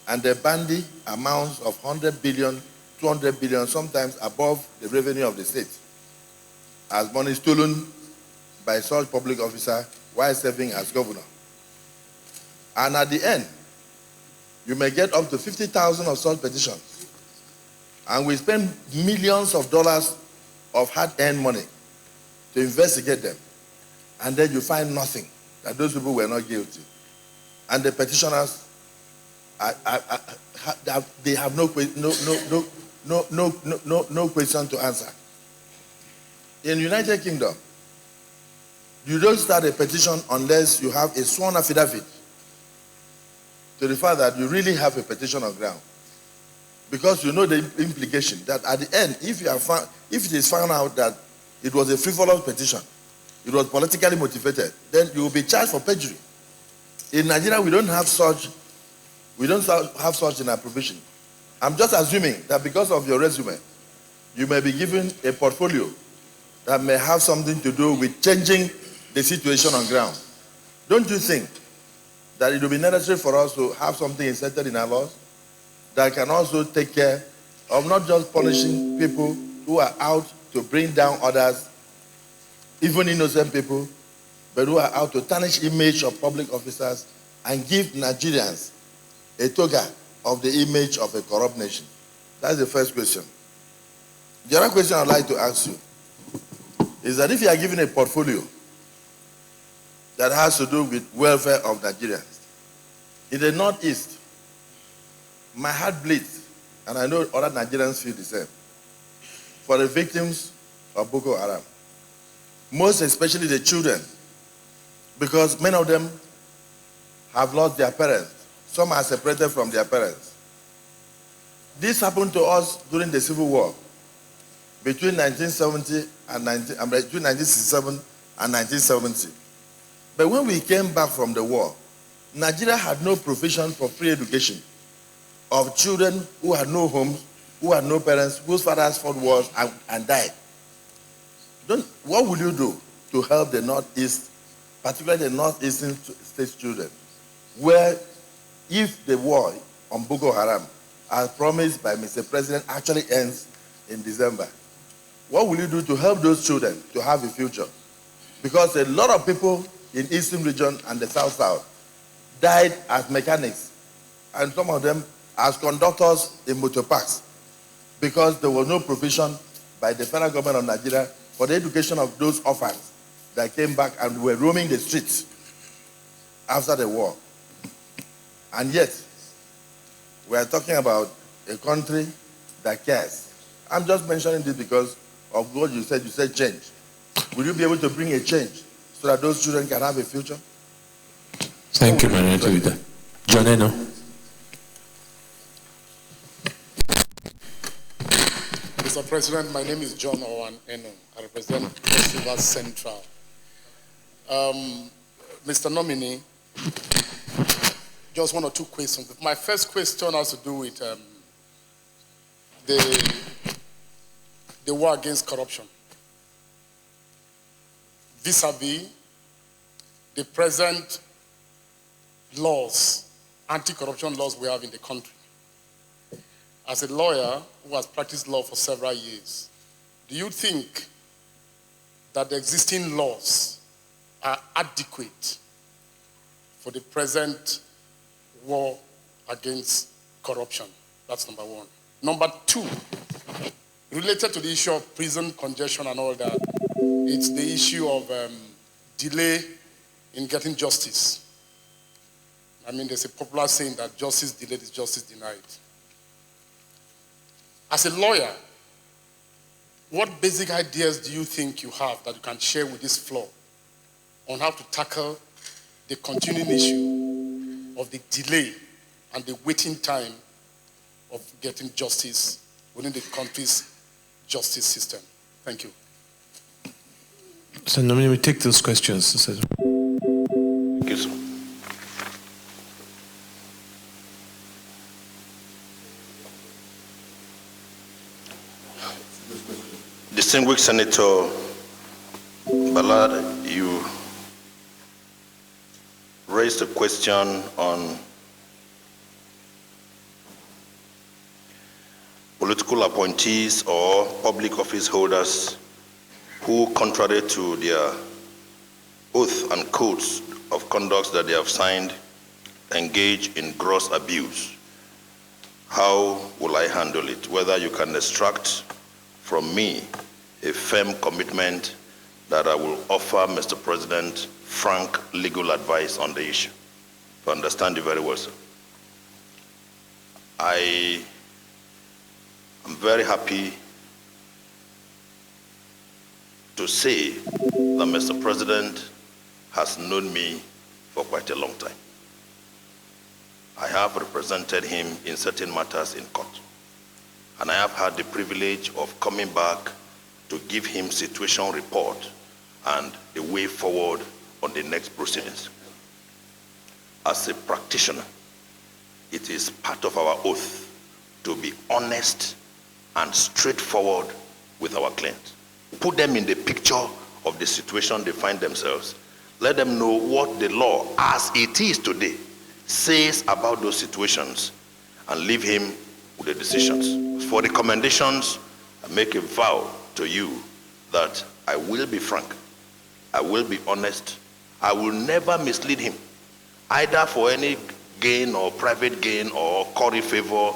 and they bandy amounts of 100 billion, 200 billion, sometimes above the revenue of the state, as money stolen by such public officer while serving as governor. And at the end, you may get up to 50,000 of such petitions. And we spend millions of dollars of hard-earned money to investigate them. And then you find nothing, that those people were not guilty. And the petitioners, they have no question to answer. In the United Kingdom, you don't start a petition unless you have a sworn affidavit to the fact that you really have a petition on ground. Because you know the implication that at the end, if it is found out that it was a frivolous petition, it was politically motivated, then you will be charged for perjury. In Nigeria, we don't have such in our provision. I'm just assuming that because of your resume, you may be given a portfolio that may have something to do with changing the situation on ground. Don't you think that it will be necessary for us to have something inserted in our laws that can also take care of not just punishing people who are out to bring down others, even innocent people, but who are out to tarnish image of public officers and give Nigerians a toga of the image of a corrupt nation? That's the first question. The other question I'd like to ask you is that if you are given a portfolio that has to do with welfare of Nigerians, in the Northeast, my heart bleeds, and I know other Nigerians feel the same, for the victims of Boko Haram, most especially the children, because many of them have lost their parents. Some are separated from their parents. This happened to us during the Civil War between 1967 and 1970. But when we came back from the war, Nigeria had no provision for free education of children who had no homes, who had no parents, whose fathers fought wars and died. What will you do to help the Northeast, particularly the Northeastern state children, where if the war on Boko Haram, as promised by Mr. President, actually ends in December, what will you do to help those children to have a future? Because a lot of people in Eastern region and the South died as mechanics, and some of them as conductors in motor parks, because there was no provision by the federal government of Nigeria for the education of those orphans that came back and were roaming the streets after the war. And yet, we are talking about a country that cares. I'm just mentioning this because of what you said. You said change. Will you be able to bring a change so that those children can have a future? Thank you, Minority Leader. John Eno. Mr. President, my name is John Owen Eno. I represent Cross River Central. Mr. Nominee, just one or two questions. My first question has to do with the war against corruption, vis-a-vis the present laws, anti-corruption laws we have in the country. As a lawyer who has practiced law for several years, do you think that the existing laws are adequate for the present war against corruption? That's number one. Number two, related to the issue of prison congestion and all that, it's the issue of delay in getting justice. I mean, there's a popular saying that justice delayed is justice denied. As a lawyer, what basic ideas do you think you have that you can share with this floor on how to tackle the continuing issue of the delay and the waiting time of getting justice within the country's justice system? Thank you. So Nominee, we take those questions. Thank you, sir. Distinguished Senator Ballard, you raised a question on political appointees or public office holders who, contrary to their oath and codes of conduct that they have signed, engage in gross abuse. How will I handle it? Whether you can extract from me a firm commitment that I will offer Mr. President frank legal advice on the issue. To understand you very well, sir. I am very happy to say that Mr. President has known me for quite a long time. I have represented him in certain matters in court. And I have had the privilege of coming back to give him situation report and the way forward on the next proceedings. As a practitioner, it is part of our oath to be honest and straightforward with our clients. Put them in the picture of the situation they find themselves. Let them know what the law, as it is today, says about those situations, and leave him with the decisions. For recommendations, I make a vow to you that I will be frank, I will be honest, I will never mislead him, either for any gain or private gain or curry favor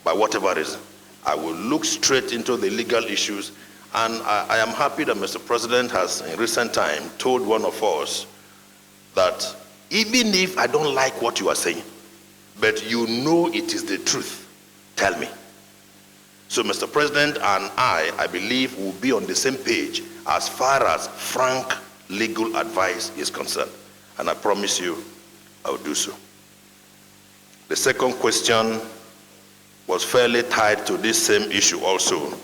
by whatever reason. I will look straight into the legal issues, and I am happy that Mr. President has in recent time told one of us that even if I don't like what you are saying, but you know it is the truth, tell me. So Mr. President and I believe, will be on the same page as far as frank legal advice is concerned. And I promise you, I will do so. The second question was fairly tied to this same issue also.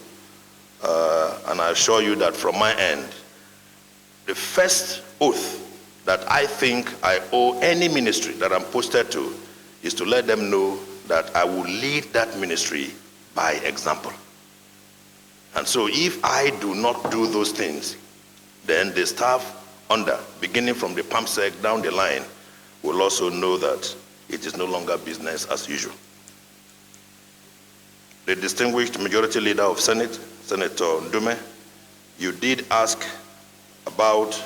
And I assure you that from my end, the first oath that I think I owe any ministry that I'm posted to is to let them know that I will lead that ministry by example. And so if I do not do those things, then the staff under, beginning from the PAMSEC down the line, will also know that it is no longer business as usual. The distinguished majority leader of Senate, Senator Ndume, you did ask about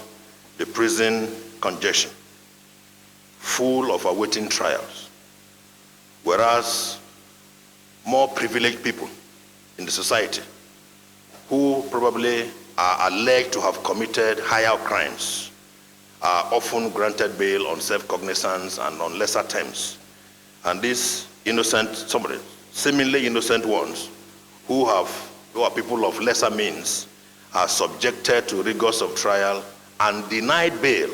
the prison congestion, full of awaiting trials, whereas more privileged people in the society who probably are alleged to have committed higher crimes are often granted bail on self-cognizance and on lesser terms. And these innocent, somebody, seemingly innocent ones who are people of lesser means are subjected to rigors of trial and denied bail.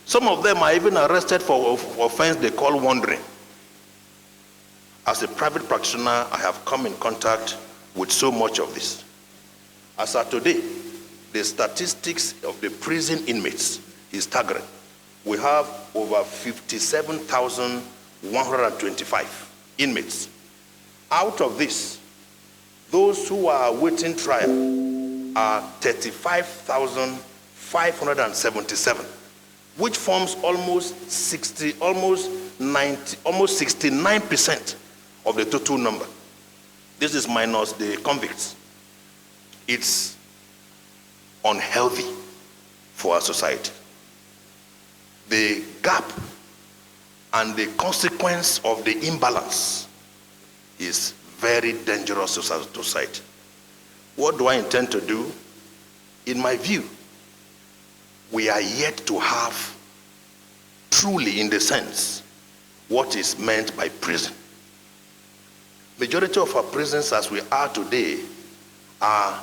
Some of them are even arrested for offense they call wandering. As a private practitioner, I have come in contact with so much of this. As of today, the statistics of the prison inmates is staggering. We have over 57,125 inmates. Out of this, those who are awaiting trial are 35,577, which forms almost 69% of the total number. This is minus the convicts. It's unhealthy for our society. The gap and the consequence of the imbalance is very dangerous to society. What do I intend to do? In my view, we are yet to have truly, in the sense, what is meant by prison. Majority of our prisons as we are today are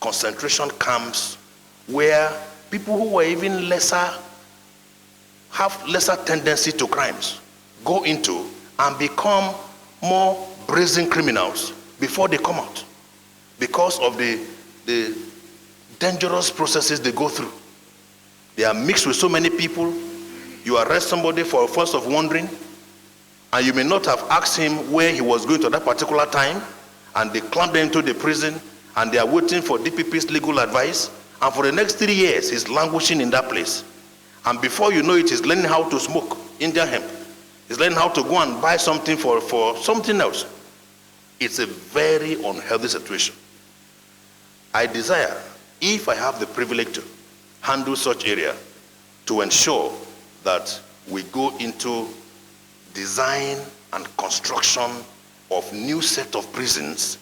concentration camps where people who were even have lesser tendency to crimes go into and become more brazen criminals before they come out because of the dangerous processes they go through. They are mixed with so many people. You arrest somebody for a force of wandering, and you may not have asked him where he was going to that particular time, and they clamp them into the prison, and they are waiting for DPP's legal advice, and for the next 3 years, he's languishing in that place. And before you know it, he's learning how to smoke Indian hemp. He's learning how to go and buy something for something else. It's a very unhealthy situation. I desire, if I have the privilege to handle such area, to ensure that we go into design and construction of new set of prisons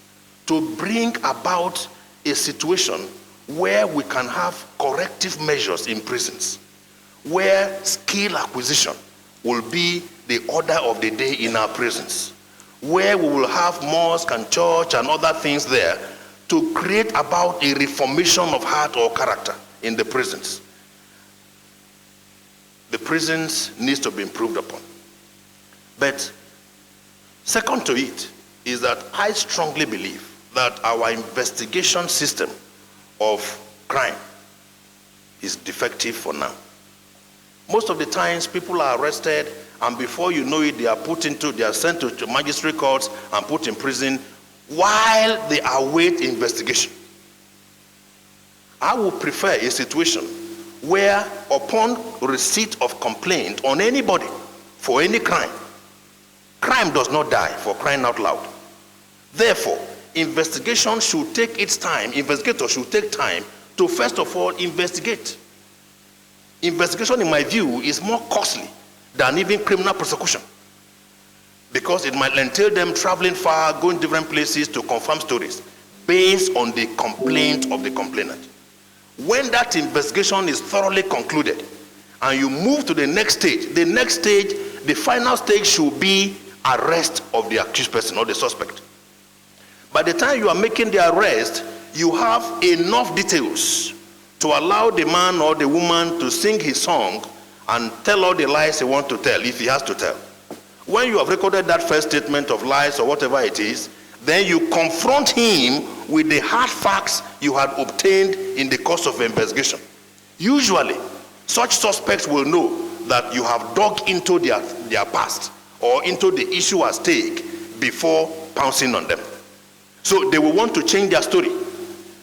to bring about a situation where we can have corrective measures in prisons, where skill acquisition will be the order of the day in our prisons, where we will have mosque and church and other things there to create about a reformation of heart or character in the prisons. The prisons needs to be improved upon. But second to it is that I strongly believe that our investigation system of crime is defective for now. Most of the times people are arrested, and before you know it, they are sent to magistrate courts and put in prison while they await investigation. I would prefer a situation where upon receipt of complaint on anybody for any crime, crime does not die, for crying out loud. Therefore, investigation should take its time, investigators should take time to first of all investigate. Investigation, in my view, is more costly than even criminal prosecution, because it might entail them traveling far, going different places to confirm stories based on the complaint of the complainant. When that investigation is thoroughly concluded and you move to the next stage, the final stage should be arrest of the accused person or the suspect. By the time you are making the arrest, you have enough details to allow the man or the woman to sing his song and tell all the lies he wants to tell, if he has to tell. When you have recorded that first statement of lies or whatever it is, then you confront him with the hard facts you had obtained in the course of the investigation. Usually, such suspects will know that you have dug into their past or into the issue at stake before pouncing on them. So they will want to change their story.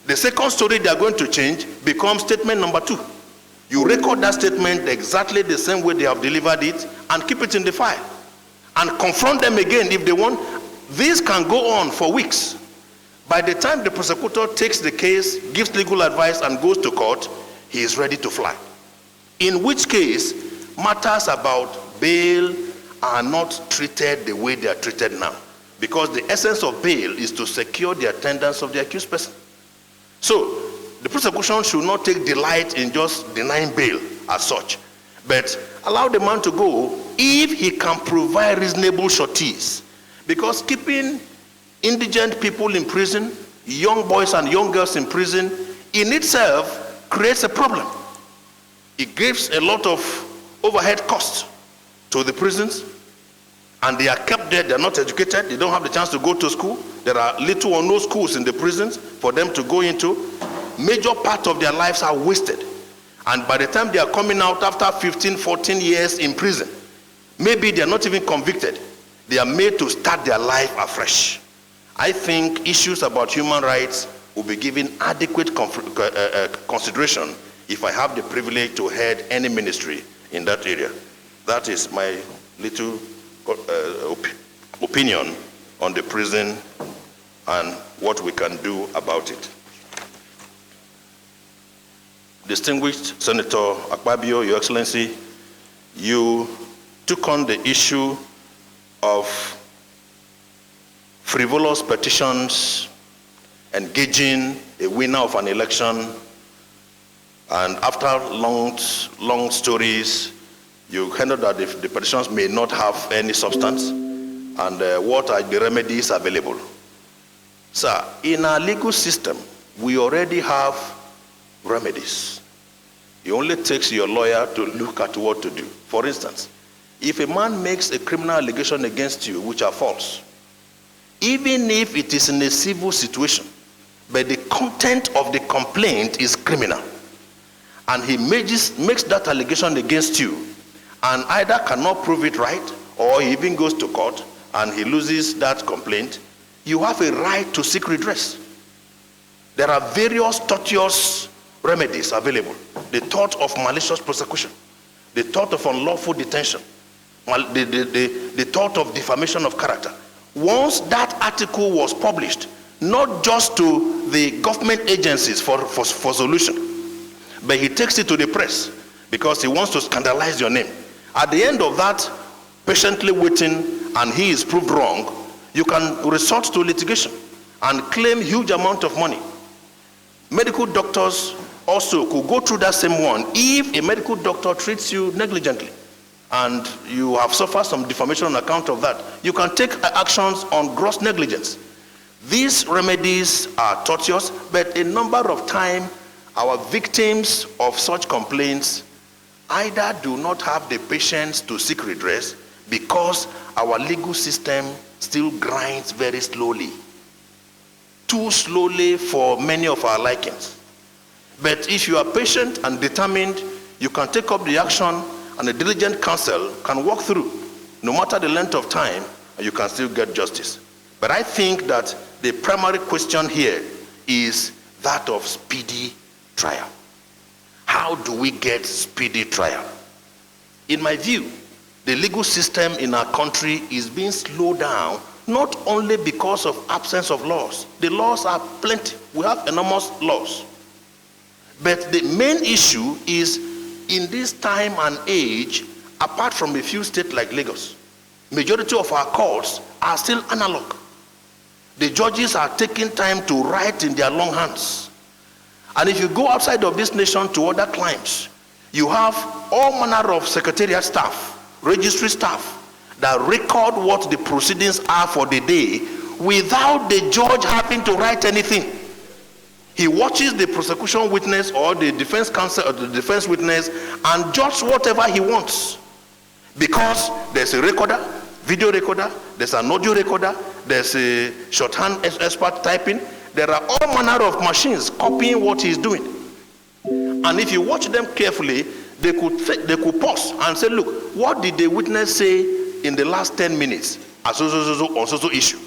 The second story they are going to change becomes statement number 2. You record that statement exactly the same way they have delivered it and keep it in the file. And confront them again if they want. This can go on for weeks. By the time the prosecutor takes the case, gives legal advice and goes to court, he is ready to fly. In which case, matters about bail are not treated the way they are treated now. Because the essence of bail is to secure the attendance of the accused person. So, the prosecution should not take delight in just denying bail as such, but allow the man to go if he can provide reasonable sureties. Because keeping indigent people in prison, young boys and young girls in prison, in itself creates a problem. It gives a lot of overhead costs to the prisons, and they are kept there, they're not educated, they don't have the chance to go to school. There are little or no schools in the prisons for them to go into. Major part of their lives are wasted. And by the time they are coming out after 15, 14 years in prison, maybe they are not even convicted. They are made to start their life afresh. I think issues about human rights will be given adequate consideration if I have the privilege to head any ministry in that area. That is my little opinion on the prison and what we can do about it. Distinguished Senator Akpabio, Your Excellency, you took on the issue of frivolous petitions engaging a winner of an election, and after long stories, you handled that the petitions may not have any substance, and what are the remedies available? Sir, in our legal system, we already have remedies. It only takes your lawyer to look at what to do. For instance, if a man makes a criminal allegation against you which are false, even if it is in a civil situation, but the content of the complaint is criminal, and he makes that allegation against you, and either cannot prove it right, or he even goes to court and he loses that complaint, you have a right to seek redress. There are various tortious remedies available. The tort of malicious prosecution, the tort of unlawful detention, the tort of defamation of character. Once that article was published, not just to the government agencies for solution, but he takes it to the press because he wants to scandalize your name. At the end of that, patiently waiting, and he is proved wrong, you can resort to litigation and claim huge amount of money. Medical doctors also could go through that same one if a medical doctor treats you negligently and you have suffered some defamation on account of that. You can take actions on gross negligence. These remedies are tortuous, but a number of times our victims of such complaints either do not have the patience to seek redress because our legal system still grinds very slowly, too slowly for many of our likings. But if you are patient and determined, you can take up the action, and a diligent counsel can walk through, no matter the length of time, and you can still get justice. But I think that the primary question here is that of speedy trial. How do we get speedy trial? In my view, the legal system in our country is being slowed down, not only because of absence of laws. The laws are plenty. We have enormous laws. But the main issue is, in this time and age, apart from a few states like Lagos, majority of our courts are still analog. The judges are taking time to write in their long hands. And if you go outside of this nation to other climes, you have all manner of secretariat staff, registry staff, that record what the proceedings are for the day without the judge having to write anything. He watches the prosecution witness or the defense counsel or the defense witness and judges whatever he wants. Because there's a recorder, video recorder, there's an audio recorder, there's a shorthand expert typing. There are all manner of machines copying what he's doing. And if you watch them carefully, they could pause and say, look, what did the witness say in the last 10 minutes on so issue?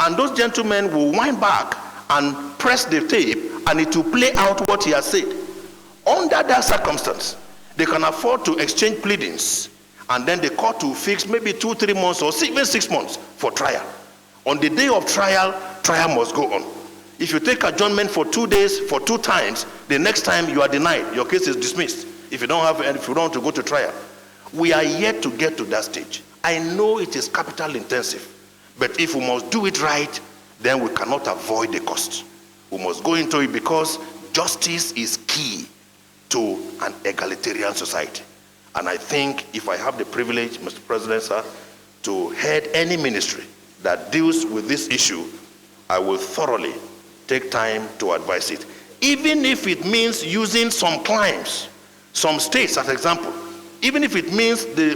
And those gentlemen will wind back and press the tape, and it will play out what he has said. Under that circumstance, they can afford to exchange pleadings, and then the court will fix maybe 2-3 months or even 6 months for trial. On the day of trial, trial must go on. If you take adjournment for 2 days, for 2 times, the next time you are denied, your case is dismissed. If you don't want to go to trial. We are yet to get to that stage. I know it is capital intensive, but if we must do it right, then we cannot avoid the cost. We must go into it because justice is key to an egalitarian society. And I think if I have the privilege, Mr. President, sir, to head any ministry that deals with this issue, I will thoroughly take time to advise it. Even if it means using some climes, some states as example, even if it means the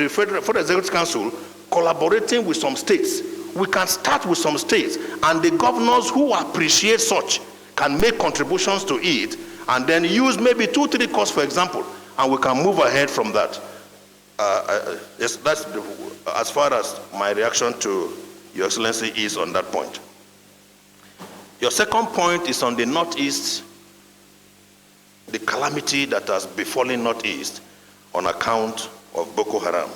Federal Executive Council collaborating with some states, we can start with some states, and the governors who appreciate such can make contributions to it and then use maybe 2-3 courts, for example, and we can move ahead from that. Yes, that's as far as my reaction to Your Excellency is on that point. Your second point is on the Northeast, the calamity that has befallen Northeast on account of Boko Haram,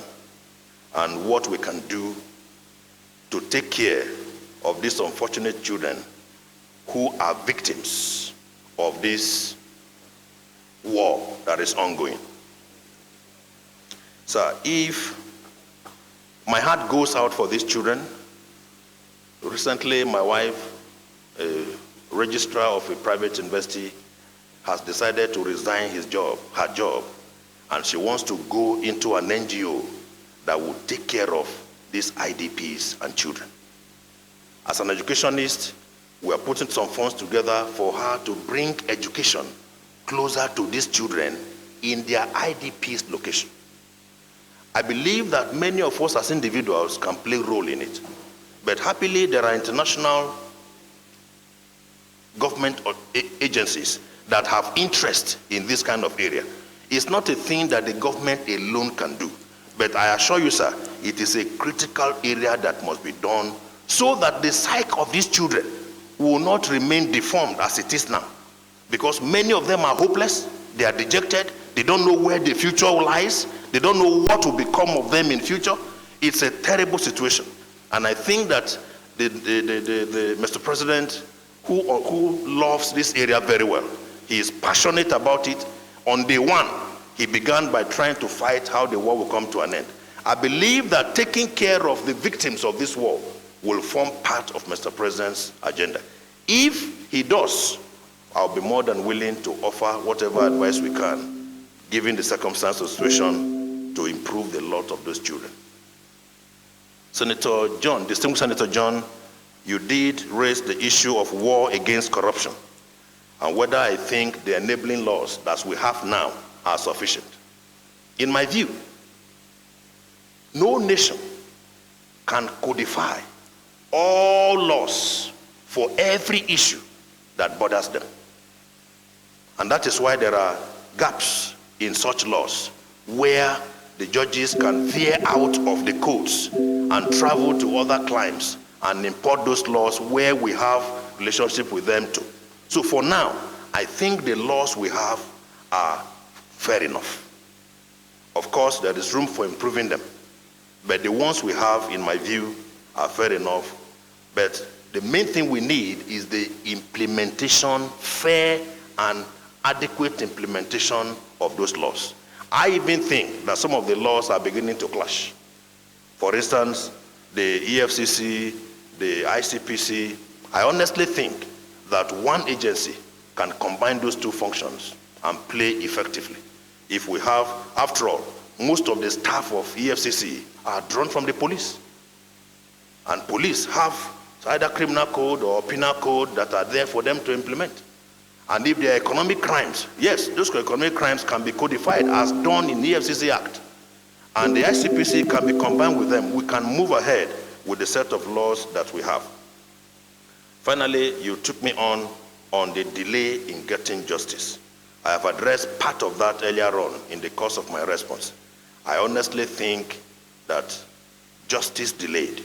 and what we can do to take care of these unfortunate children who are victims of this war that is ongoing. Sir, if my heart goes out for these children, recently my wife, a registrar of a private university, has decided to resign her job, and she wants to go into an NGO that will take care of these IDPs and children. As an educationist, we are putting some funds together for her to bring education closer to these children in their IDPs location. I believe that many of us as individuals can play a role in it, but happily there are international government agencies that have interest in this kind of area. It's not a thing that the government alone can do, but I assure you, sir, it is a critical area that must be done so that the psyche of these children will not remain deformed as it is now, because many of them are hopeless, they are dejected, they don't know where the future lies, they don't know what will become of them in future. It's a terrible situation, and I think that the Mr. President, who loves this area very well, he is passionate about it. On day one, he began by trying to fight how the war will come to an end. I believe that taking care of the victims of this war will form part of Mr. President's agenda. If he does, I'll be more than willing to offer whatever advice we can, given the circumstance of the situation, to improve the lot of those children. Senator John, distinguished Senator John, you did raise the issue of war against corruption and whether I think the enabling laws that we have now are sufficient. In my view, no nation can codify all laws for every issue that bothers them. And that is why there are gaps in such laws where the judges can veer out of the codes and travel to other climes and import those laws where we have relationship with them too. So for now, I think the laws we have are fair enough. Of course, there is room for improving them, but the ones we have, in my view, are fair enough. But the main thing we need is the implementation, fair and adequate implementation of those laws. I even think that some of the laws are beginning to clash. For instance, the EFCC, the ICPC, I honestly think that one agency can combine those two functions and play effectively. If we have, after all, most of the staff of EFCC are drawn from the police. And police have either criminal code or penal code that are there for them to implement. And if there are economic crimes, yes, those economic crimes can be codified as done in the EFCC Act. And the ICPC can be combined with them. We can move ahead with the set of laws that we have. Finally, you took me on the delay in getting justice. I have addressed part of that earlier on in the course of my response. I honestly think that justice delayed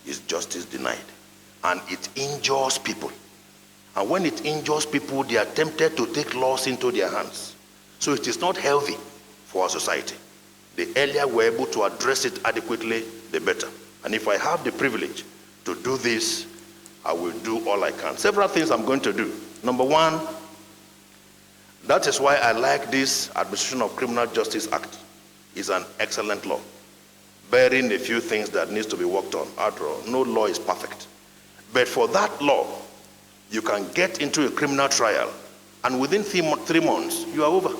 is justice denied, and it injures people. And when it injures people, they are tempted to take laws into their hands. So it is not healthy for our society. The earlier we're able to address it adequately, the better. And if I have the privilege to do this, I will do all I can. Several things I'm going to do. Number one, that is why I like this Administration of Criminal Justice Act. It's an excellent law, bearing a few things that needs to be worked on. After all, no law is perfect. But for that law, you can get into a criminal trial, and within 3 months, you are over.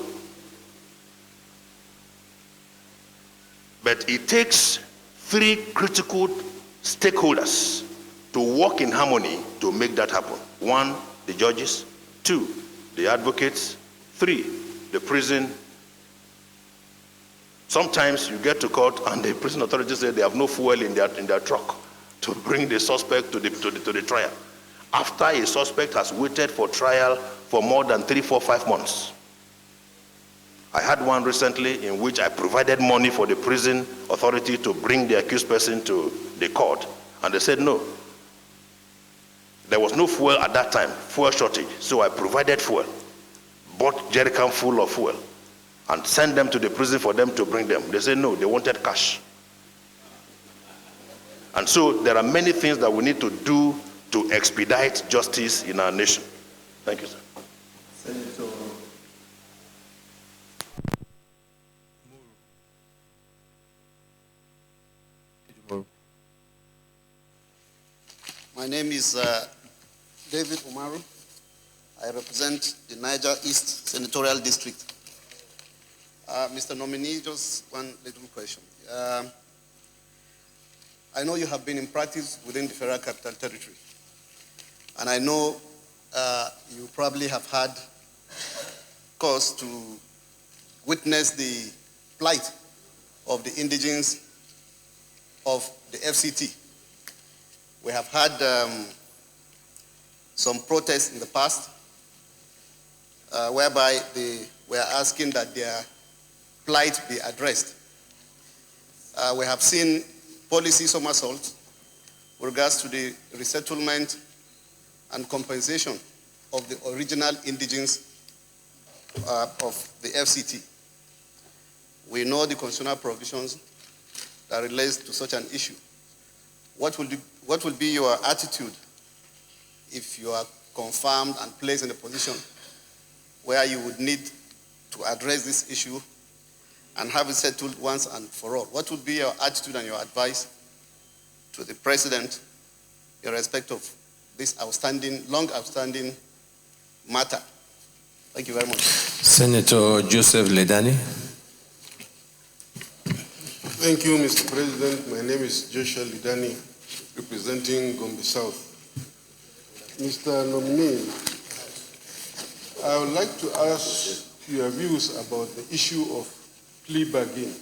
But it takes 3 critical stakeholders to work in harmony to make that happen. 1, the judges. 2, the advocates. 3, the prison. Sometimes you get to court and the prison authorities say they have no fuel in their truck to bring the suspect to the trial. after a suspect has waited for trial for more than 3, 4, 5 months. I had one recently in which I provided money for the prison authority to bring the accused person to the court, and they said no. There was no fuel at that time, fuel shortage, so I provided fuel, bought jerrycan full of fuel, and sent them to the prison for them to bring them. They said no, they wanted cash. And so there are many things that we need to do to expedite justice in our nation. Thank you, sir. Senator My name is David Umaru. I represent the Niger East Senatorial District. Mr. Nominee, just one little question. I know you have been in practice within the Federal Capital Territory, and I know you probably have had cause to witness the plight of the indigents of the FCT. We have had some protests in the past whereby they were asking that their plight be addressed. We have seen policy somersault with regards to the resettlement and compensation of the original indigents of the FCT. We know the constitutional provisions that relates to such an issue. What will be your attitude if you are confirmed and placed in a position where you would need to address this issue and have it settled once and for all? What would be your attitude and your advice to the President in respect of this long outstanding matter? Thank you very much. Senator Joseph Ledani. Thank you, Mr. President. My name is Joshua Ledani, representing Gombe South. Mr. Nominee, I would like to ask your views about the issue of plea bargain.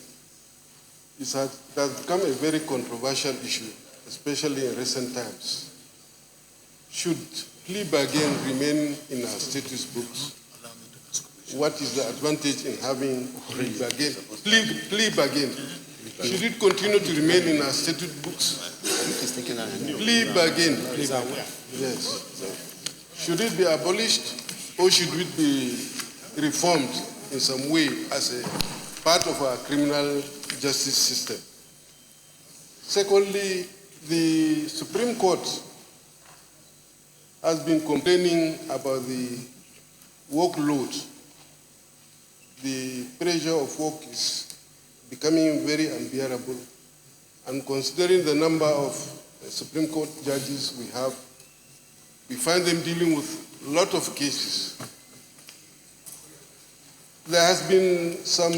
It has become a very controversial issue, especially in recent times. Should plea bargain remain in our status books? What is the advantage in having plea bargain? Plea bargain. Should it continue to remain in our statute books? Plea bargain. Yes. Should it be abolished, or should it be reformed in some way as a part of our criminal justice system? Secondly, the Supreme Court has been complaining about the workload. The pressure of work is becoming very unbearable, and considering the number of Supreme Court judges we have, we find them dealing with a lot of cases. There has been some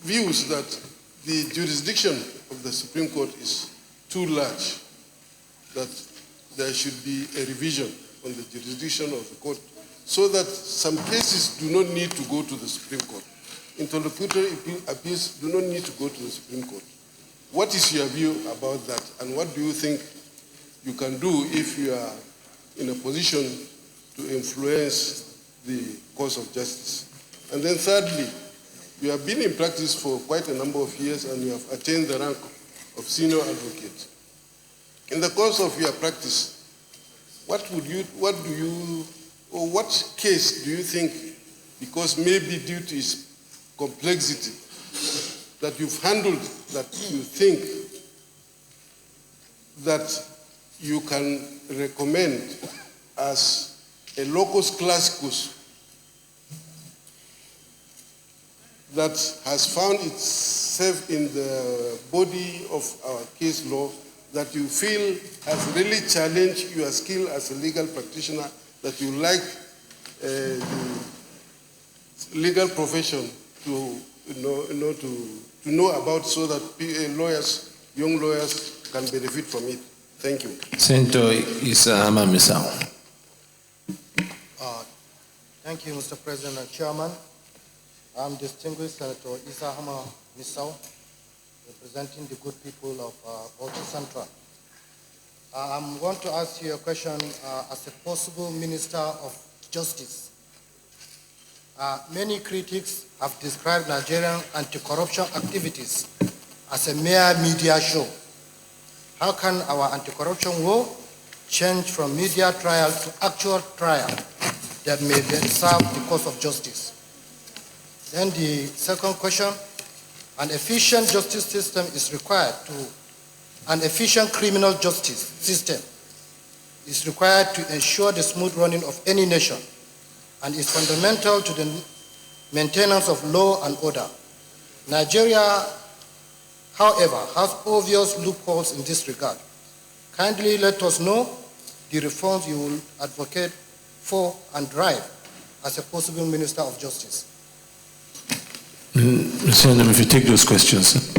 views that the jurisdiction of the Supreme Court is too large, that there should be a revision on the jurisdiction of the court so that some cases do not need to go to the Supreme Court. Interlocutory appeals do not need to go to the Supreme Court. What is your view about that, and what do you think you can do if you are in a position to influence the course of justice? And then thirdly, you have been in practice for quite a number of years and you have attained the rank of senior advocate. In the course of your practice, what case do you think, because maybe due to its complexity, that you've handled, that you think that you can recommend as a locus classicus that has found itself in the body of our case law, that you feel has really challenged your skill as a legal practitioner, that you like the legal profession to know about, so that young lawyers can benefit from it? Thank you. Senator Issa-Hamma Misau. Thank you, Mr. President and Chairman. I'm distinguished Senator I want to ask you a question as a possible Minister of Justice. Many critics have described Nigerian anti-corruption activities as a mere media show. How can our anti-corruption war change from media trial to actual trial that may then serve the cause of justice? Then the second question, an efficient justice system is required an efficient criminal justice system is required to ensure the smooth running of any nation and is fundamental to the maintenance of law and order. Nigeria, however, has obvious loopholes in this regard. Kindly let us know the reforms you will advocate for and drive as a possible Minister of Justice. Mr. Njem, if you take those questions.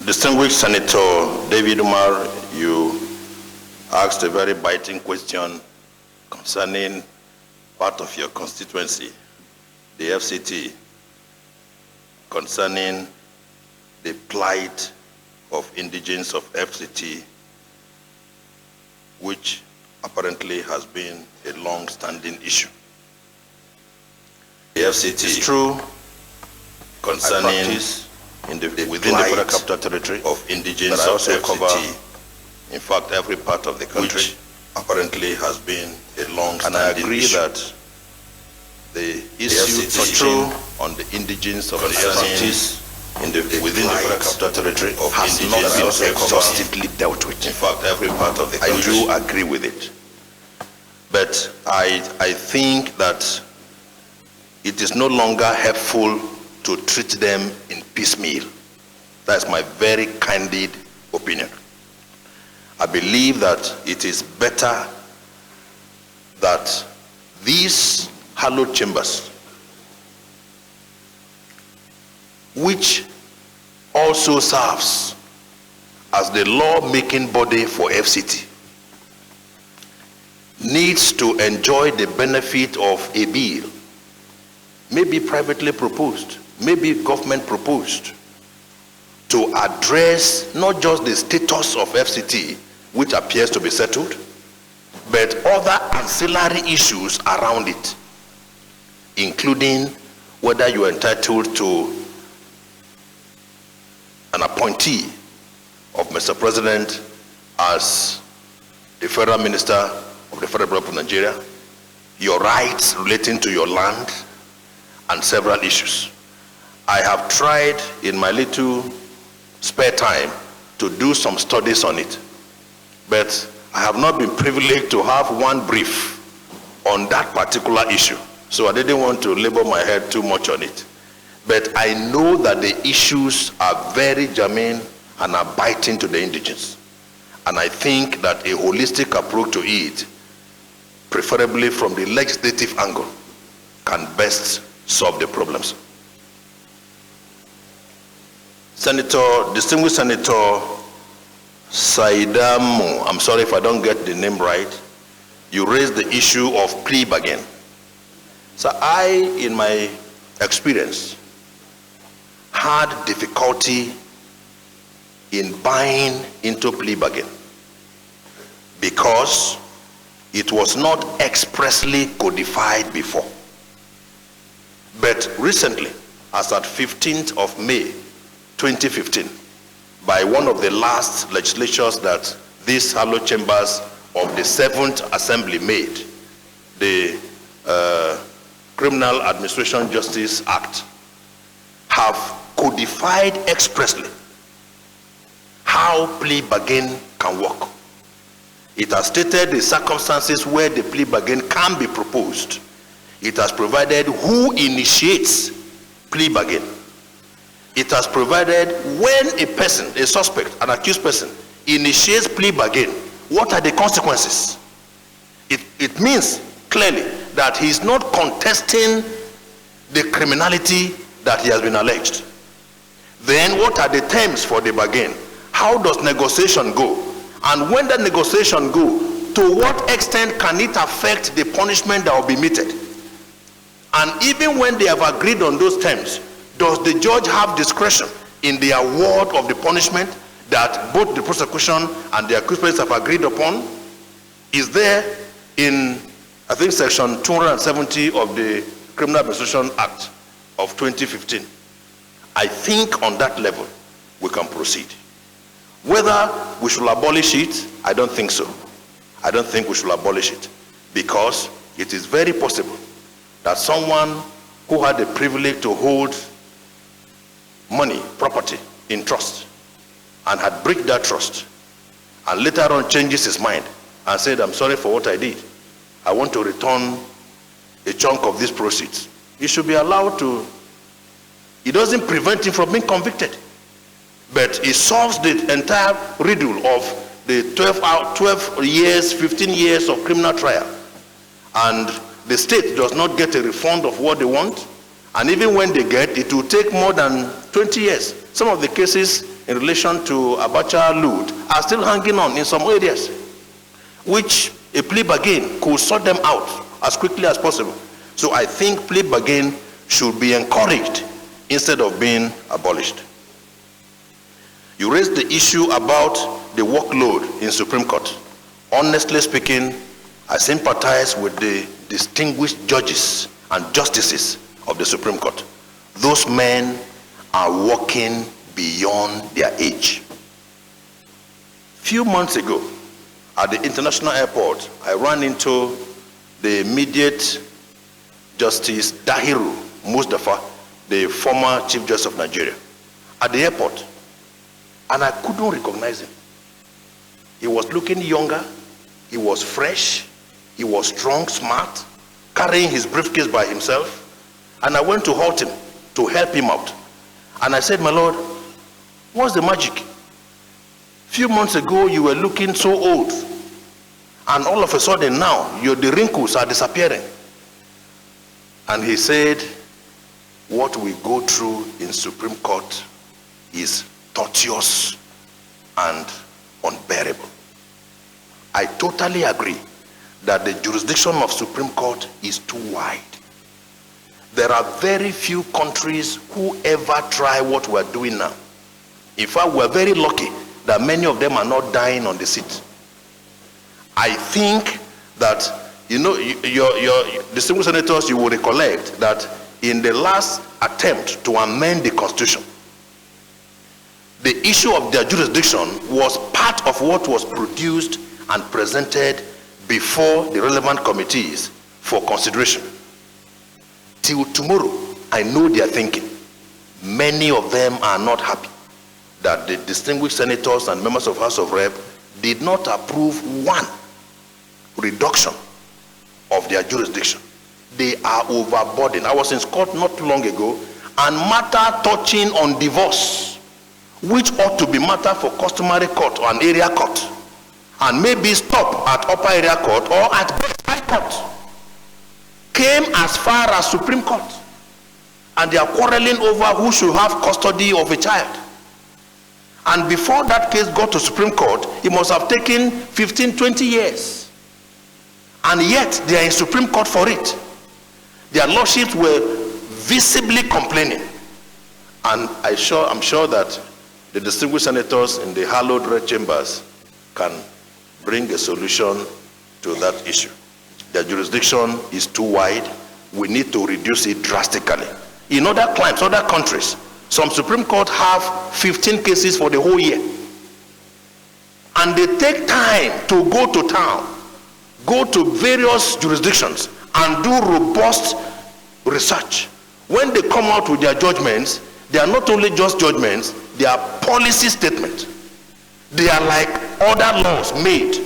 Distinguished Senator David Umar, you asked a very biting question concerning part of your constituency, the FCT, concerning the plight of indigents of FCT, which apparently has been a long-standing issue. The FCT is true concerning within the Federal Capital Territory of indigents of FCT, in fact, every part of the country, which apparently has been a long-standing issue. And I agree that the issue is true on the indigents of the FCTs within the Federal Capital Territory of has not been exhaustively dealt with. In fact, every part of the country. I do agree with it. But I think that it is no longer helpful to treat them in piecemeal. That's my very candid opinion. I believe that it is better that these hallowed chambers, which also serves as the law-making body for FCT, needs to enjoy the benefit of a bill, maybe privately proposed, maybe government proposed, to address not just the status of FCT, which appears to be settled, but other ancillary issues around it, including whether you are entitled to an appointee of Mr. President as the Federal Minister of the Federal Republic of Nigeria, your rights relating to your land, and several issues. I have tried in my little spare time to do some studies on it, but I have not been privileged to have one brief on that particular issue. So I didn't want to labor my head too much on it. But I know that the issues are very germane and are biting to the indigents. And I think that a holistic approach to it, preferably from the legislative angle, can best solve the problems. Distinguished Senator Saidamu, I'm sorry if I don't get the name right, you raised the issue of plea bargain. So I, in my experience, had difficulty in buying into plea bargain because it was not expressly codified before. But recently, as at 15th of May 2015, by one of the last legislatures that these hallowed chambers of the 7th Assembly made, the Criminal Administration Justice Act, have codified expressly how plea bargain can work. It has stated the circumstances where the plea bargain can be proposed. It has provided who initiates plea bargain. It has provided when a person, a suspect, an accused person, initiates plea bargain, what are the consequences? It means clearly that he is not contesting the criminality that he has been alleged. Then what are the terms for the bargain? How does negotiation go? And when that negotiation go, to what extent can it affect the punishment that will be meted? And even when they have agreed on those terms, does the judge have discretion in the award of the punishment that both the prosecution and the accused parties have agreed upon is there in, I think, section 270 of the Criminal Administration Act of 2015. I think on that level we can proceed. Whether we should abolish it, I don't think so. I don't think we should abolish it, because it is very possible that someone who had the privilege to hold money, property in trust, and had breached that trust, and later on changes his mind and said, I'm sorry for what I did, I want to return a chunk of these proceeds, he should be allowed to. It doesn't prevent him from being convicted, but it solves the entire riddle of the 12 years, 15 years of criminal trial. And the state does not get a refund of what they want, and even when they get, it will take more than 20 years. Some of the cases in relation to Abacha loot are still hanging on in some areas, which a plea bargain could sort them out as quickly as possible. So I think plea bargain should be encouraged instead of being abolished. You raised the issue about the workload in Supreme Court. Honestly speaking, I sympathize with the distinguished judges and justices of the Supreme Court. Those men are working beyond their age. Few months ago, at the international airport, I ran into the immediate Justice Dahiru Mustafa, the former Chief Justice of Nigeria, at the airport, and I couldn't recognize him. He was looking younger, he was fresh, he was strong, smart, carrying his briefcase by himself, and I went to halt him, to help him out. And I said, my lord, what's the magic? Few months ago, you were looking so old, and all of a sudden now, the wrinkles are disappearing. And he said, what we go through in Supreme Court is tortuous and unbearable. I totally agree that the jurisdiction of Supreme Court is too wide. There are very few countries who ever try what we're doing now. In fact, we're very lucky that many of them are not dying on the seat. I think that, your distinguished senators, you will recollect that in the last attempt to amend the Constitution, the issue of their jurisdiction was part of what was produced and presented before the relevant committees for consideration. Till tomorrow, I know they are thinking. Many of them are not happy that the distinguished senators and members of House of Rep did not approve one reduction of their jurisdiction. They are overburdened. I was in court not too long ago, and matter touching on divorce, which ought to be matter for customary court or an area court, and maybe stop at upper area court or at high court, came as far as Supreme Court, and they are quarreling over who should have custody of a child. And before that case got to Supreme Court, it must have taken 15, 20 years. And yet they are in Supreme Court for it. Their lordships were visibly complaining. And I'm sure that the distinguished senators in the hallowed red chambers can bring a solution to that issue. Their jurisdiction is too wide. We need to reduce it drastically. In other climes, other countries, some Supreme Court have 15 cases for the whole year. And they take time to go to town, go to various jurisdictions, and do robust research. When they come out with their judgments, they are not only just judgments, they are policy statements. They are like other laws made,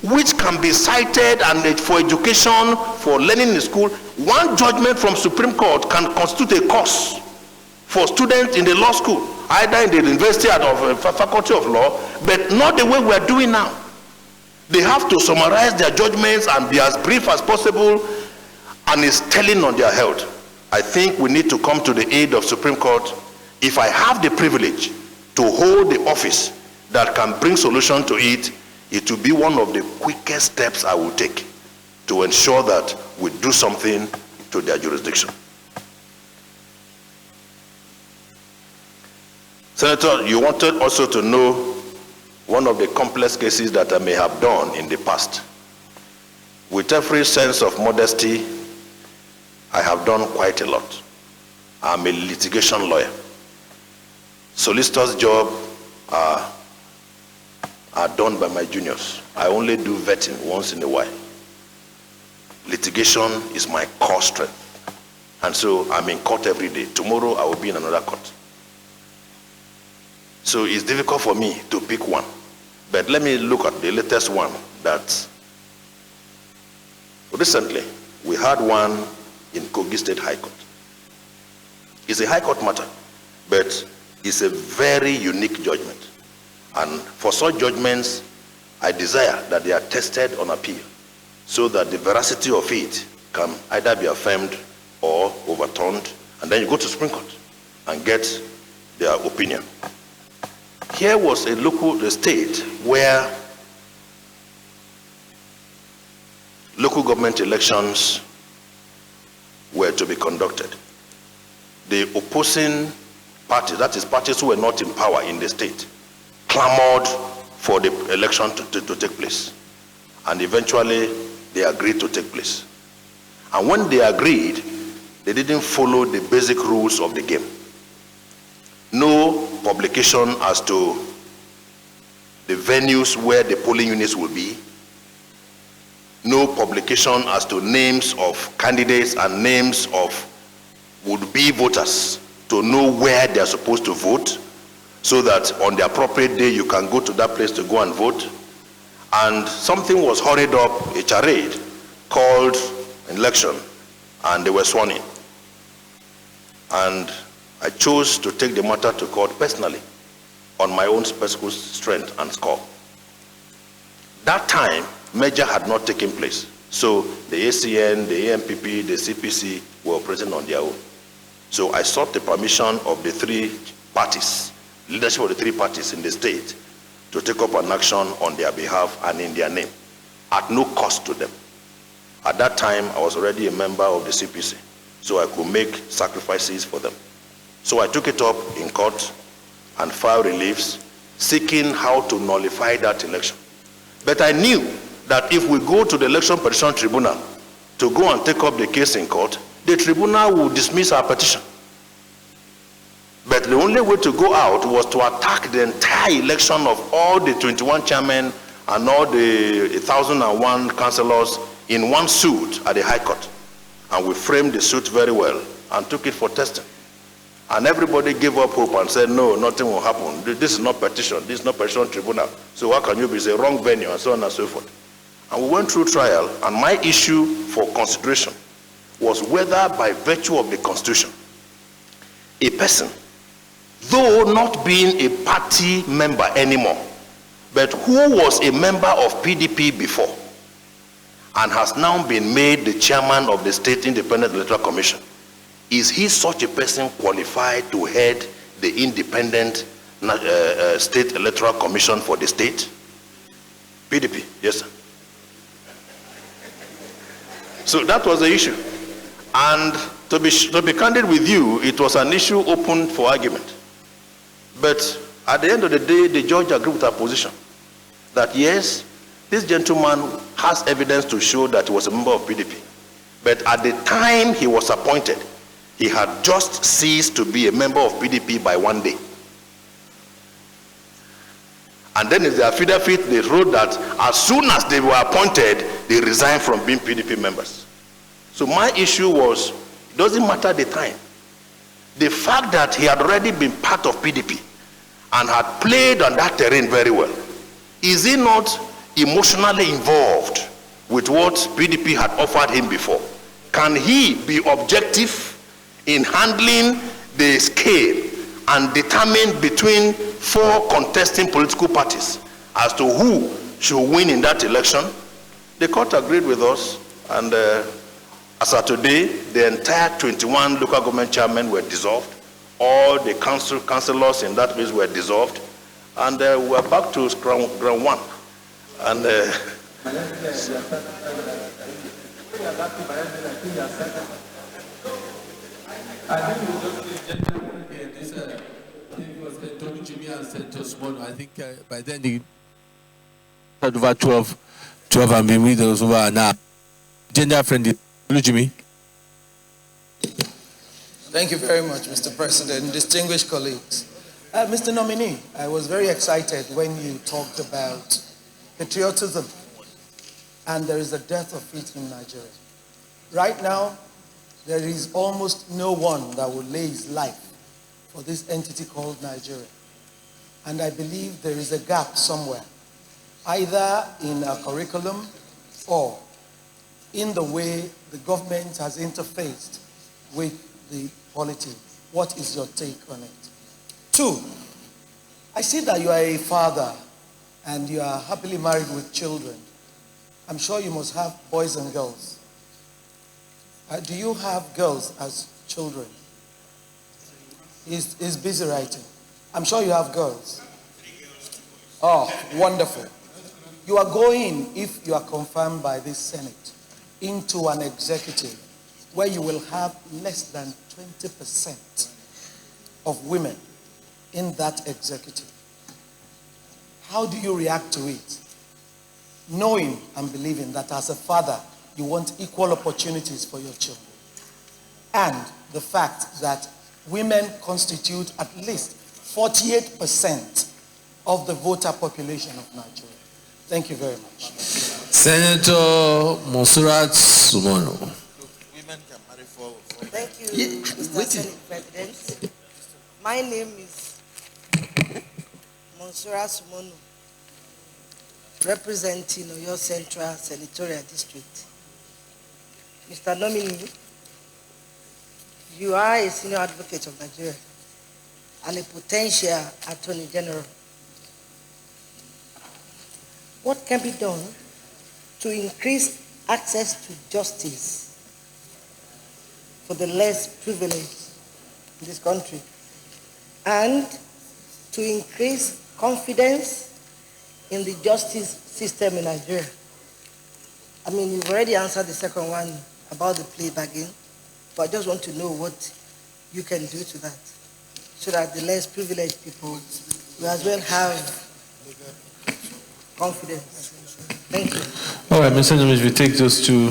which can be cited and for education, for learning in school. One judgment from Supreme Court can constitute a course for students in the law school, either in the university or faculty of law, but not the way we are doing now. They have to summarize their judgments and be as brief as possible, and it's telling on their health. I think we need to come to the aid of Supreme Court. If I have the privilege to hold the office that can bring solution to it, it will be one of the quickest steps I will take to ensure that we do something to their jurisdiction. Senator, you wanted also to know one of the complex cases that I may have done in the past. With every sense of modesty, I have done quite a lot. I'm a litigation lawyer. Solicitor's job are done by my juniors. I only do vetting once in a while. Litigation is my core strength. And so I'm in court every day. Tomorrow I will be in another court. So it's difficult for me to pick one. But let me look at the latest one that recently we had one in Kogi State High Court. It's a high court matter, but it's a very unique judgment. And for such judgments, I desire that they are tested on appeal so that the veracity of it can either be affirmed or overturned, and then you go to Supreme Court and get their opinion. Here was a state where local government elections were to be conducted. The opposing parties, that is parties who were not in power in the state, clamored for the election to take place. And eventually they agreed to take place. And when they agreed, they didn't follow the basic rules of the game. No publication as to the venues where the polling units will be. No publication as to names of candidates and names of would-be voters to know where they are supposed to vote, so that on the appropriate day you can go to that place to go and vote. And something was hurried up, a charade called election, and they were sworn in. And I chose to take the matter to court personally on my own special strength and score. That time, merger had not taken place. So the ACN, the AMPP, the CPC were operating on their own. So I sought the permission of the three parties, leadership of the three parties in the state, to take up an action on their behalf and in their name, at no cost to them. At that time, I was already a member of the CPC, so I could make sacrifices for them. So I took it up in court and filed reliefs, seeking how to nullify that election. But I knew that if we go to the Election Petition Tribunal to go and take up the case in court, the tribunal would dismiss our petition. But the only way to go out was to attack the entire election of all the 21 chairmen and all the 1,001 councillors in one suit at the High Court. And we framed the suit very well and took it for testing. And everybody gave up hope and said, no, nothing will happen. This is not petition. This is not petition tribunal. So how can you be? It's a wrong venue, and so on and so forth. And we went through trial, and my issue for consideration was whether by virtue of the Constitution, a person, though not being a party member anymore, but who was a member of PDP before and has now been made the chairman of the State Independent Electoral Commission, is he such a person qualified to head the Independent State Electoral Commission for the state? PDP, yes, sir. So that was the issue. And to be candid with you, it was an issue open for argument. But at the end of the day, the judge agreed with our position that yes, this gentleman has evidence to show that he was a member of PDP. But at the time he was appointed, he had just ceased to be a member of PDP by one day. And then in the affidavit, they wrote that as soon as they were appointed, they resigned from being PDP members. So my issue was, it doesn't matter the time. The fact that he had already been part of PDP and had played on that terrain very well, is he not emotionally involved with what PDP had offered him before? Can he be objective in handling the scale and determine between four contesting political parties as to who should win in that election? The court agreed with us, and as of today, the entire 21 local government chairmen were dissolved. All the councillors in that place were dissolved, and we're back to ground one. And think it was Senator Jimmy and Senator Sumono. I think by then they had over 12 and been with us over now. Gender friendly. Jimmy. Thank you very much, Mr. President, distinguished colleagues. Mr. Nominee, I was very excited when you talked about patriotism, and there is a dearth of it in Nigeria. Right now, there is almost no one that will lay his life for this entity called Nigeria. And I believe there is a gap somewhere, either in our curriculum or in the way the government has interfaced with the polity. What is your take on it? 2, I see that you are a father and you are happily married with children. I'm sure you must have boys and girls. Do you have girls as children? He's busy writing. I'm sure you have girls. Oh, wonderful. You are going, if you are confirmed by this Senate, into an executive where you will have less than 20% of women in that executive. How do you react to it? Knowing and believing that as a father, you want equal opportunities for your children. And the fact that women constitute at least 48% of the voter population of Nigeria. Thank you very much. Senator Monsurat Sumono. Thank you, Mr. Senate President. My name is Monsurat Sumono, representing Oyo Central Senatorial District. Mr. Nominee, you are a senior advocate of Nigeria and a potential Attorney General. What can be done to increase access to justice for the less privileged in this country and to increase confidence in the justice system in Nigeria? I mean, you've already answered the second one about the plea bargain, but I just want to know what you can do to that so that the less privileged people will as well have confidence. Thank you. All right, Mr. Nominee, we take those 2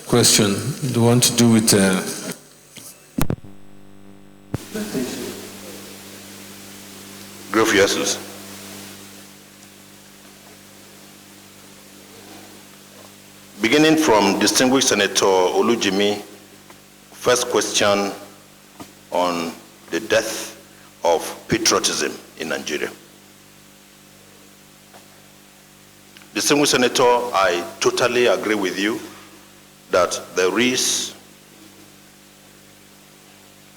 questions. The one to do with Grove Yesus. Beginning from distinguished Senator Olujimi, first question on the death of patriotism in Nigeria. Distinguished Senator, I totally agree with you that there is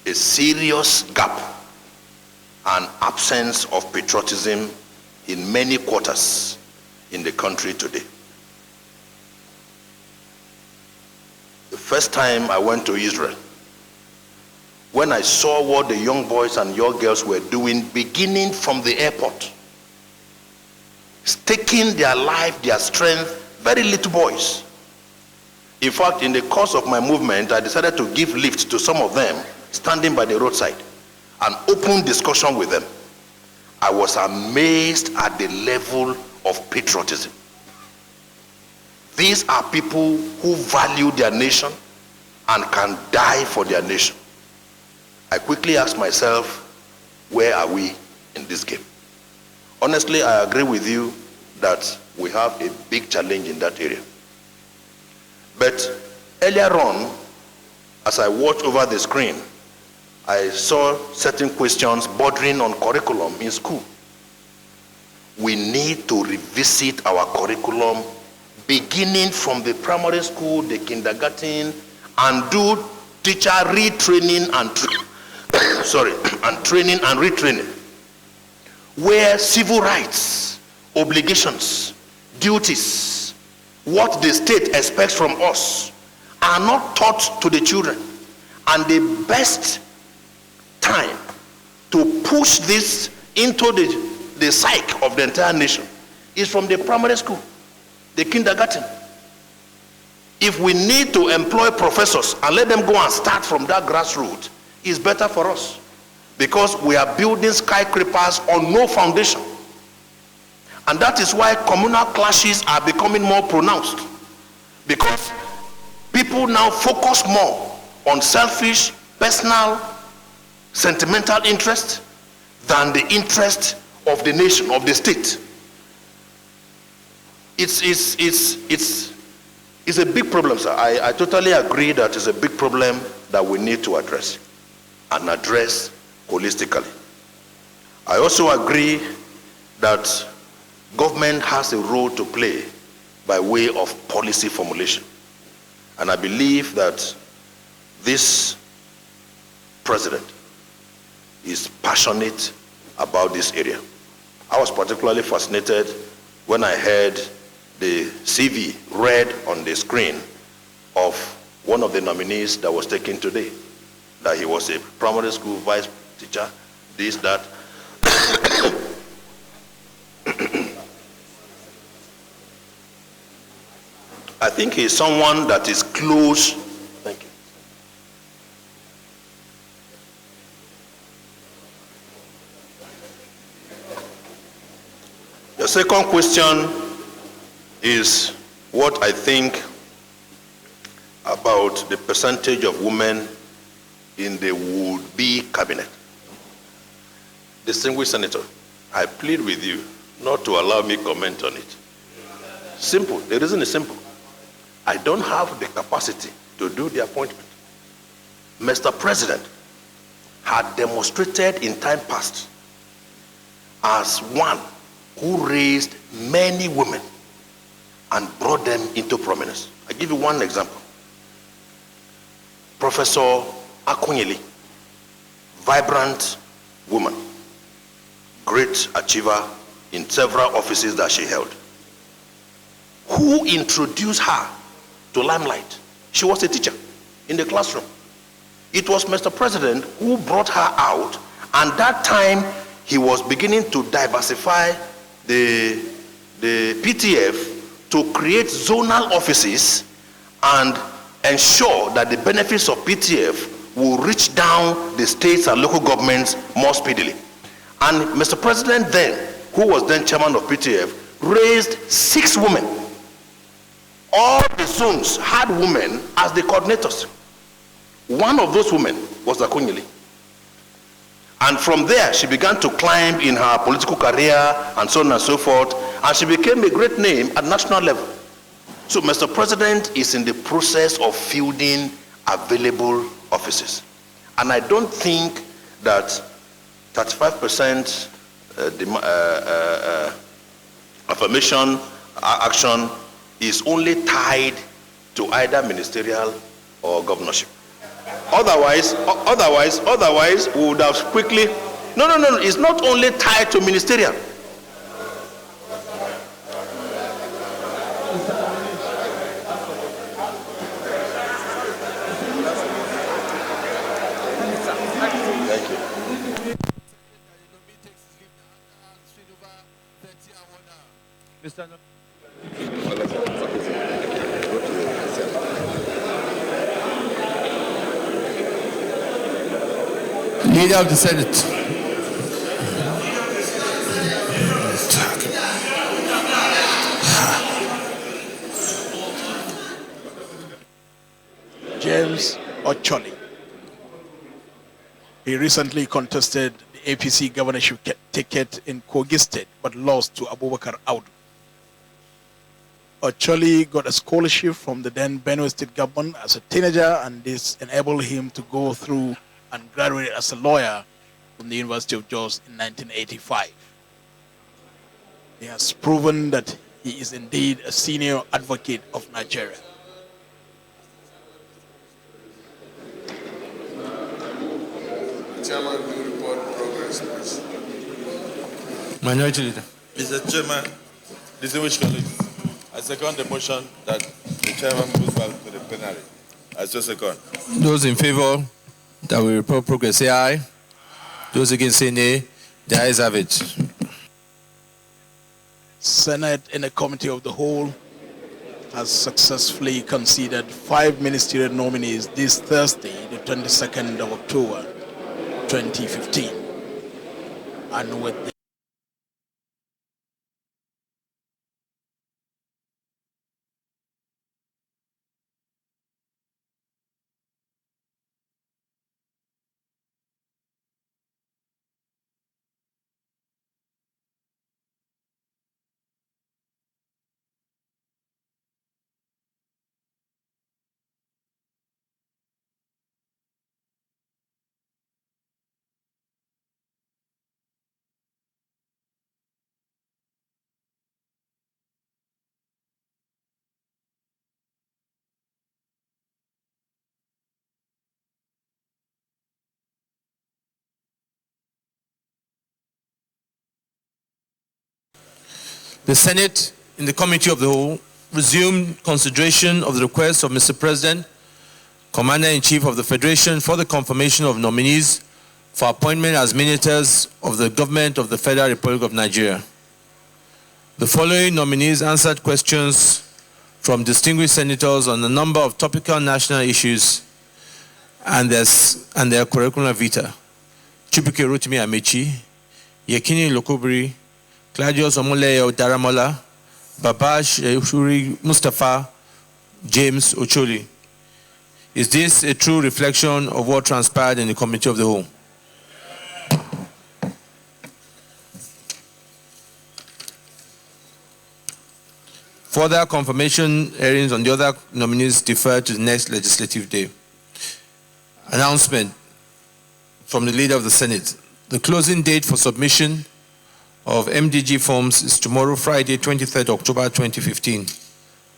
a serious gap and absence of patriotism in many quarters in the country today. The first time I went to Israel, when I saw what the young boys and young girls were doing, beginning from the airport, staking their life, their strength, very little boys. In fact, in the course of my movement, I decided to give lift to some of them standing by the roadside and open discussion with them. I was amazed at the level of patriotism. These are people who value their nation and can die for their nation. I quickly asked myself, where are we in this game? Honestly, I agree with you that we have a big challenge in that area. But earlier on, as I watched over the screen, I saw certain questions bordering on curriculum in school. We need to revisit our curriculum beginning from the primary school, the kindergarten, and do teacher retraining and training and retraining, where civil rights, obligations, duties, what the state expects from us are not taught to the children. And the best time to push this into the psyche of the entire nation is from the primary school, the kindergarten. If we need to employ professors and let them go and start from that grassroots, it's better for us. because we are building skyscrapers on no foundation. And that is why communal clashes are becoming more pronounced, because people now focus more on selfish, personal, sentimental interest than the interest of the nation, of the state. It's a big problem, sir. I totally agree that it's a big problem that we need to address, and address holistically. I also agree that government has a role to play by way of policy formulation. And I believe that this president is passionate about this area. I was particularly fascinated when I heard the CV read on the screen of one of the nominees that was taken today, that he was a primary school vice teacher, this, that. I think he's someone that is close. Thank you. The second question is what I think about the percentage of women in the would-be cabinet. Distinguished Senator, I plead with you not to allow me comment on it. Simple. The reason is simple. I don't have the capacity to do the appointment. Mr. President had demonstrated in time past as one who raised many women and brought them into prominence. I give you one example. Professor Akunyili, vibrant woman, great achiever in several offices that she held. Who introduced her to limelight? She was a teacher in the classroom. It was Mr. President who brought her out, and that time he was beginning to diversify the PTF to create zonal offices and ensure that the benefits of PTF will reach down the states and local governments more speedily. And Mr. President then, who was then chairman of PTF, raised 6 women. All the zones had women as the coordinators. One of those women was Akunyili. And from there, she began to climb in her political career and so on and so forth, and she became a great name at national level. So Mr. President is in the process of fielding available offices. And I don't think that 35% affirmation action is only tied to either ministerial or governorship. Otherwise, we would have quickly, no, it's not only tied to ministerial. Thank you. Leader of the Senate. James Ocholi. He recently contested the APC governorship ticket in Kogi State, but lost to Abubakar Audu. Ocholi got a scholarship from the then Benue State government as a teenager, and this enabled him to go through and graduate as a lawyer from the University of Jos in 1985. He has proven that he is indeed a senior advocate of Nigeria. Chairman, will you report progress, please? Minority Leader. Mr. Chairman, distinguished colleagues, I second the motion that the chairman moves back to the plenary. I so second. Those in favor that we report progress, say aye. Those against, say nay. The ayes have it. Senate, in a committee of the whole, has successfully considered 5 ministerial nominees this Thursday, the 22nd of October. 2015. And with the Senate, in the Committee of the Whole, resumed consideration of the request of Mr. President, Commander-in-Chief of the Federation, for the confirmation of nominees for appointment as ministers of the Government of the Federal Republic of Nigeria. The following nominees answered questions from distinguished senators on a number of topical national issues and their curriculum vitae. Chibuike Rotimi Amechi, Yekini Lokobiri, Claudius Omoleye Daramola, Babash Shuri Mustafa, James Ocholi. Is this a true reflection of what transpired in the Committee of the Whole? Further confirmation hearings on the other nominees deferred to the next legislative day. Announcement from the Leader of the Senate. The closing date for submission of MDG forms is tomorrow, Friday, 23rd October 2015.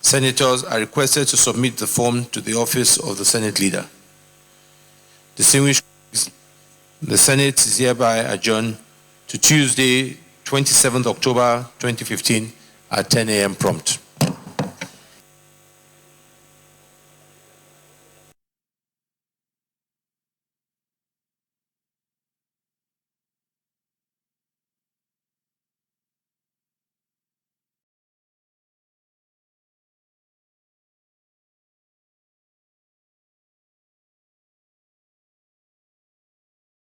Senators are requested to submit the form to the office of the Senate Leader. Distinguished colleagues, the Senate is hereby adjourned to Tuesday, 27th October 2015 at 10 a.m. prompt.